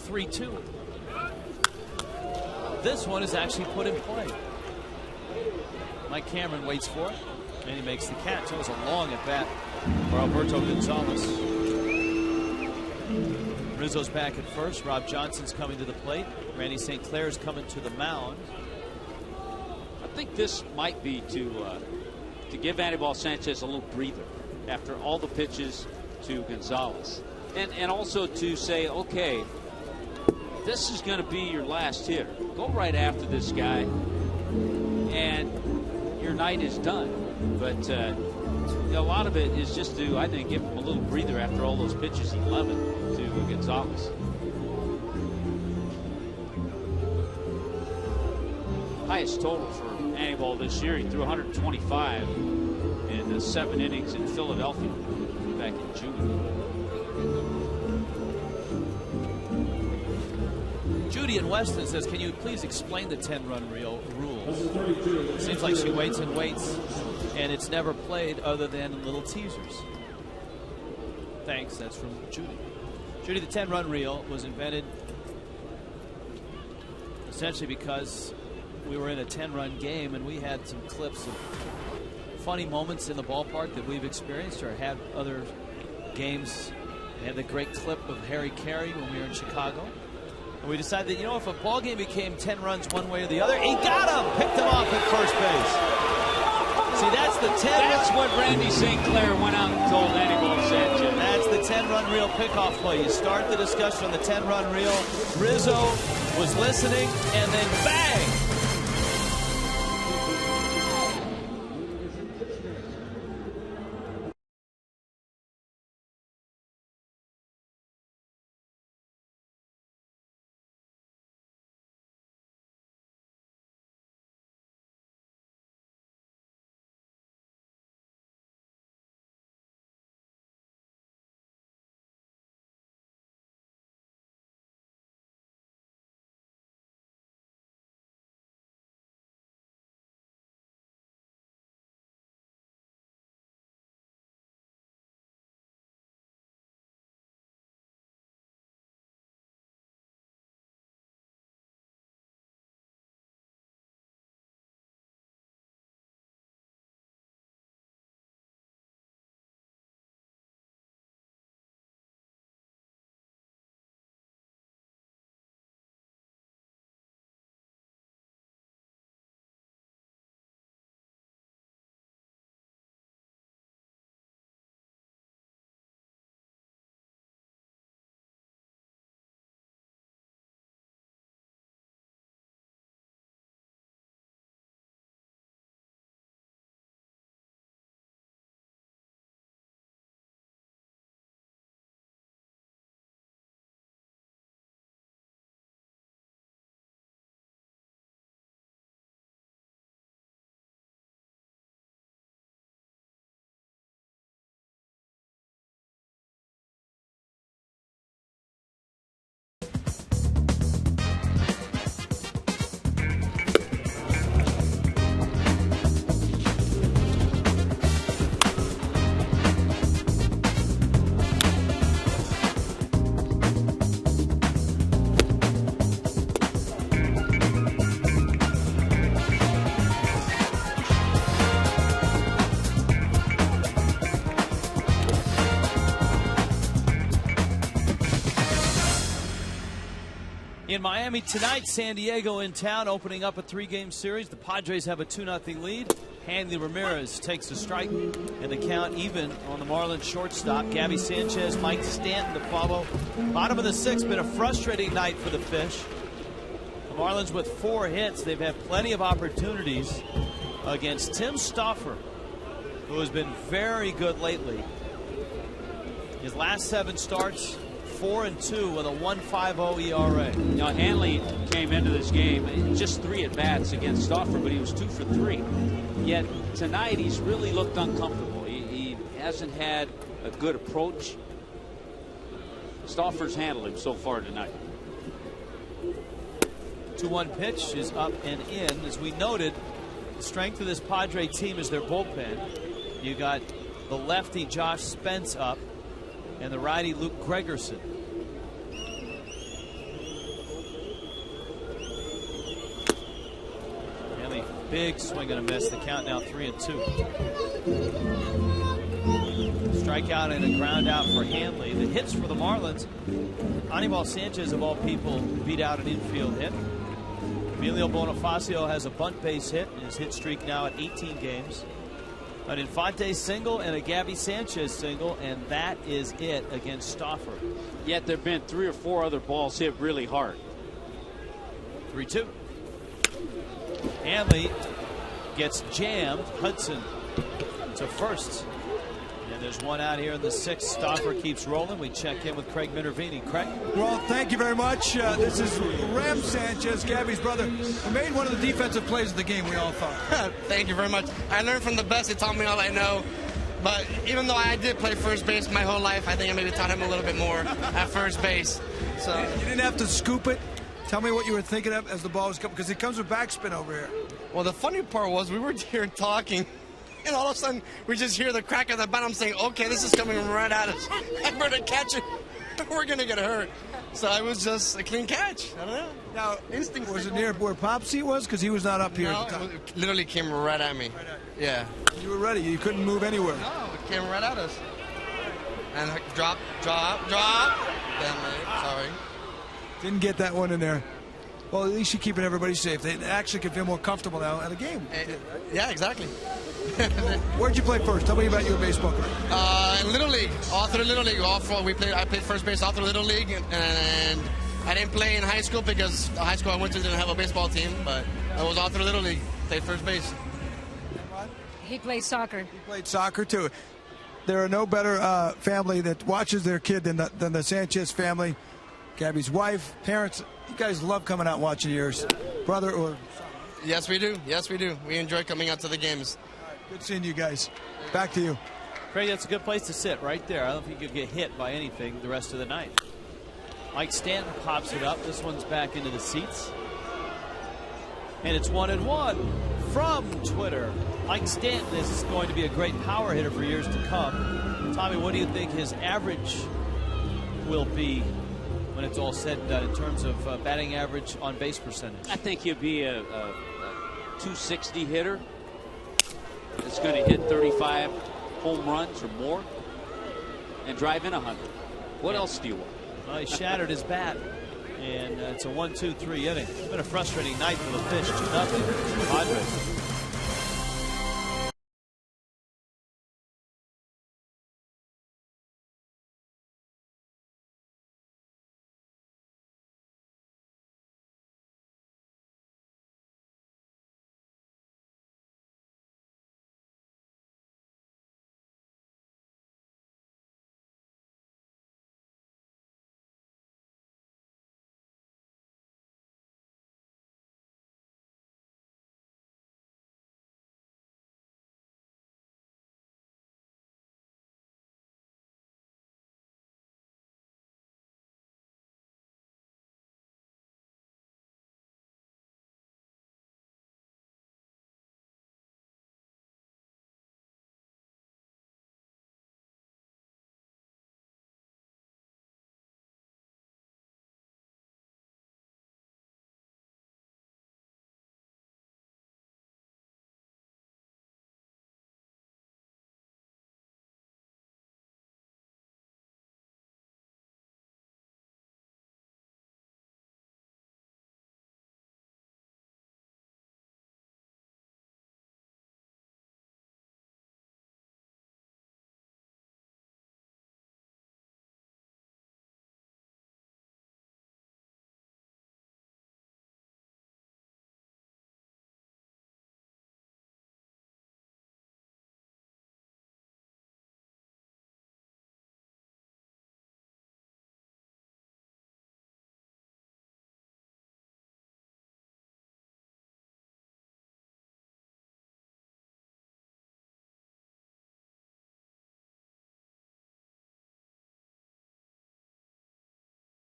(3-2). This one is actually put in play. Mike Cameron waits for it, and he makes the catch. It was a long at bat for Alberto Gonzalez. Rizzo's back at first. Rob Johnson's coming to the plate. Randy St. Clair's coming to the mound. I think this might be to give Anibal Sanchez a little breather after all the pitches to Gonzalez, and also to say, okay, this is going to be your last hitter. Go right after this guy, and your night is done. But a lot of it is just to, I think, give him a little breather after all those pitches he leveled to Gonzalez. Highest total for Anibal this year. He threw 125 in 7 innings in Philadelphia back in June. Judy in Weston says, can you please explain the 10-run rule? It seems like she waits and waits, and it's never played other than in little teasers. Thanks. That's from Judy. Judy, the 10-run reel was invented essentially because we were in a 10-run game, and we had some clips of funny moments in the ballpark that we've experienced or had other games. We had the great clip of Harry Carey when we were in Chicago. And we decided that, you know, if a ball game became 10 runs one way or the other, he got him, picked him off at first base. See, that's the 10. That's what Randy St. Clair went out and told Anibal Sanchez. That's the 10-run reel pickoff play. You start the discussion on the 10-run reel. Rizzo was listening, and then bang! In Miami tonight, San Diego in town, opening up a 3-game series. The Padres have a 2-0 lead. Hanley Ramirez takes a strike, and the count even on the Marlins shortstop. Gabby Sanchez, Mike Stanton to follow. Bottom of the 6th, been a frustrating night for the Fish. The Marlins with 4 hits. They've had plenty of opportunities against Tim Stauffer, who has been very good lately. His last 7 starts, 4-2 with a 1.50 ERA. Now, Hanley came into this game just 3 at-bats against Stauffer, but he was 2 for 3. Yet tonight he's really looked uncomfortable. He hasn't had a good approach. Stauffer's handled him so far tonight. 2-1 pitch is up and in. As we noted, the strength of this Padre team is their bullpen. You got the lefty Josh Spence up, and the righty Luke Gregerson. Hanley, big swing and a miss. The count now 3-2. Strikeout and a ground out for Hanley. The hits for the Marlins. Anibal Sanchez, of all people, beat out an infield hit. Emilio Bonifacio has a bunt base hit. His hit streak now at 18 games. An Infante single and a Gabby Sanchez single, and that is it against Stauffer. Yet there have been 3 or 4 other balls hit really hard. 3-2. Hanley gets jammed. Hudson to first. And there's one out here in the sixth. Stauffer keeps rolling. We check in with Craig Minervini. Craig? Well, thank you very much. This is Rem Sanchez, Gabby's brother, who made one of the defensive plays of the game, we all thought. Thank you very much. I learned from the best. He taught me all I know. But even though I did play first base my whole life, I think I maybe taught him a little bit more at first base. So you didn't have to scoop it. Tell me what you were thinking of as the ball was coming, because it comes with backspin over here. Well, the funny part was we were here talking, and all of a sudden we just hear the crack of the bat. I'm saying, okay, this is coming right at us. I better catch it. We're going to get hurt. So it was just a clean catch. I don't know. Now, instinct was it near where Pop's seat was? Because he was not up here. No, it literally came right at me. Yeah. You were ready. You couldn't move anywhere. No, it came right at us. And drop. Damn it. Sorry. Didn't get that one in there. Well, at least you're keeping everybody safe. They actually can feel more comfortable now at a game. Yeah, exactly. Where'd you play first? Tell me about your baseball career. In Little League, all through Little League. I played first base all through Little League, and I didn't play in high school because the high school I went to didn't have a baseball team. But I was all through Little League. Played first base. He played soccer. He played soccer too. There are no better family that watches their kid than the Sanchez family. Gabby's wife, parents. You guys love coming out and watching yours, brother or. Yes, we do. Yes, we do. We enjoy coming out to the games. Good seeing you guys. Back to you. Craig, that's a good place to sit right there. I don't think you'll get hit by anything the rest of the night. Mike Stanton pops it up. This one's back into the seats. And it's 1-1 from Twitter. Mike Stanton is going to be a great power hitter for years to come. Tommy, what do you think his average will be when it's all said and done in terms of batting average on base percentage? I think he'll be a 260 hitter. It's going to hit 35 home runs or more and drive in 100. What else do you want? Well, he shattered his bat, and it's a 1-2-3 inning. It's been a frustrating night for the Fish. 2-0 Padres.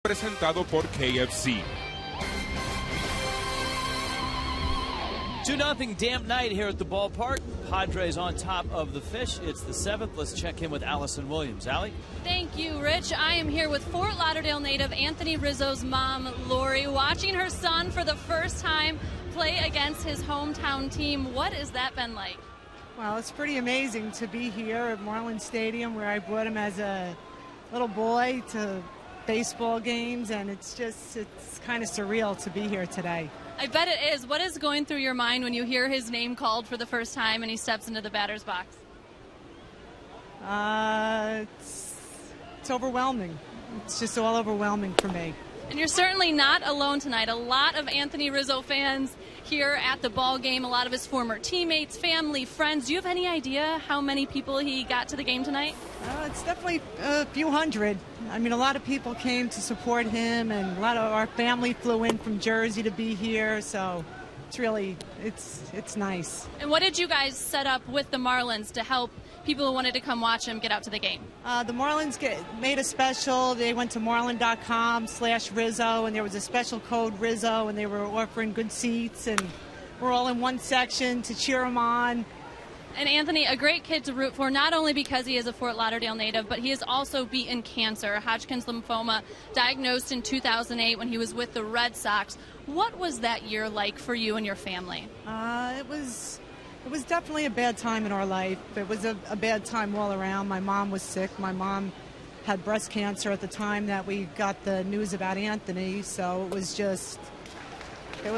Presentado por KFC. 2-0 damp night here at the ballpark. Padres on top of the Fish. It's the 7th. Let's check in with Allison Williams. Allie? Thank you, Rich. I am here with Fort Lauderdale native Anthony Rizzo's mom, Lori, watching her son for the first time play against his hometown team. What has that been like? Well, it's pretty amazing to be here at Marlins Stadium, where I brought him as a little boy to baseball games, and it's kind of surreal to be here today. I bet it is. What is going through your mind when you hear his name called for the first time and he steps into the batter's box? It's overwhelming. It's just all overwhelming for me. And you're certainly not alone tonight. A lot of Anthony Rizzo fans here at the ball game, a lot of his former teammates, family, friends. Do you have any idea how many people he got to the game tonight? It's definitely a few hundred. I mean, a lot of people came to support him, and a lot of our family flew in from Jersey to be here, so it's really, it's nice. And what did you guys set up with the Marlins to help people who wanted to come watch him get out to the game? The Marlins made a special. They went to marlin.com/Rizzo, and there was a special code Rizzo, and they were offering good seats, and we're all in one section to cheer him on. And Anthony, a great kid to root for, not only because he is a Fort Lauderdale native, but he has also beaten cancer, Hodgkin's lymphoma, diagnosed in 2008 when he was with the Red Sox. What was that year like for you and your family? It was definitely a bad time in our life. It was a bad time all around. My mom was sick. My mom had breast cancer at the time that we got the news about Anthony, so it was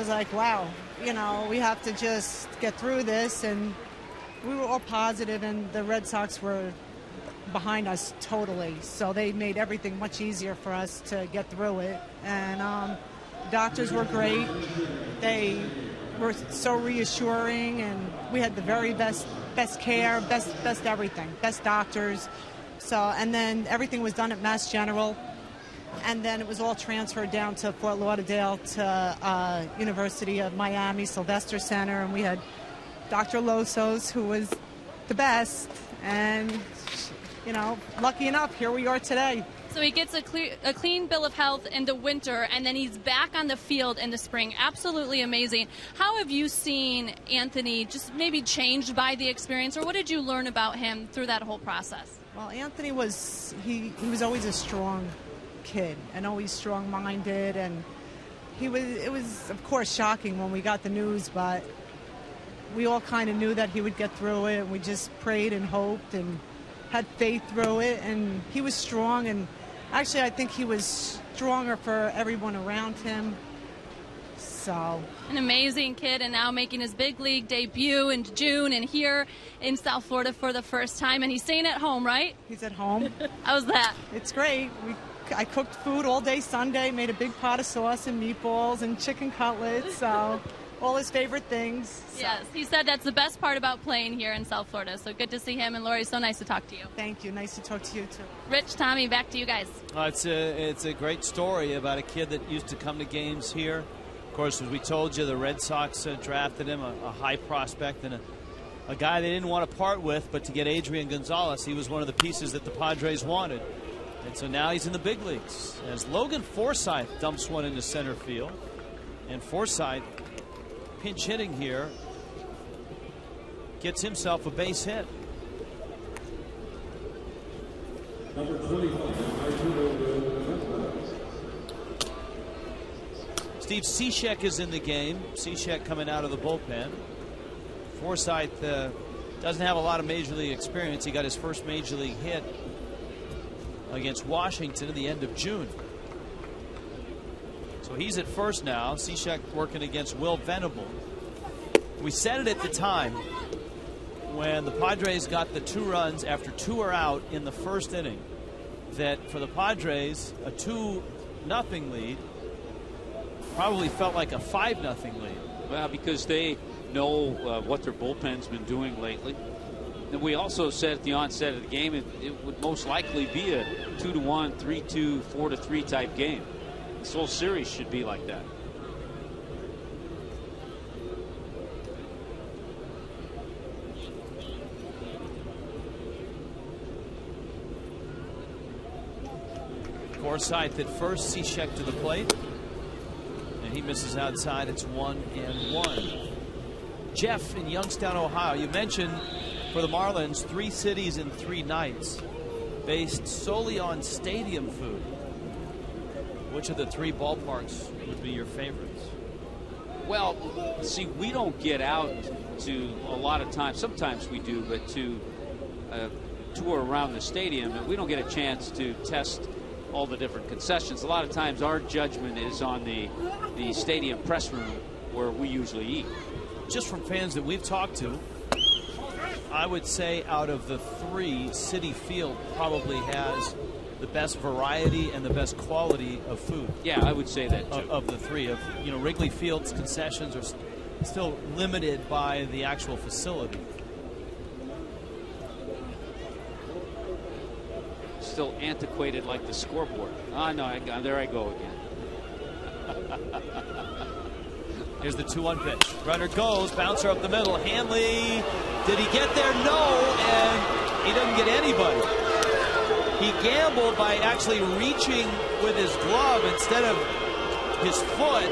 like, wow, we have to just get through this, and we were all positive, and the Red Sox were behind us totally, so they made everything much easier for us to get through it. And the doctors were great. They were so reassuring, and we had the very best care, best everything, best doctors. So, and then everything was done at Mass General, and then it was all transferred down to Fort Lauderdale to University of Miami Sylvester Center, and we had Dr. Losos, who was the best, and lucky enough, here we are today. So he gets a clean bill of health in the winter, and then he's back on the field in the spring. Absolutely amazing. How have you seen Anthony just maybe changed by the experience, or what did you learn about him through that whole process? Well, Anthony was always a strong kid and always strong-minded, and it was of course shocking when we got the news, but we all kind of knew that he would get through it. We just prayed and hoped and had faith through it, and he was strong, and actually I think he was stronger for everyone around him. So an amazing kid, and now making his big league debut in June and here in South Florida for the first time, and he's staying at home, right? He's at home. How's that? It's great. I cooked food all day Sunday, made a big pot of sauce and meatballs and chicken cutlets, so all his favorite things. So. Yes, he said that's the best part about playing here in South Florida, so good to see him. And Lori, so nice to talk to you. Thank you. Nice to talk to you, too. Rich, Tommy, back to you guys. It's a great story about a kid that used to come to games here. Of course, as we told you, the Red Sox drafted him, a high prospect, and a guy they didn't want to part with, but to get Adrian Gonzalez, he was one of the pieces that the Padres wanted. And so now he's in the big leagues. As Logan Forsythe dumps one into center field, and Forsythe, pinch hitting here, gets himself a base hit. Number 25, Steve Cishek is in the game. Cishek coming out of the bullpen. Forsythe doesn't have a lot of major league experience. He got his first major league hit against Washington at the end of June. So he's at first now. Cishek working against Will Venable. We said it at the time when the Padres got the 2 runs after 2 are out in the first inning, that for the Padres, a 2-0 lead probably felt like a 5-0 lead. Well, because they know what their bullpen's been doing lately. And we also said at the onset of the game it would most likely be a 2-1, 3-2, 4-3 type game. This whole series should be like that. Forsythe at first, Cishek to the plate, and he misses outside. It's 1-1. Jeff in Youngstown, Ohio. You mentioned for the Marlins 3 cities in 3 nights based solely on stadium food. Which of the 3 ballparks would be your favorites? Well, see, we don't get out to a lot of times. Sometimes we do, but to tour around the stadium, and we don't get a chance to test all the different concessions. A lot of times our judgment is on the stadium press room where we usually eat. Just from fans that we've talked to, I would say out of the 3, Citi Field probably has the best variety and the best quality of food. Yeah, I would say that too. Of the three, Wrigley Field's concessions are still limited by the actual facility. Still antiquated like the scoreboard. Oh no, there I go again. Here's the 2-1 pitch. Runner goes, bouncer up the middle. Hanley, did he get there? No, and he doesn't get anybody. He gambled by actually reaching with his glove instead of his foot.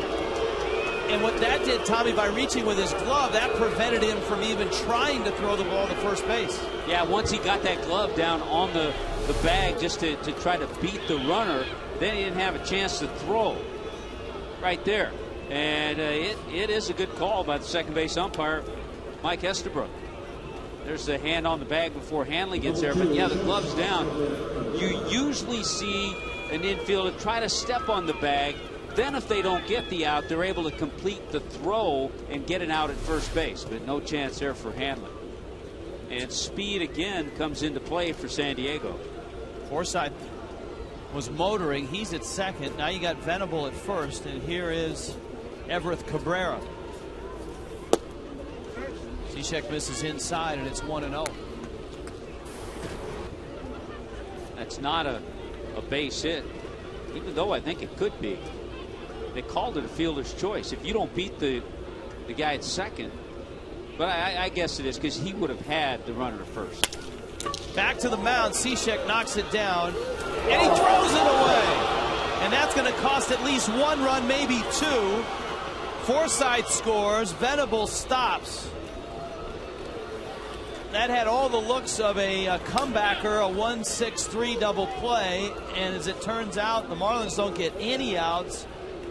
And what that did, Tommy, by reaching with his glove, that prevented him from even trying to throw the ball to first base. Yeah, once he got that glove down on the bag just to try to beat the runner, then he didn't have a chance to throw right there. And it is a good call by the second base umpire, Mike Estabrook. There's the hand on the bag before Hanley gets there. But, yeah, the glove's down. You usually see an infielder try to step on the bag. Then if they don't get the out, they're able to complete the throw and get an out at first base. But no chance there for Hanley. And speed again comes into play for San Diego. Forsythe was motoring. He's at second. Now you got Venable at first. And here is Everett Cabrera. Cishek misses inside, and it's 1-0. That's not a base hit, even though I think it could be. They called it a fielder's choice. If you don't beat the guy at second, but I guess it is because he would have had the runner at first. Back to the mound. Cishek knocks it down, and he throws it away. And that's going to cost at least one run, maybe two. Forsythe scores. Venable stops. That had all the looks of a comebacker, a 1-6-3 double play. And as it turns out, the Marlins don't get any outs,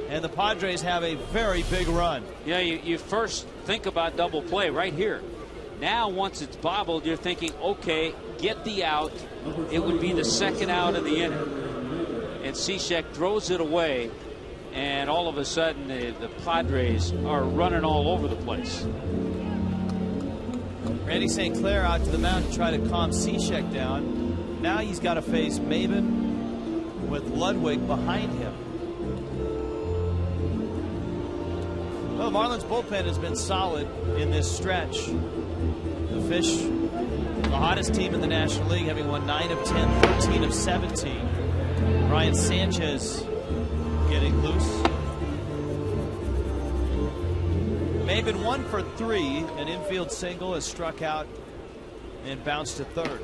and the Padres have a very big run. Yeah, you first think about double play right here. Now, once it's bobbled, you're thinking, okay, get the out. It would be the second out of the inning. And Cishek throws it away, and all of a sudden, the Padres are running all over the place. Randy St. Clair out to the mound to try to calm Cishek down. Now he's got to face Maben with Ludwig behind him. Well, the Marlins bullpen has been solid in this stretch. The Fish, the hottest team in the National League, having won 9 of 10, 13 of 17. Ryan Sanchez getting loose. Maben 1 for 3, an infield single, has struck out and bounced to third.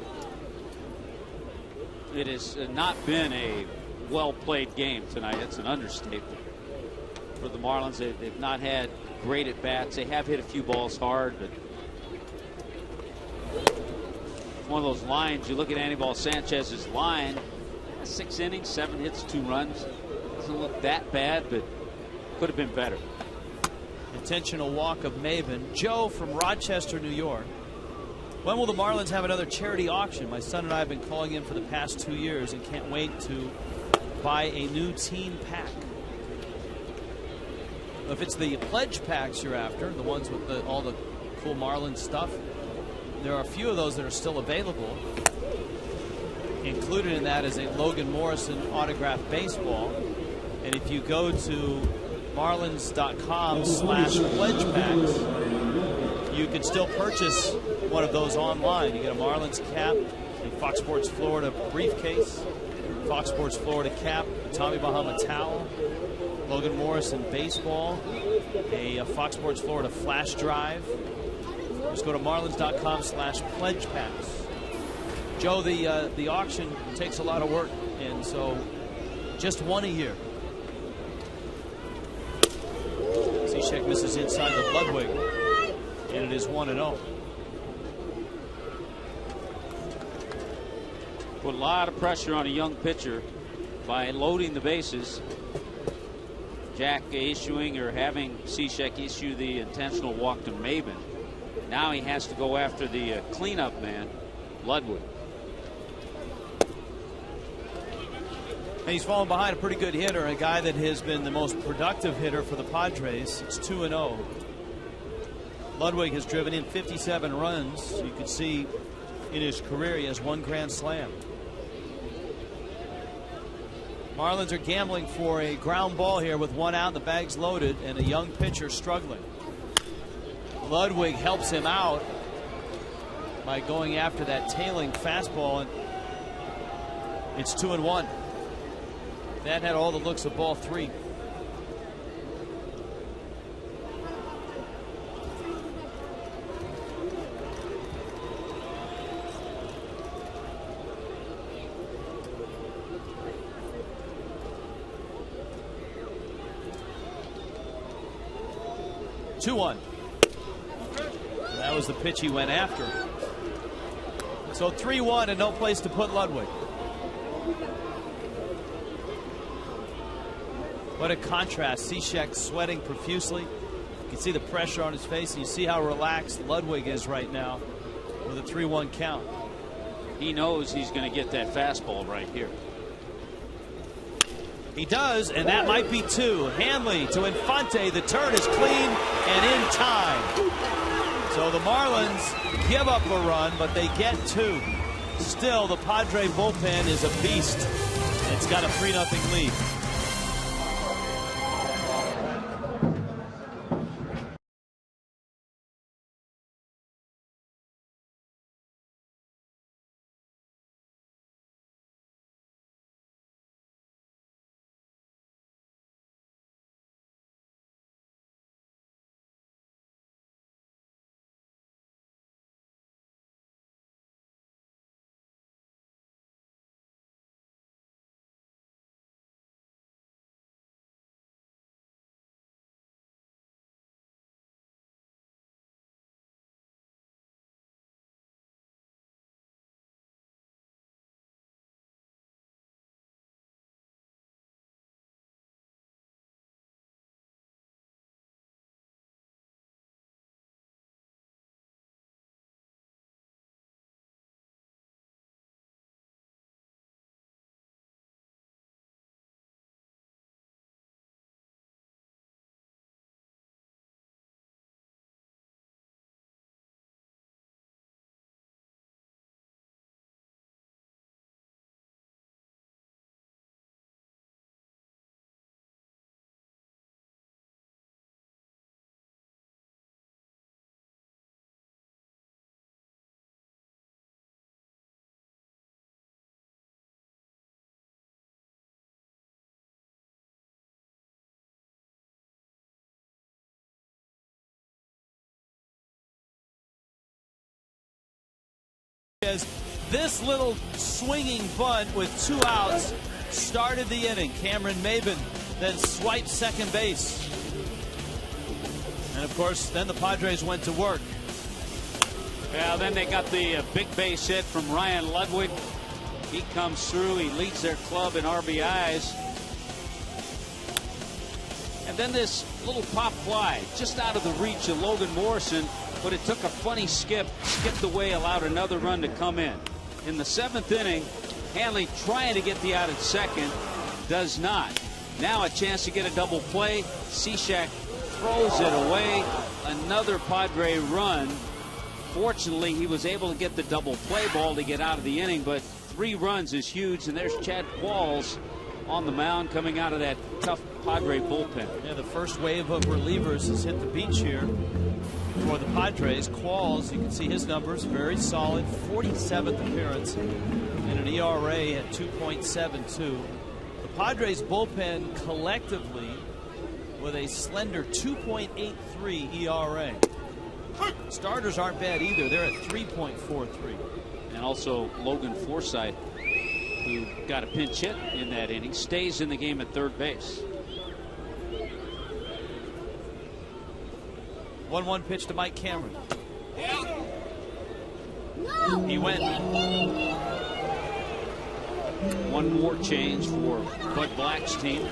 It has not been a well-played game tonight. It's an understatement for the Marlins. They've not had great at-bats. They have hit a few balls hard, but one of those lines, you look at Anibal Sanchez's line, 6 innings, 7 hits, 2 runs. Doesn't look that bad, but could have been better. Intentional walk of Maben. Joe from Rochester, New York. When will the Marlins have another charity auction? My son and I have been calling in for the past 2 years and can't wait to buy a new team pack. If it's the pledge packs you're after, the ones with all the cool Marlins stuff, there are a few of those that are still available. Included in that is a Logan Morrison autographed baseball. And if you go to marlins.com/pledge packs, you can still purchase one of those online. You get a Marlins cap, a Fox Sports Florida briefcase, Fox Sports Florida cap, a Tommy Bahama towel, Logan Morrison baseball, a Fox Sports Florida flash drive. Just go to marlins.com/pledge packs. Joe, the auction takes a lot of work, and so just one a year. Cishek misses inside with Ludwig, and it is 1-0. Put a lot of pressure on a young pitcher by loading the bases. Jack issuing or having Cishek issue the intentional walk to Maben. Now he has to go after the cleanup man, Ludwig. And he's fallen behind a pretty good hitter, a guy that has been the most productive hitter for the Padres. It's 2-0. Ludwig has driven in 57 runs. You can see in his career he has 1 grand slam. Marlins are gambling for a ground ball here with one out, the bag's loaded, and a young pitcher struggling. Ludwig helps him out by going after that tailing fastball, and it's 2-1. That had all the looks of ball 3. That was the pitch he went after. So 3-1 and no place to put Ludwig. What a contrast. Cishek sweating profusely. You can see the pressure on his face, and you see how relaxed Ludwig is right now with a 3-1 count. He knows he's going to get that fastball right here. He does, and that might be 2. Hanley to Infante. The turn is clean and in time. So the Marlins give up a run, but they get 2. Still, the Padre bullpen is a beast. It's got a 3-0 lead. This little swinging bunt with 2 outs started the inning. Cameron Maben then swiped second base. And of course, then the Padres went to work. Well, then they got the big base hit from Ryan Ludwig. He comes through. He leads their club in RBIs. And then this little pop fly just out of the reach of Logan Morrison, but it took a funny skip, skipped away, allowed another run to come in. In the 7th inning, Hanley trying to get the out at second, does not. Now a chance to get a double play. Cishek throws it away. Another Padre run. Fortunately, he was able to get the double play ball to get out of the inning, but 3 runs is huge, and there's Chad Qualls on the mound coming out of that tough Padre bullpen. Yeah, the first wave of relievers has hit the beach here for the Padres. Qualls, you can see his numbers, very solid. 47th appearance and an ERA at 2.72. The Padres bullpen collectively with a slender 2.83 ERA. Starters aren't bad either. They're at 3.43. And also Logan Forsythe, who got a pinch hit in that inning, stays in the game at third base. 1-1 pitch to Mike Cameron. He went. One more change for Bud Black's team.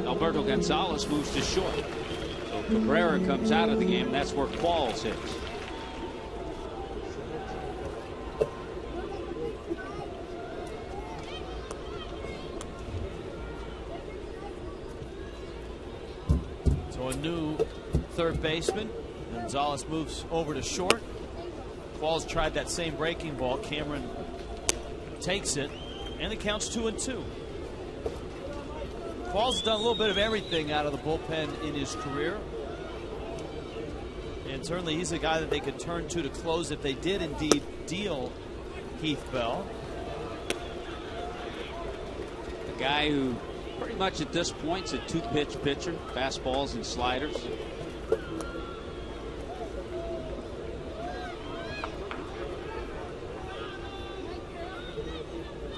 Alberto Gonzalez moves to short. So Cabrera comes out of the game. That's where Qualls hits. So a new third baseman. Gonzalez moves over to short. Qualls tried that same breaking ball. Cameron takes it, and it counts 2-2. Qualls has done a little bit of everything out of the bullpen in his career. And certainly he's a guy that they could turn to close if they did indeed deal Heath Bell. A guy who pretty much at this point is a two-pitch pitcher, fastballs and sliders.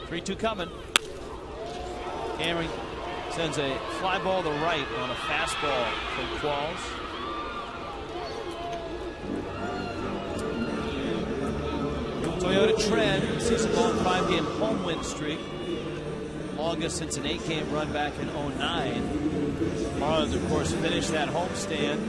Three-two coming. Cameron sends a fly ball to right on a fastball from Qualls. Toyota Trend season-long 5-game home win streak. Longest since an 8-game run back in 09. Marlins, of course, finished that homestand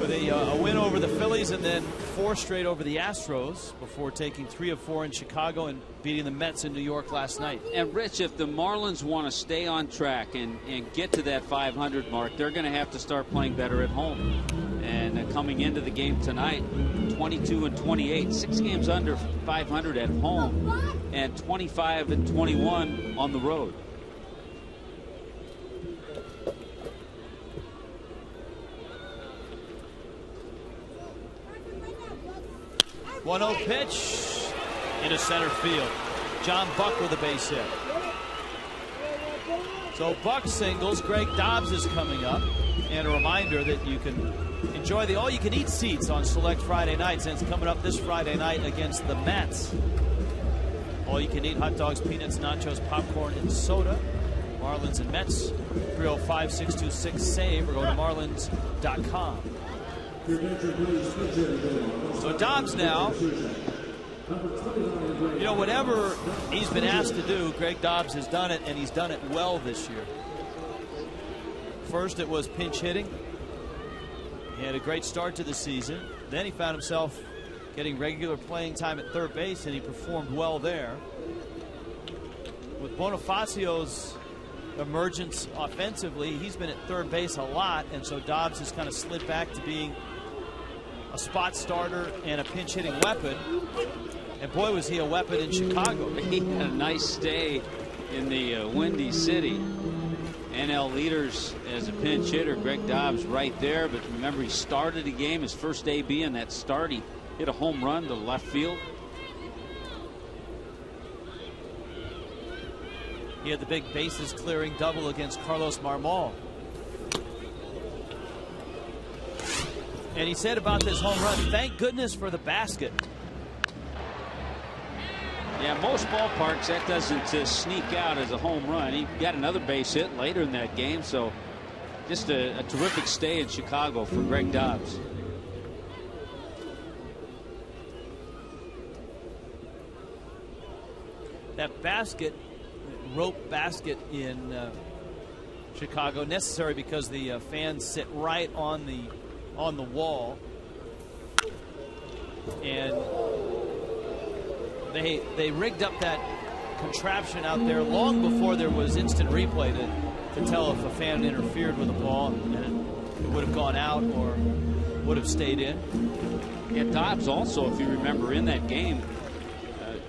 with a win over the Phillies and then 4 straight over the Astros before taking 3 of 4 in Chicago and beating the Mets in New York last night. And Rich, if the Marlins want to stay on track and get to that 500 mark, they're going to have to start playing better at home. And coming into the game tonight, 22 and 28, 6 games under 500 at home, and 25 and 21 on the road. One 0 pitch into center field. John Buck with a base hit. So Buck singles. Greg Dobbs is coming up. And a reminder that you can enjoy the all-you-can-eat seats on select Friday nights, and it's coming up this Friday night against the Mets. All-you-can-eat hot dogs, peanuts, nachos, popcorn, and soda. Marlins and Mets, 305-626-SAVE, or go to marlins.com. So Dobbs now, you know, whatever he's been asked to do, Greg Dobbs has done it, and he's done it well this year. First, it was pinch hitting. He had a great start to the season. Then he found himself getting regular playing time at third base, and he performed well there. With Bonifacio's emergence offensively, he's been at third base a lot, and so Dobbs has kind of slid back to being a spot starter and a pinch hitting weapon. And boy, was he a weapon in Chicago. He had a nice stay in the Windy City. NL leaders as a pinch hitter, Greg Dobbs right there. But remember, he started a game, his first AB, in that start he hit a home run to left field. He had the big bases clearing double against Carlos Marmol. And he said about this home run, thank goodness for the basket. Yeah, most ballparks that doesn't sneak out as a home run. He got another base hit later in that game, so just a terrific stay in Chicago for Greg Dobbs. That basket, rope basket in Chicago, necessary because the fans sit right on the wall, and they rigged up that contraption out there long before there was instant replay to tell if a fan interfered with the ball and it would have gone out or would have stayed in. Yeah, Dobbs also, if you remember, in that game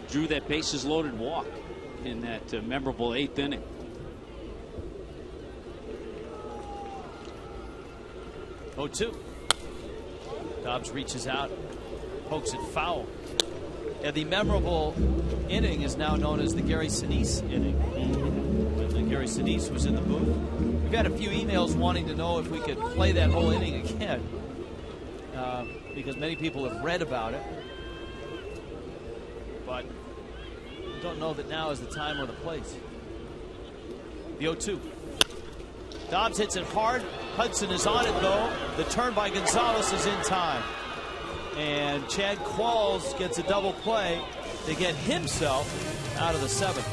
drew that bases loaded walk in that memorable 8th inning. Oh, 2. Dobbs reaches out, pokes it foul. Yeah, the memorable inning is now known as the Gary Sinise inning. When Gary Sinise was in the booth. We've got a few emails wanting to know if we could play that whole inning again, because many people have read about it. But I don't know that now is the time or the place. The 0-2. Dobbs hits it hard. Hudson is on it, though. The turn by Gonzalez is in time. And Chad Qualls gets a double play to get himself out of the 7th.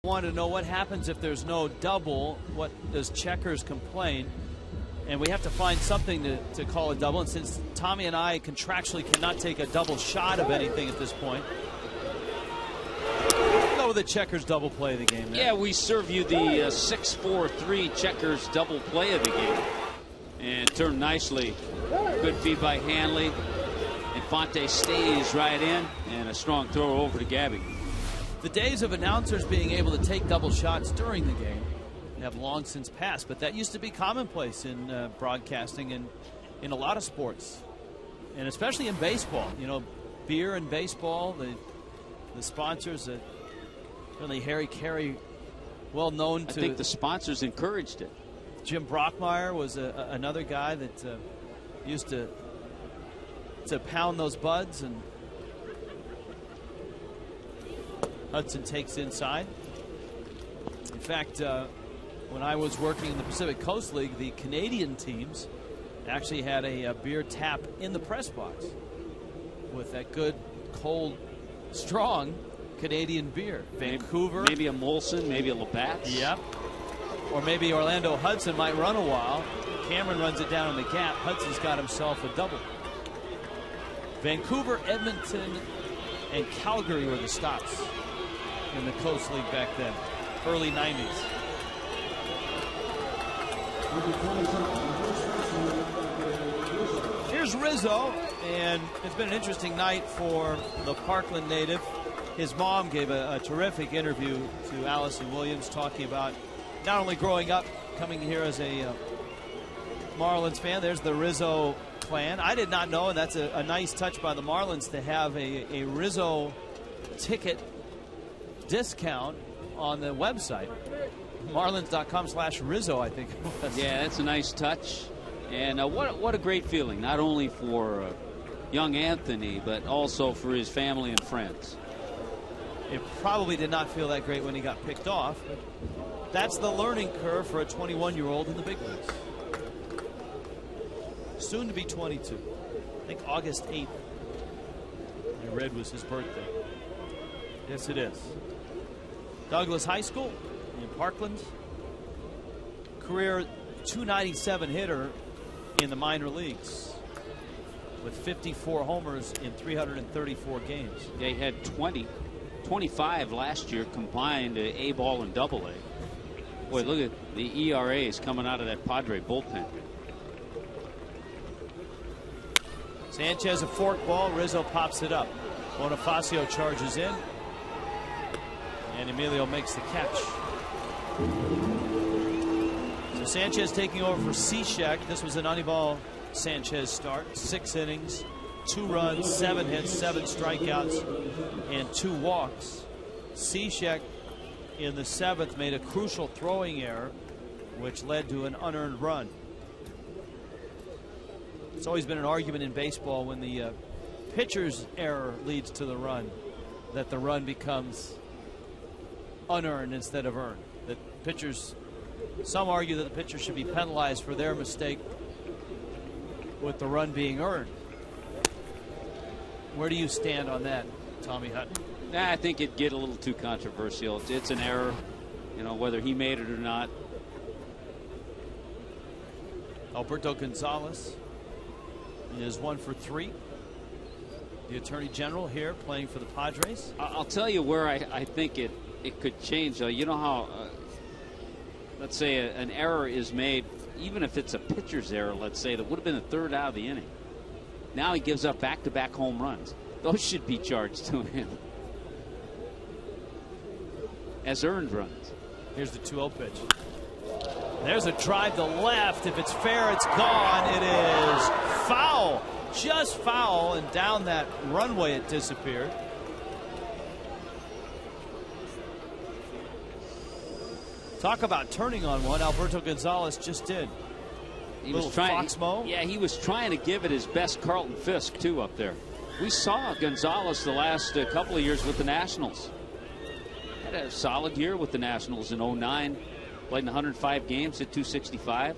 Wanted to know what happens if there's no double. What does Checkers complain? And we have to find something to call a double. And since Tommy and I contractually cannot take a double shot of anything at this point, we'll go with the Checkers double play of the game. Yeah, we serve you the 6-4-3 Checkers double play of the game. And turned nicely. Good feed by Hanley. Infante stays right in. And a strong throw over to Gabby. The days of announcers being able to take double shots during the game have long since passed, but that used to be commonplace in broadcasting and in a lot of sports, and especially in baseball. You know, beer and baseball, the sponsors, really Harry Carey, well known to. I think the sponsors encouraged it. Jim Brockmeyer was another guy that used to pound those buds. And Hudson takes inside. In fact, when I was working in the Pacific Coast League, the Canadian teams actually had a beer tap in the press box with that good, cold, strong Canadian beer. Vancouver. Maybe a Molson, maybe a Labatt's. Yep. Or maybe Orlando Hudson might run a while. Cameron runs it down in the gap. Hudson's got himself a double. Vancouver, Edmonton, and Calgary were the stops in the Coast League back then, early 90s. Here's Rizzo, and it's been an interesting night for the Parkland native. His mom gave a terrific interview to Allison Williams, talking about not only growing up, coming here as a Marlins fan. There's the Rizzo clan. I did not know, and that's a nice touch by the Marlins to have a Rizzo ticket discount on the website. Marlins.com/Rizzo, I think it was. Yeah, that's a nice touch. And what a great feeling, not only for young Anthony, but also for his family and friends. It probably did not feel that great when he got picked off. But that's the learning curve for a 21-year-old in the big leagues. Soon to be 22. I think August 8th. I read was his birthday. Yes, it is. Douglas High School in Parkland. Career .297 hitter in the minor leagues with 54 homers in 334 games. They had 25 last year combined, A ball and double A. Boy, look at the ERAs coming out of that Padre bullpen. Sanchez a fork ball. Rizzo pops it up. Bonifacio charges in. And Emilio makes the catch. So Sanchez taking over for Cishek. This was an Anibal Sanchez start. 6 innings, 2 runs, 7 hits, 7 strikeouts, and 2 walks. Cishek in the 7th made a crucial throwing error, which led to an unearned run. It's always been an argument in baseball when the pitcher's error leads to the run, that the run becomes unearned instead of earned. That pitchers, some argue that the pitcher should be penalized for their mistake with the run being earned. Where do you stand on that, Tommy Hutton? I think it'd get a little too controversial. It's an error, you know, whether he made it or not. Alberto Gonzalez is 1 for 3. The Attorney General here playing for the Padres. I'll tell you where I think it could change. You know how, let's say an error is made, even if it's a pitcher's error, let's say, that would have been the 3rd out of the inning. Now he gives up back-to-back home runs. Those should be charged to him as earned runs. Here's the 2-0 pitch. There's a drive to left. If it's fair, it's gone. It is foul. Just foul, and down that runway it disappeared. Talk about turning on one. Alberto Gonzalez just did. He was trying. Yeah, he was trying to give it his best Carlton Fisk too up there. We saw Gonzalez the last couple of years with the Nationals. Had a solid year with the Nationals in 09. Played in 105 games, hit .265.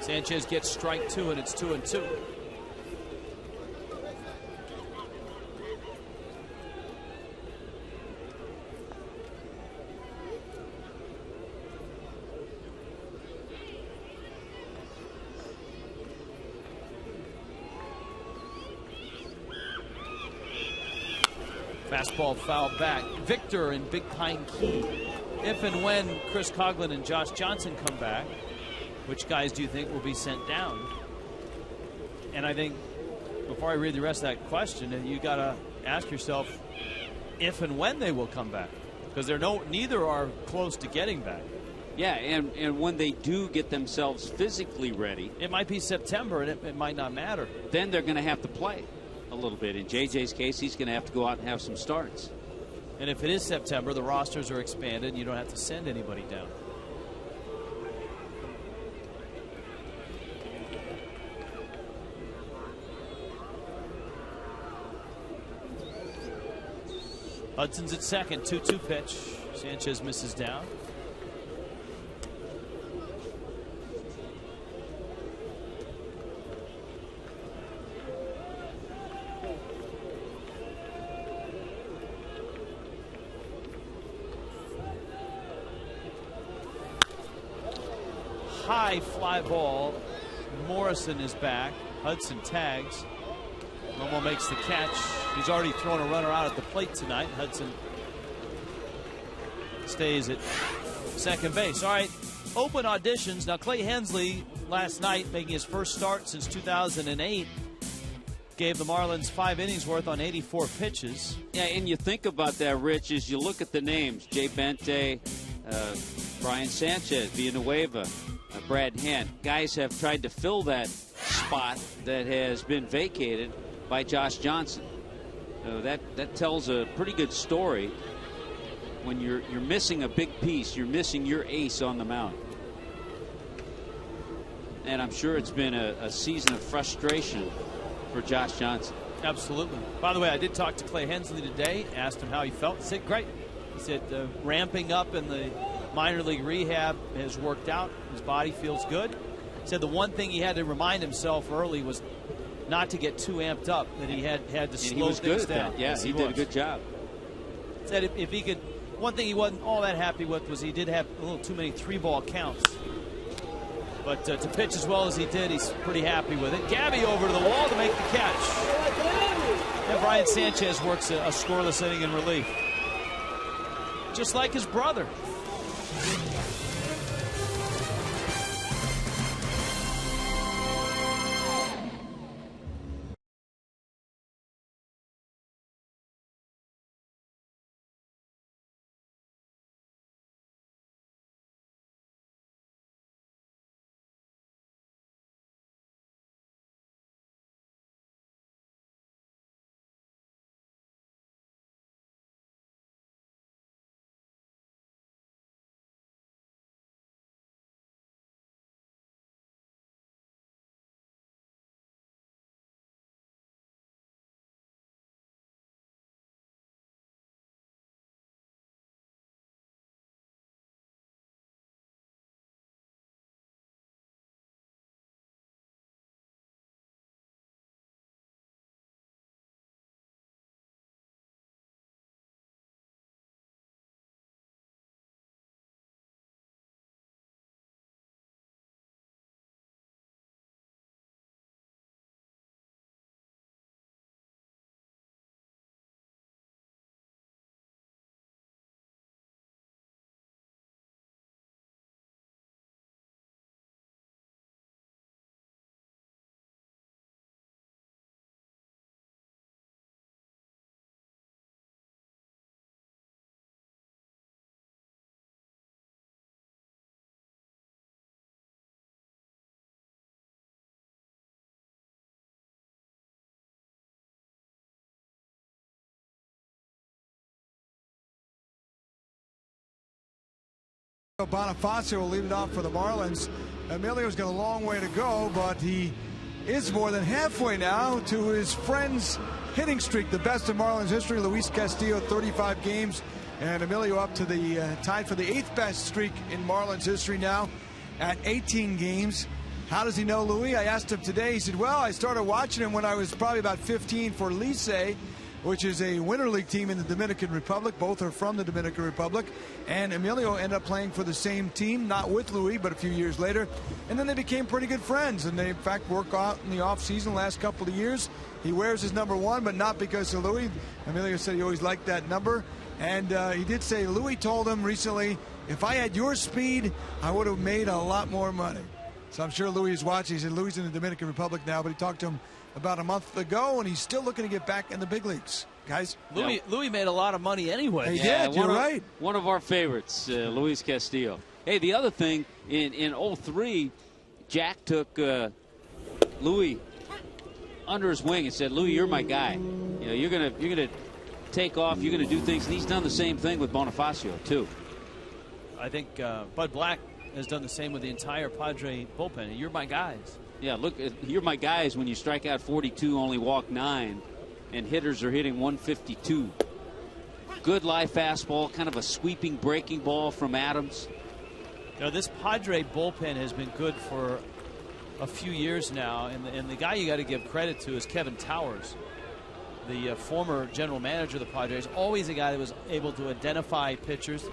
Sanchez gets strike 2, and it's 2-2. Fastball fouled back. Victor in Big Pine Key. If and when Chris Coughlin and Josh Johnson come back, which guys do you think will be sent down? And I think before I read the rest of that question, you got to ask yourself if and when they will come back, because neither are close to getting back. Yeah, and when they do get themselves physically ready, it might be September, and it might not matter. Then they're going to have to play a little bit. In JJ's case, he's going to have to go out and have some starts. And if it is September, the rosters are expanded, and you don't have to send anybody down. Hudson's at second, 2-2 pitch. Sanchez misses down. High fly ball. Morrison is back. Hudson tags. Romo makes the catch. He's already thrown a runner out at the plate tonight. Hudson stays at second base. All right, open auditions. Now, Clay Hensley last night, making his first start since 2008, gave the Marlins 5 innings worth on 84 pitches. Yeah, and you think about that, Rich, as you look at the names. Jay Bente, Brian Sanchez, Villanueva, Brad Hand. Guys have tried to fill that spot that has been vacated by Josh Johnson. That tells a pretty good story. When you're missing a big piece, you're missing your ace on the mound. And I'm sure it's been a season of frustration for Josh Johnson. Absolutely. By the way, I did talk to Clay Hensley today, asked him how he felt. He said great. He said ramping up in the minor league rehab has worked out. His body feels good. He said the one thing he had to remind himself early was not to get too amped up, that he had to slow things down. Yeah, he did a good job. Said if he could, one thing he wasn't all that happy with was he did have a little too many 3-ball counts. But to pitch as well as he did, he's pretty happy with it. Gabby over to the wall to make the catch. And Brian Sanchez works a scoreless inning in relief. Just like his brother. Bonifacio will lead it off for the Marlins. Emilio's got a long way to go, but he is more than halfway now to his friend's hitting streak, the best in Marlins history. Luis Castillo, 35 games, and Emilio up to the tied for the 8th best streak in Marlins history now at 18 games. How does he know Louis? I asked him today. He said, well, I started watching him when I was probably about 15 for Licey, which is a Winter League team in the Dominican Republic. Both are from the Dominican Republic. And Emilio ended up playing for the same team, not with Louis, but a few years later. And then they became pretty good friends. And they, in fact, work out in the offseason the last couple of years. He wears his number 1, but not because of Louis. Emilio said he always liked that number. And he did say Louis told him recently, if I had your speed, I would have made a lot more money. So I'm sure Louis is watching. He said Louis is in the Dominican Republic now, but he talked to him about a month ago, and he's still looking to get back in the big leagues. Guys? Louis made a lot of money anyway. He did, you're right. One of our favorites, Luis Castillo. Hey, the other thing, in 03, Jack took Louis under his wing and said, Louis, you're my guy. You know, you're gonna take off, you're gonna do things, and he's done the same thing with Bonifacio, too. I think Bud Black has done the same with the entire Padre bullpen. You're my guys. Yeah, look, you're my guys when you strike out 42, only walk 9, and hitters are hitting 152. Good live fastball, kind of a sweeping breaking ball from Adams. You know, this Padre bullpen has been good for a few years now, and the guy you got to give credit to is Kevin Towers, the former general manager of the Padres. Always a guy that was able to identify pitchers.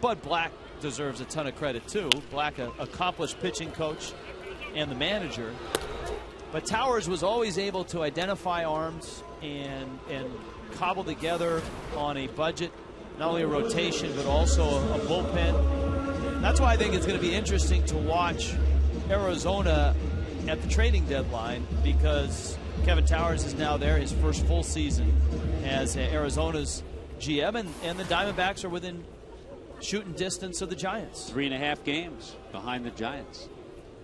Bud Black deserves a ton of credit too. Black, an accomplished pitching coach and the manager, but Towers was always able to identify arms and cobble together on a budget, not only a rotation but also a bullpen. That's why I think it's going to be interesting to watch Arizona at the trading deadline, because Kevin Towers is now there, his first full season as Arizona's GM, and the Diamondbacks are within shooting distance of the Giants. 3.5 games behind the Giants.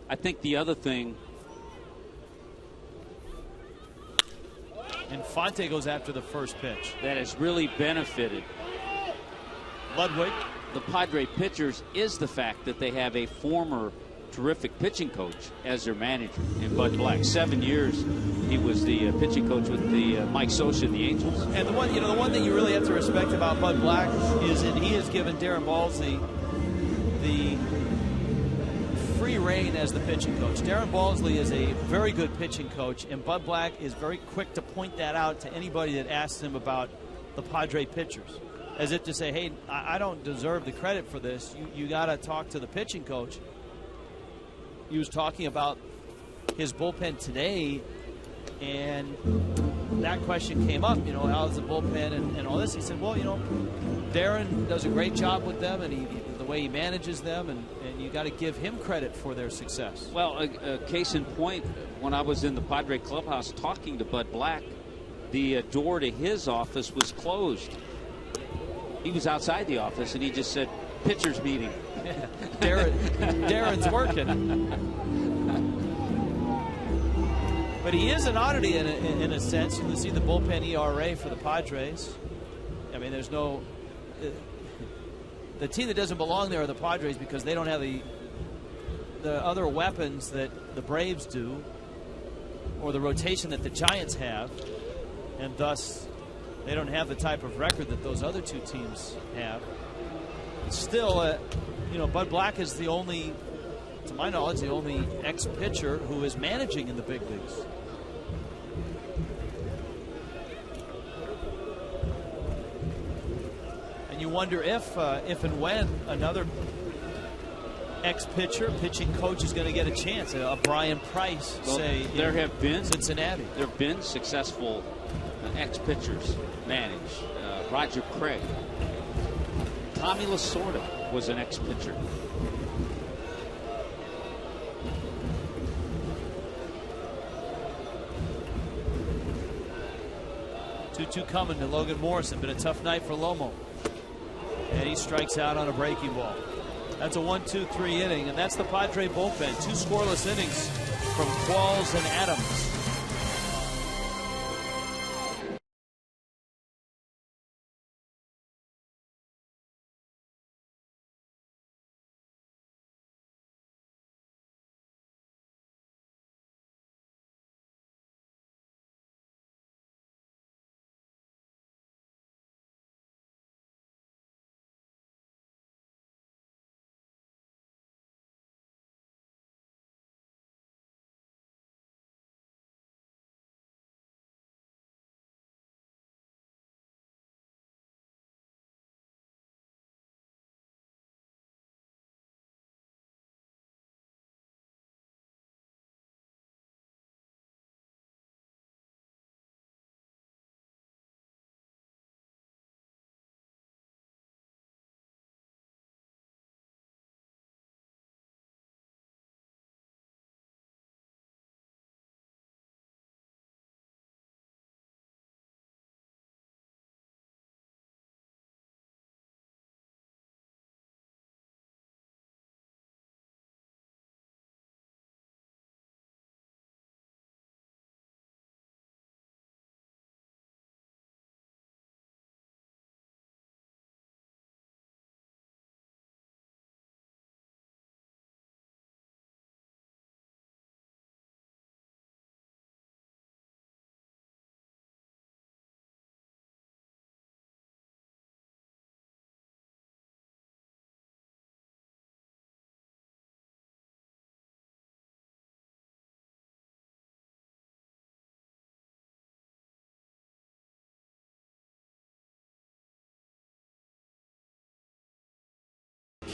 I think the other thing, Infante goes after the first pitch, that has really benefited Ludwig, the Padre pitchers, is the fact that they have a former terrific pitching coach as their manager in Bud Black. 7 years he was the pitching coach with the Mike Sosa and the Angels. And the one thing you really have to respect about Bud Black is that he has given Darren Balsley the free reign as the pitching coach. Darren Balsley is a very good pitching coach, and Bud Black is very quick to point that out to anybody that asks him about the Padre pitchers, as if to say, hey, I don't deserve the credit for this. You got to talk to the pitching coach. He was talking about his bullpen today, and that question came up, how's the bullpen and all this. He said, well, Darren does a great job with them, and the way he manages them, and you got to give him credit for their success. Well, a case in point, when I was in the Padre clubhouse talking to Bud Black, the door to his office was closed. He was outside the office, and he just said, pitchers meeting. Darren's working. But he is an oddity in a sense. You see the bullpen ERA for the Padres. I mean, there's no... the team that doesn't belong there are the Padres, because they don't have the other weapons that the Braves do, or the rotation that the Giants have, and thus they don't have the type of record that those other two teams have. Still, Bud Black is the only, to my knowledge, the only ex-pitcher who is managing in the big leagues. And you wonder if and when another ex-pitcher, pitching coach is going to get a chance. A Brian Price, say, there have been Cincinnati. There have been successful ex-pitchers managed. Roger Craig. Tommy Lasorda was an ex-pitcher. Two coming to Logan Morrison. Been a tough night for Lomo. And he strikes out on a breaking ball. That's a 1-2-3 inning, and that's the Padre bullpen. 2 scoreless innings from Qualls and Adams.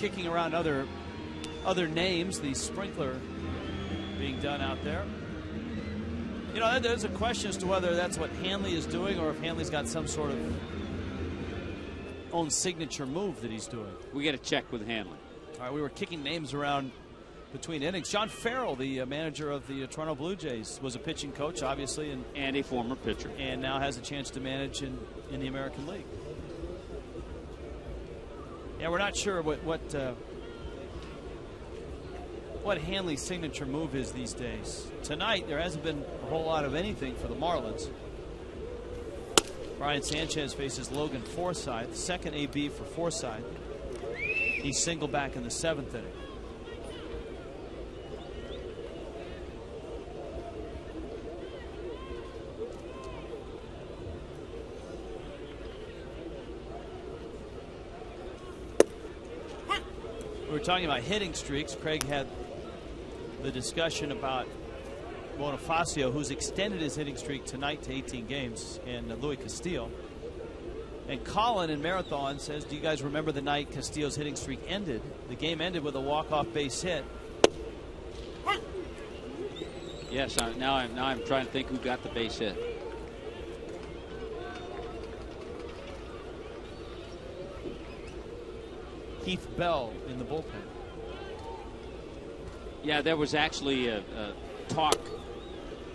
kicking around other names. The sprinkler being done out there. You know, there's a question as to whether that's what Hanley is doing or if Hanley's got some sort of own signature move that he's doing. We got to check with Hanley. All right, we were kicking names around between innings. John Farrell, the manager of the Toronto Blue Jays, was a pitching coach, obviously, and a former pitcher, and now has a chance to manage in the American League. Yeah, we're not sure what Hanley's signature move is these days. Tonight, there hasn't been a whole lot of anything for the Marlins. Brian Sanchez faces Logan Forsythe, second AB for Forsythe. He singled back in the 7th inning. We were talking about hitting streaks. Craig had the discussion about Bonifacio, who's extended his hitting streak tonight to 18 games, and Louis Castillo. And Colin in Marathon says, do you guys remember the night Castillo's hitting streak ended? The game ended with a walk-off base hit. Yes, now I'm trying to think who got the base hit. Heath Bell in the bullpen. Yeah, there was actually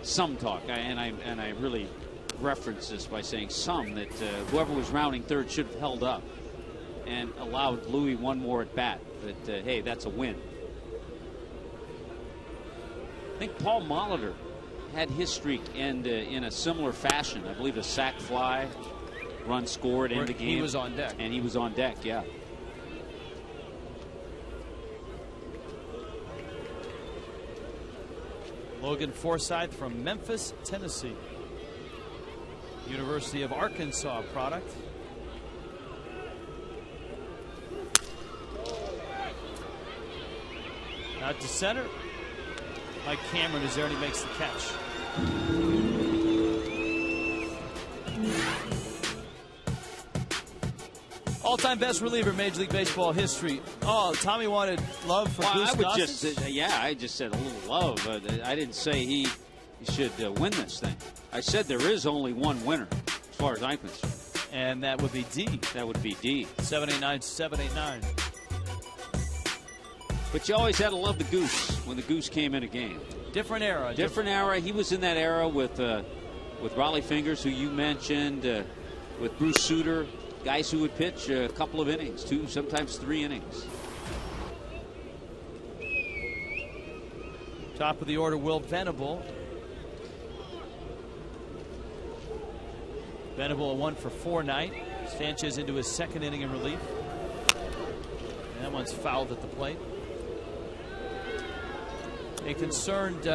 some talk, and I really referenced this by saying some, that whoever was rounding third should have held up and allowed Louis one more at bat. But hey, that's a win. I think Paul Molitor had his streak end in a similar fashion. I believe a sac fly, run scored, end the game. He was on deck. And he was on deck, yeah. Logan Forsythe from Memphis, Tennessee. University of Arkansas product. Out to center. Mike Cameron is there and he makes the catch. All-time best reliever, Major League Baseball history. Oh, Tommy wanted love for Goose Gossage? I just said a little love. I didn't say he should win this thing. I said there is only one winner, as far as I'm concerned. And that would be D. That would be D. 789-789. But you always had to love the Goose when the Goose came in a game. Different era. Different era. He was in that era with Raleigh Fingers, who you mentioned, with Bruce Sutter. Guys who would pitch a couple of innings, 2, sometimes 3 innings. Top of the order, Will Venable. Venable a 1-for-4 night. Sanchez into his 2nd inning in relief. And that one's fouled at the plate. A concerned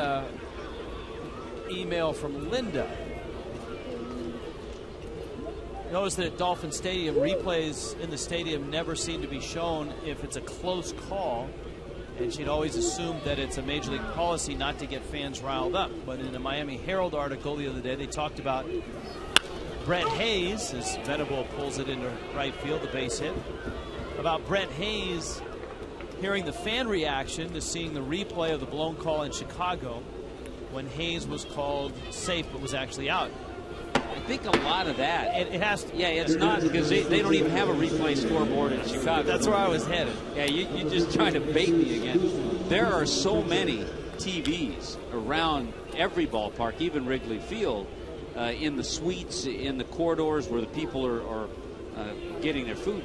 email from Linda. Notice that at Dolphin Stadium, replays in the stadium never seem to be shown if it's a close call, and she'd always assumed that it's a Major League policy not to get fans riled up. But in a Miami Herald article the other day, they talked about Brett Hayes, as Venable pulls it into right field, the base hit, about Brett Hayes hearing the fan reaction to seeing the replay of the blown call in Chicago when Hayes was called safe but was actually out. I think a lot of that. It has to. Yeah, it's not, because they don't even have a replay scoreboard in Chicago. That's where I was headed. Yeah, you're just trying to bait me again. There are so many TVs around every ballpark, even Wrigley Field, in the suites, in the corridors where the people are getting their food.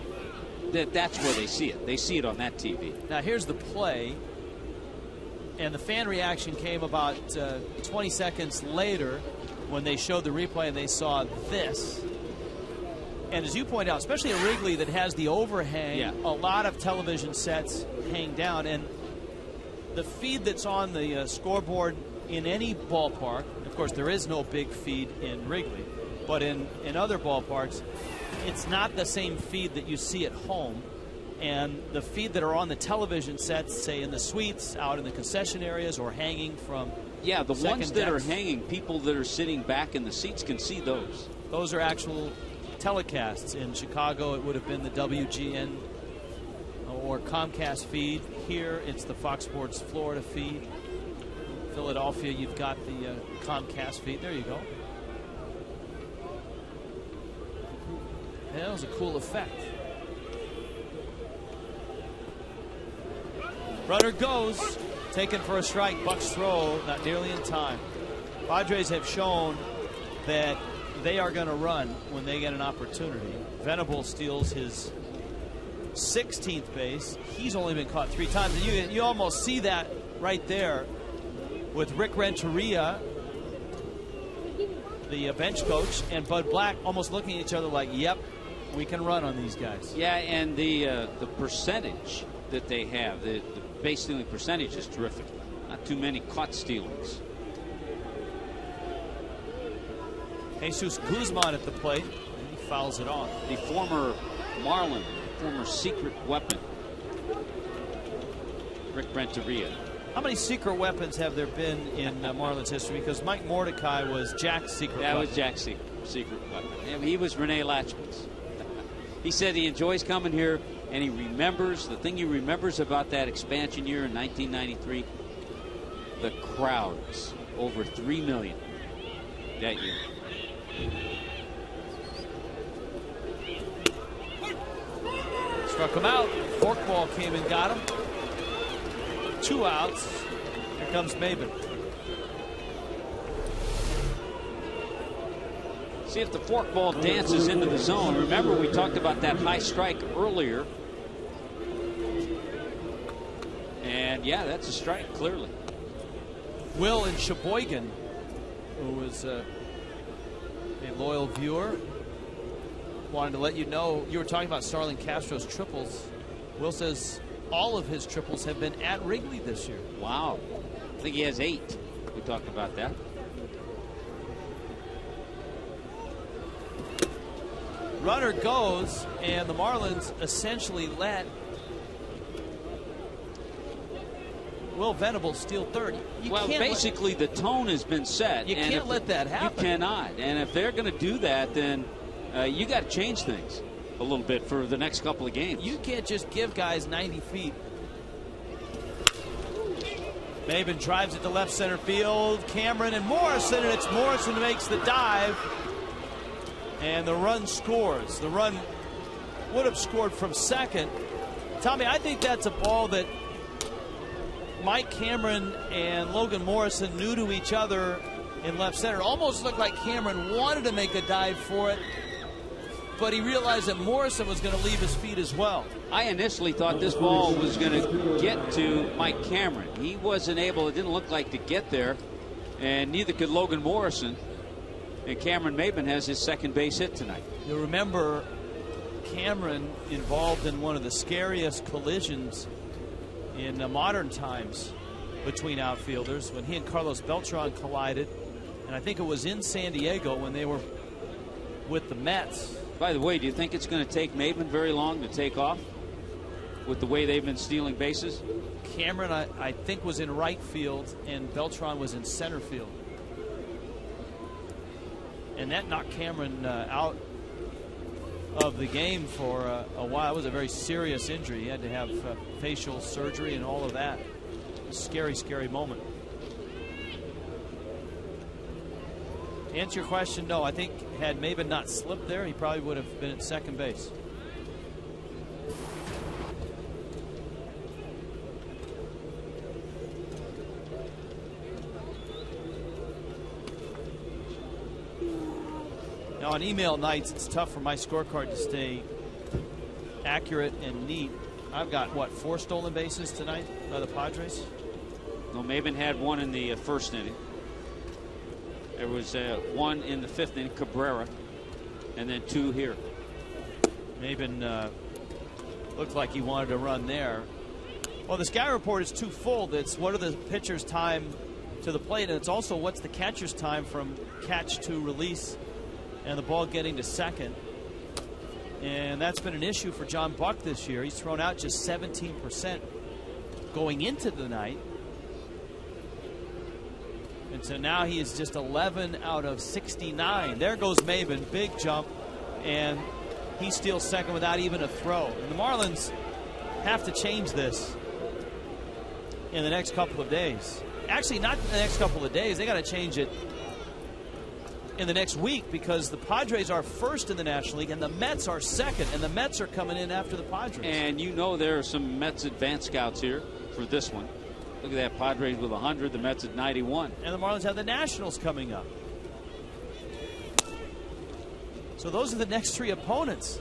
That's where they see it. They see it on that TV. Now here's the play, and the fan reaction came about 20 seconds later when they showed the replay and they saw this. And as you point out, especially at Wrigley that has the overhang, a lot of television sets hang down, and the feed that's on the scoreboard in any ballpark, of course there is no big feed in Wrigley, but in other ballparks, it's not the same feed that you see at home. And the feed that are on the television sets, say in the suites, out in the concession areas, or hanging from the ones that are hanging, people that are sitting back in the seats can see those. Those are actual telecasts. In Chicago, it would have been the WGN or Comcast feed. Here, it's the Fox Sports Florida feed. Philadelphia, you've got the Comcast feed. There you go. That was a cool effect. Runner goes, taken for a strike. Buck's throw, not nearly in time. Padres have shown that they are going to run when they get an opportunity. Venable steals his 16th base. He's only been caught 3 times. And you almost see that right there with Rick Renteria, the bench coach, and Bud Black almost looking at each other like, yep, we can run on these guys. Yeah, and the percentage that they have, the base stealing percentage is terrific. Not too many caught stealings. Jesus Guzman at the plate, and he fouls it off. The former Marlin, former secret weapon, Rick Renteria. How many secret weapons have there been in Marlins history? Because Mike Mordecai was Jack's secret weapon. That was Jack's secret weapon. I mean, he was Rene Latchman's. He said he enjoys coming here, and he remembers, the thing he remembers about that expansion year in 1993, the crowds, over 3 million that year. Struck him out. Forkball came and got him. 2 outs. Here comes Maben. See if the forkball dances into the zone. Remember, we talked about that high strike earlier. And yeah, that's a strike, clearly. Will in Sheboygan, who was a loyal viewer, wanted to let you know, you were talking about Starlin Castro's triples. Will says all of his triples have been at Wrigley this year. Wow. I think he has 8. We talked about that. Runner goes, and the Marlins essentially let Will Venable steal 30. Well, basically the tone has been set. You can't let that happen. You cannot. And if they're going to do that, then you got to change things a little bit for the next couple of games. You can't just give guys 90 feet. Maben drives it to left center field. Cameron and Morrison, and it's Morrison who makes the dive. And the run scores. The run would have scored from second. Tommy, I think that's a ball that Mike Cameron and Logan Morrison knew to each other in left center. It almost looked like Cameron wanted to make a dive for it, but he realized that Morrison was going to leave his feet as well. I initially thought this ball was going to get to Mike Cameron. He wasn't able, it didn't look like, to get there, and neither could Logan Morrison. And Cameron Maben has his second base hit tonight. You'll remember Cameron involved in one of the scariest collisions in modern times between outfielders when he and Carlos Beltran collided. And I think it was in San Diego when they were with the Mets. By the way, do you think it's going to take Maben very long to take off with the way they've been stealing bases? Cameron, I think, was in right field, and Beltran was in center field. And that knocked Cameron out of the game for a while. It was a very serious injury. He had to have facial surgery and all of that. A scary, scary moment. To answer your question, no. I think had Maben not slipped there, he probably would have been at second base. Now, on email nights, it's tough for my scorecard to stay accurate and neat. I've got, what, 4 stolen bases tonight by the Padres? No, Maben had 1 in the first inning. There was 1 in the 5th inning, Cabrera, and then 2 here. Maben looked like he wanted to run there. Well, the Sky Report is twofold. It's what are the pitcher's time to the plate, and it's also what's the catcher's time from catch to release and the ball getting to second. And that's been an issue for John Buck this year. He's thrown out just 17% going into the night. And so now he is just 11 out of 69. There goes Maben, big jump, and he steals second without even a throw. And the Marlins have to change this in the next couple of days. Actually, not in the next couple of days. They got to change it in the next week, because the Padres are first in the National League and the Mets are second, and the Mets are coming in after the Padres. And you know there are some Mets advanced scouts here for this one. Look at that, Padres with 100, the Mets at 91. And the Marlins have the Nationals coming up. So those are the next three opponents.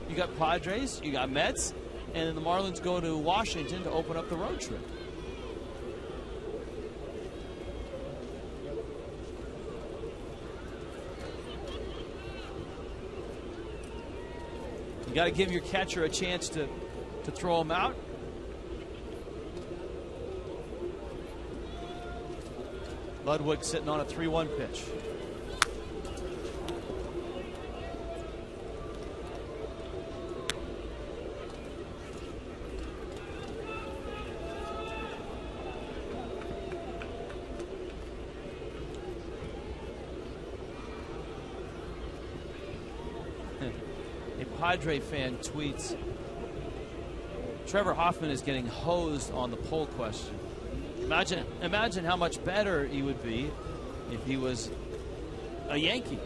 You got Padres, you got Mets, and then the Marlins go to Washington to open up the road trip. You got to give your catcher a chance to throw him out. Ludwig sitting on a 3-1 pitch. A Padre fan tweets, Trevor Hoffman is getting hosed on the poll question. Imagine how much better he would be if he was a Yankee.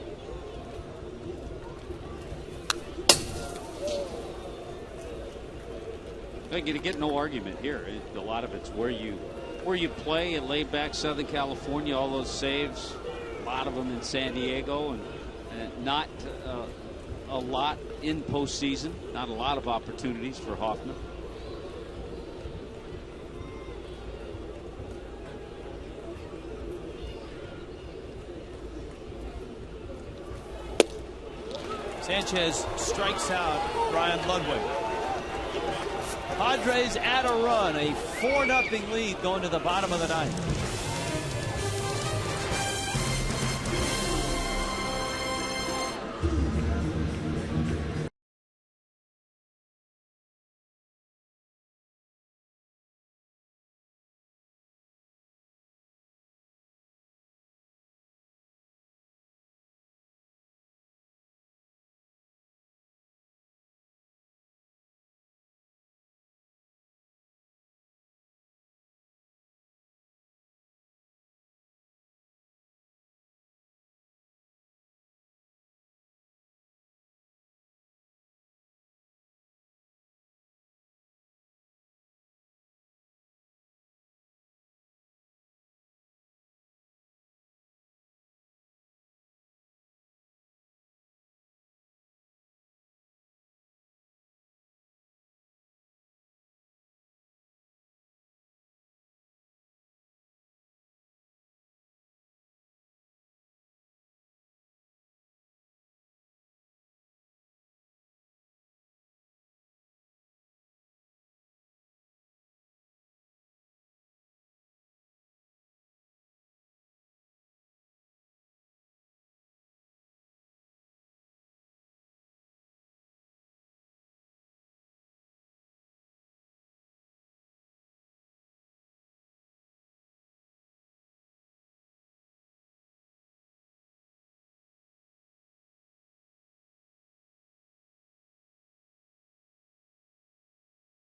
I get no argument here. A lot of it's where you play in laid back Southern California. All those saves, a lot of them in San Diego, and not a lot in postseason. Not a lot of opportunities for Hoffman. Sanchez strikes out Brian Ludwig. Padres add a run, a 4-0 lead going to the bottom of the ninth.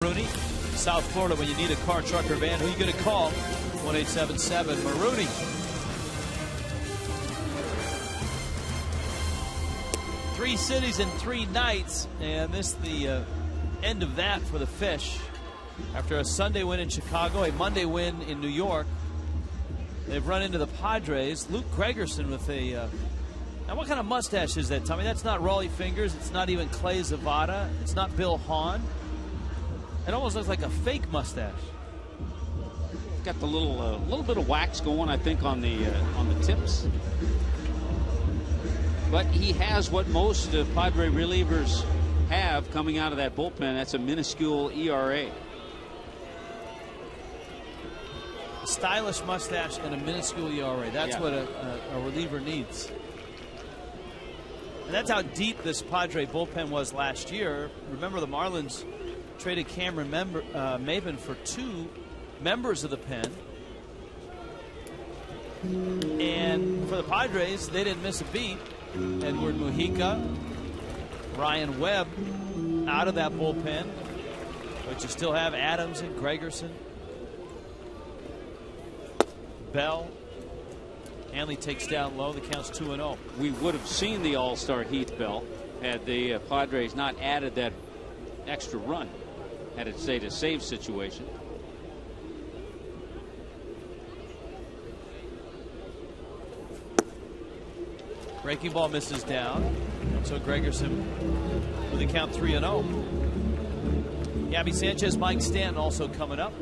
Marooney, South Florida, when you need a car, truck, or van, who are you going to call? 1-877-Marooney. Three cities in 3 nights, and this the end of that for the Fish. After a Sunday win in Chicago, a Monday win in New York, they've run into the Padres. Luke Gregerson with a... now, what kind of mustache is that, Tommy? That's not Rollie Fingers. It's not even Clay Zavada. It's not Bill Hahn. It almost looks like a fake mustache. Got the little bit of wax going, I think, on the tips. But he has what most Padre relievers have coming out of that bullpen. That's a minuscule ERA. A stylish mustache and a minuscule ERA. That's what a reliever needs. And that's how deep this Padre bullpen was last year. Remember, the Marlins traded Cameron Maben for 2 members of the pen. And for the Padres, they didn't miss a beat. Edward Mujica, Ryan Webb out of that bullpen. But you still have Adams and Gregerson. Bell. Hanley takes down low. The count's 2-0. We would have seen the all-star Heath Bell had the Padres not added that extra run, had it stayed a save situation. Breaking ball misses down. So Gregerson with the count 3-0. Gabby Sanchez, Mike Stanton also coming up.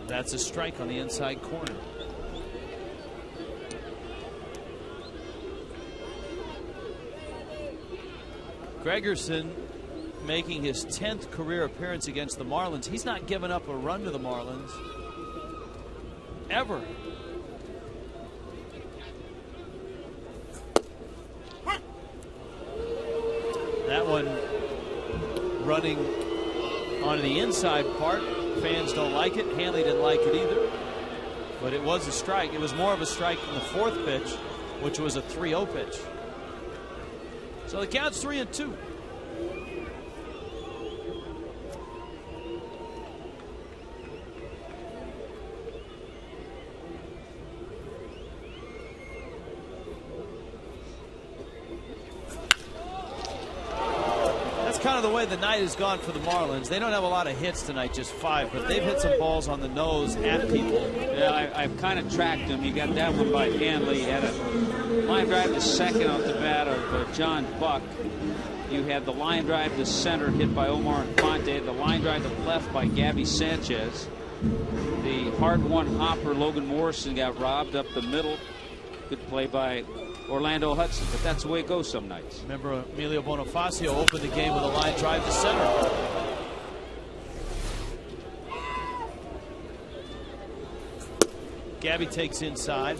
That's a strike on the inside corner. Gregerson making his 10th career appearance against the Marlins. He's not given up a run to the Marlins ever. That one running on the inside part. Fans don't like it. Hanley didn't like it either. But it was a strike. It was more of a strike than the fourth pitch, which was a 3-0 pitch. So the count's 3-2. Kind of the way the night has gone for the Marlins. They don't have a lot of hits tonight, just 5, but they've hit some balls on the nose at people. Yeah, I've kind of tracked them. You got that one by Hanley. Had a line drive to second off the bat of John Buck. You had the line drive to center hit by Omar Infante. The line drive to left by Gabby Sanchez. The hard-won hopper Logan Morrison got robbed up the middle. Good play by Orlando Hudson, but that's the way it goes some nights. Remember, Emilio Bonifacio opened the game with a line drive to center. Gabby takes inside.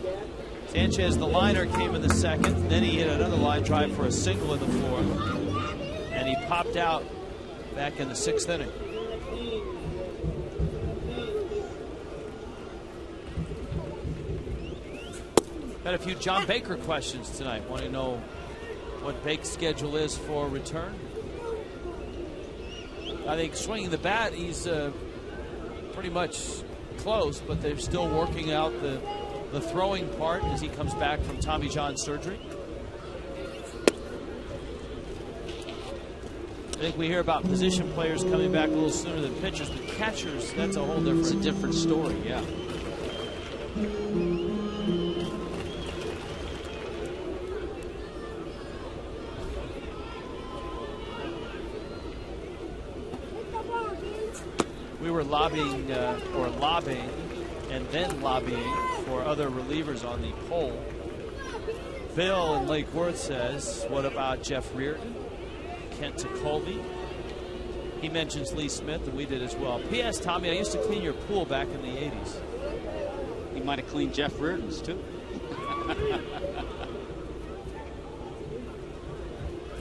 Sanchez, the liner, came in the second. Then he hit another line drive for a single in the fourth. And he popped out back in the 6th inning. Got a few John Baker questions tonight. Want to know what Bake's schedule is for return? I think swinging the bat, he's pretty much close, but they're still working out the throwing part as he comes back from Tommy John surgery. I think we hear about position players coming back a little sooner than pitchers, but catchers, that's a whole different... It's a different story, yeah. We were lobbying and then lobbying for other relievers on the poll. Bill in Lake Worth says, what about Jeff Reardon, Kent Colby? He mentions Lee Smith, and we did as well. P.S. Tommy, I used to clean your pool back in the 80s. He might have cleaned Jeff Reardon's too.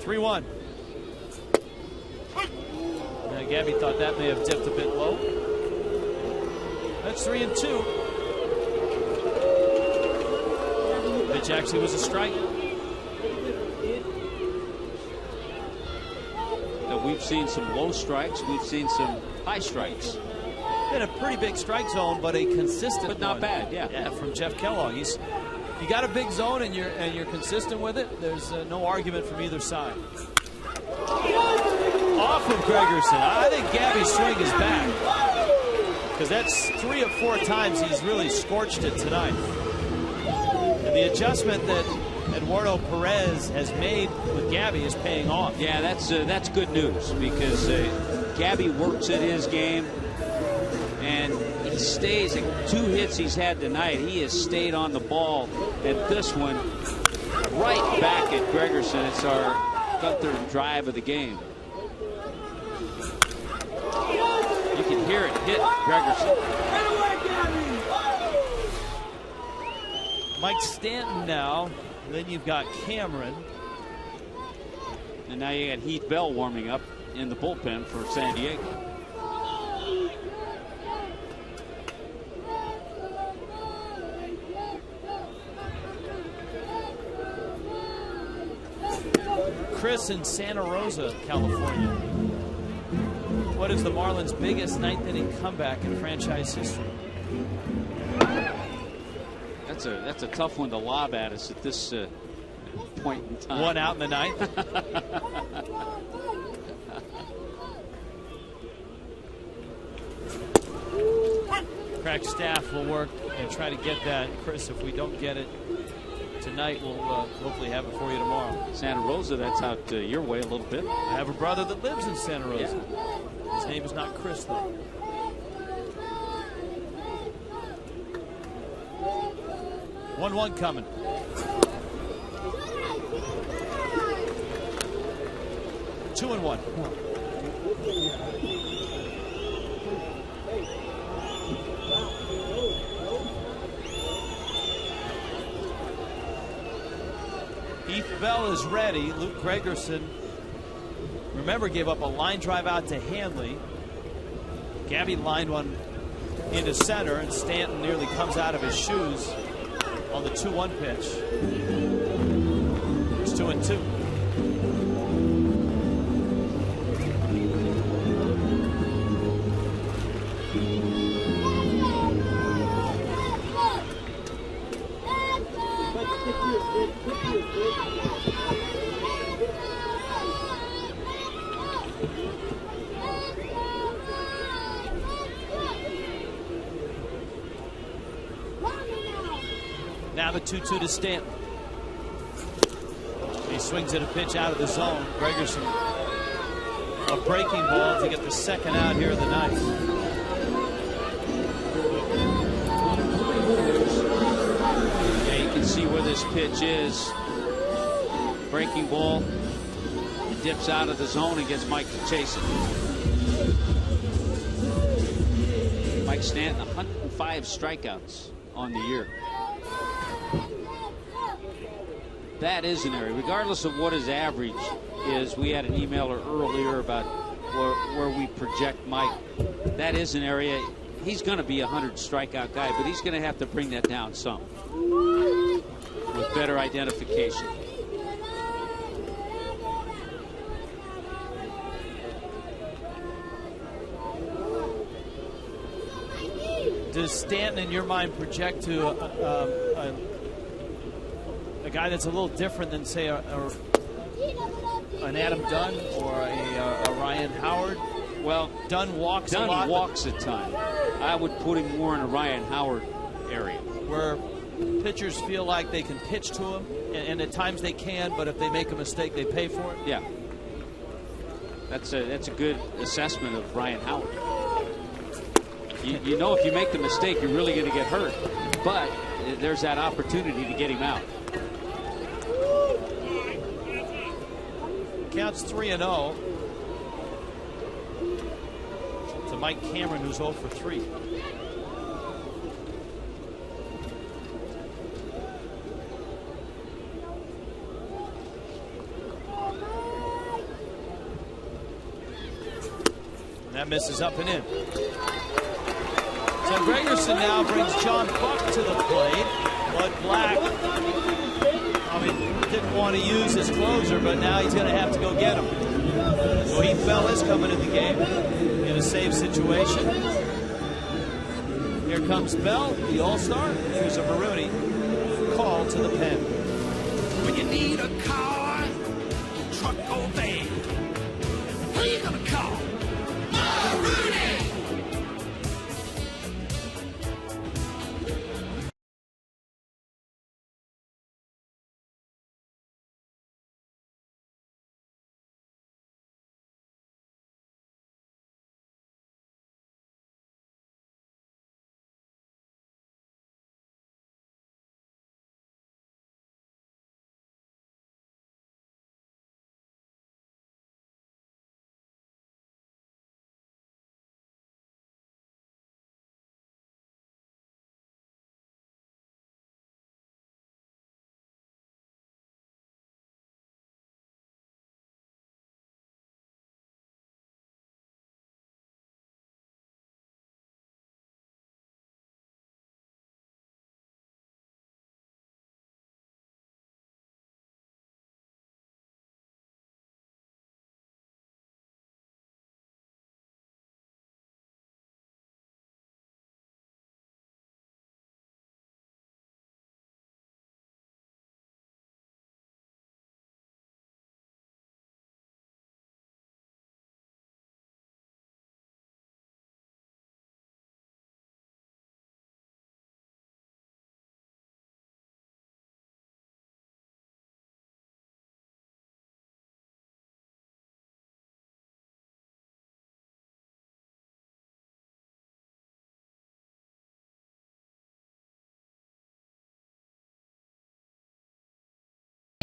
3-1. Gabby thought that may have dipped a bit low. That's 3-2. Pitch actually was a strike. Now we've seen some low strikes. We've seen some high strikes. In a pretty big strike zone, but a consistent but not one. Bad, yeah. Yeah, from Jeff Kellogg. You got a big zone and you're consistent with it. There's no argument from either side. Off of Gregerson. I think Gabby's swing is back, because that's 3 of 4 times he's really scorched it tonight. And the adjustment that Eduardo Perez has made with Gabby is paying off. Yeah, that's good news, because Gabby works at his game, and he stays. 2 hits he's had tonight, he has stayed on the ball. And this one, right back at Gregerson. It's our 3rd drive of the game. You can hear it hit Gregerson. Mike Stanton now. Then you've got Cameron. And now you got Heath Bell warming up in the bullpen for San Diego. Chris in Santa Rosa, California. What is the Marlins' biggest ninth inning comeback in franchise history? That's a tough one to lob at us at this point in time. One out in the ninth. Crack staff will work and try to get that. Chris, if we don't get it tonight, we'll hopefully have it for you tomorrow. Santa Rosa, that's out your way a little bit. I have a brother that lives in Santa Rosa. Yeah. His name is not Chris, though. One coming. Two and one. Heath Bell is ready. Luke Gregerson, remember, gave up a line drive out to Hanley. Gabby lined one into center, and Stanton nearly comes out of his shoes on the 2-1 pitch. It's 2-2. Now the 2-2 to Stanton. He swings at a pitch out of the zone. Gregerson, a breaking ball to get the second out here of the ninth. Yeah, you can see where this pitch is. Breaking ball. It dips out of the zone and gets Mike to chase it. Mike Stanton, 105 strikeouts on the year. That is an area, regardless of what his average is. We had an emailer earlier about where we project Mike. That is an area. He's going to be a 100 strikeout guy, but he's going to have to bring that down some with better identification. Does Stanton, in your mind, project to a guy that's a little different than, say, an Adam Dunn or a Ryan Howard? Well, Dunn walks a lot. Dunn walks a ton. I would put him more in a Ryan Howard area, where pitchers feel like they can pitch to him, and at times they can, but if they make a mistake, they pay for it. Yeah, that's a good assessment of Ryan Howard. You know, if you make the mistake, you're really going to get hurt, but there's that opportunity to get him out. Counts 3-0 to Mike Cameron, who's 0 for 3. And that misses up and in. So Gregerson now brings John Buck to the plate. Bud Black didn't want to use his closer, but now he's going to have to go get him. So Heath Bell is coming in the game in a save situation. Here comes Bell, the All-Star. Here's a Maroney call to the pen. When you need a car, truck, or van, who you gonna call? Maroney!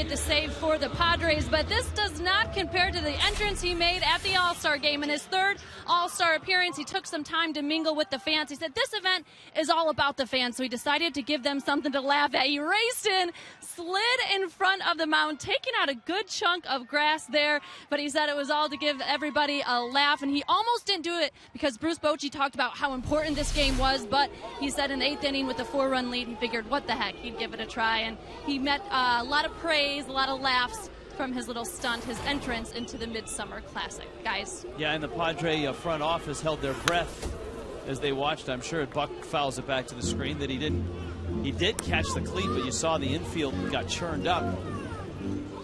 The save for the Padres, but this does not compare to the entrance he made at the All-Star game. In his third All-Star appearance, he took some time to mingle with the fans. He said this event is all about the fans, so he decided to give them something to laugh at. He raced in, slid in front of the mound, taking out a good chunk of grass there, but he said it was all to give everybody a laugh, and he almost didn't do it because Bruce Bochy talked about how important this game was, but he said in the 8th inning with a 4-run lead, he figured what the heck, he'd give it a try, and he met a lot of praise, a lot of laughs from his little stunt, his entrance into the Midsummer Classic. Guys. Yeah, and the Padre front office held their breath as they watched. I'm sure Buck fouls it back to the screen that he did catch the cleat, but you saw the infield got churned up.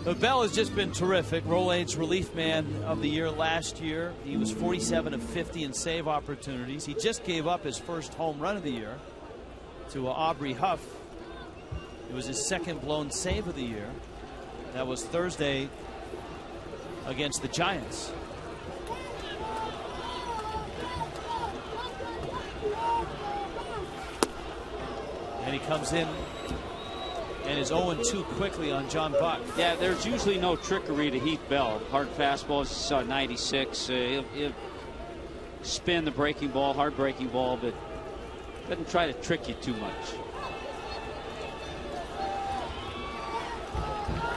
But Bell has just been terrific. Rolaine's relief man of the year last year. He was 47 of 50 in save opportunities. He just gave up his first home run of the year to Aubrey Huff. It was his second blown save of the year. That was Thursday against the Giants. And he comes in and is 0-2 quickly on John Buck. Yeah, there's usually no trickery to Heath Bell. Hard fastballs, saw 96. He'll spin the breaking ball, hard breaking ball, but doesn't try to trick you too much.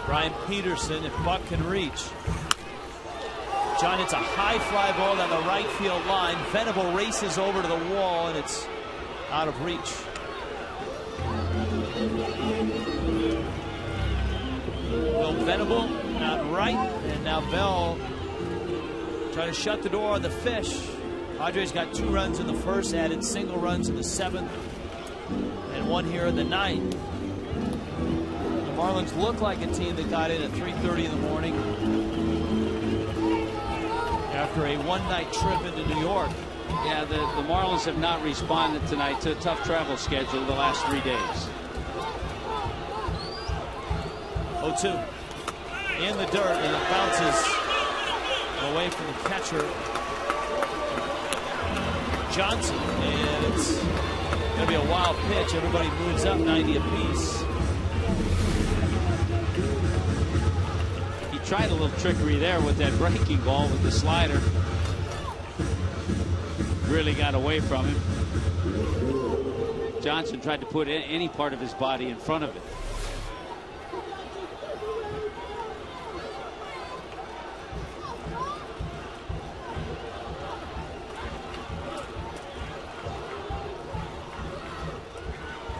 Brian Peterson, if Buck can reach. John hits a high fly ball down the right field line. Venable races over to the wall, and it's out of reach. Will Venable out right, and now Bell trying to shut the door on the fish. Padres got 2 runs in the first, added single runs in the 7th, and 1 here in the 9th. The Marlins look like a team that got in at 3:30 in the morning after a one-night trip into New York. Yeah, the Marlins have not responded tonight to a tough travel schedule the last 3 days. 0-2 in the dirt, and it bounces away from the catcher Johnson, and it's going to be a wild pitch. Everybody moves up 90 apiece. He tried a little trickery there with that breaking ball with the slider. Really got away from him. Johnson tried to put any part of his body in front of it.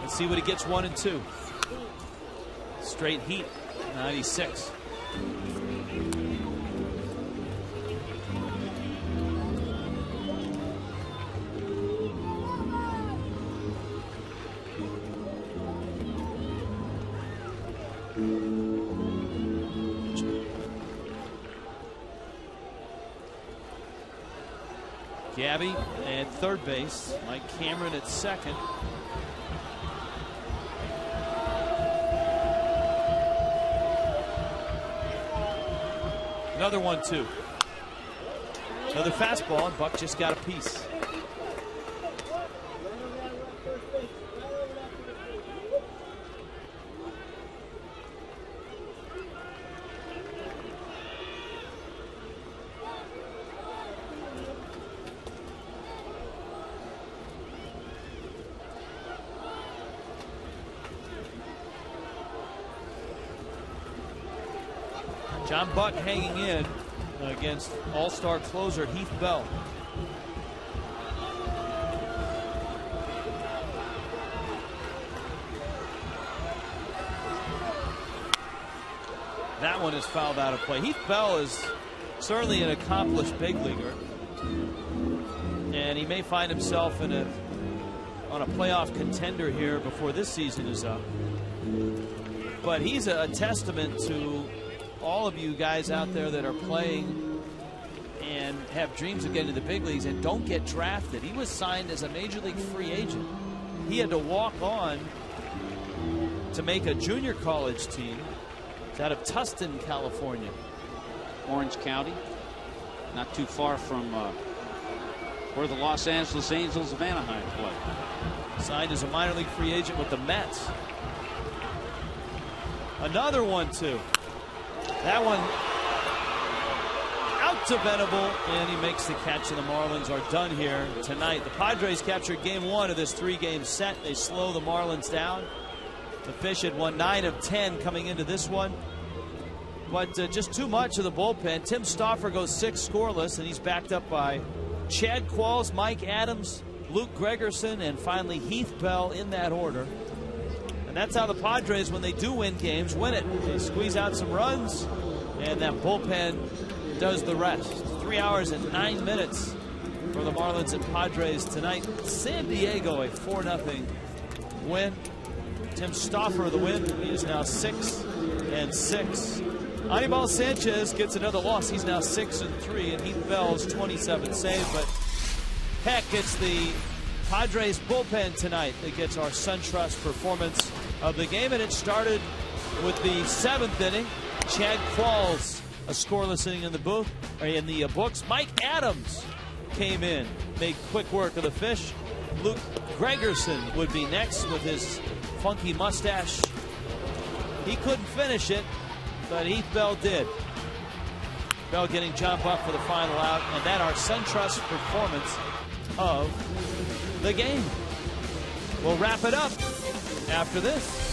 Let's see what he gets. 1-2. Straight heat, 96. Gabby at third base, Mike Cameron at second. Another 1-2. Another fastball, and Buck just got a piece. John Buck hanging in against all-star closer Heath Bell. That one is fouled out of play. Heath Bell is certainly an accomplished big leaguer, and he may find himself on a playoff contender here before this season is up. But he's a testament to all of you guys out there that are playing and have dreams of getting to the big leagues and don't get drafted. He was signed as a major league free agent. He had to walk on to make a junior college team. It's out of Tustin, California. Orange County, not too far from where the Los Angeles Angels of Anaheim play. Signed as a minor league free agent with the Mets. Another 1-2. That one out to Venable, and he makes the catch, and the Marlins are done here tonight. The Padres captured game 1 of this 3-game set. They slow the Marlins down. The Fish had won 9 of 10 coming into this one. But just too much of the bullpen. Tim Stauffer goes 6 scoreless, and he's backed up by Chad Qualls, Mike Adams, Luke Gregerson, and finally Heath Bell in that order. And that's how the Padres, when they do win games, win it. They squeeze out some runs, and that bullpen does the rest. 3 hours and 9 minutes for the Marlins and Padres tonight. San Diego, a 4-0 win. Tim Stauffer the win. He is now 6-6. Anibal Sanchez gets another loss. He's now 6-3, and Heath Bell's 27 save. But Peck gets the Padres bullpen tonight that gets our SunTrust performance of the game, and it started with the 7th inning. Chad Qualls, a scoreless inning in the booth, or in the books. Mike Adams came in, made quick work of the Fish. Luke Gregerson would be next with his funky mustache. He couldn't finish it, but Heath Bell did. Bell getting John Buck for the final out, and that our SunTrust performance of the game. We'll wrap it up after this.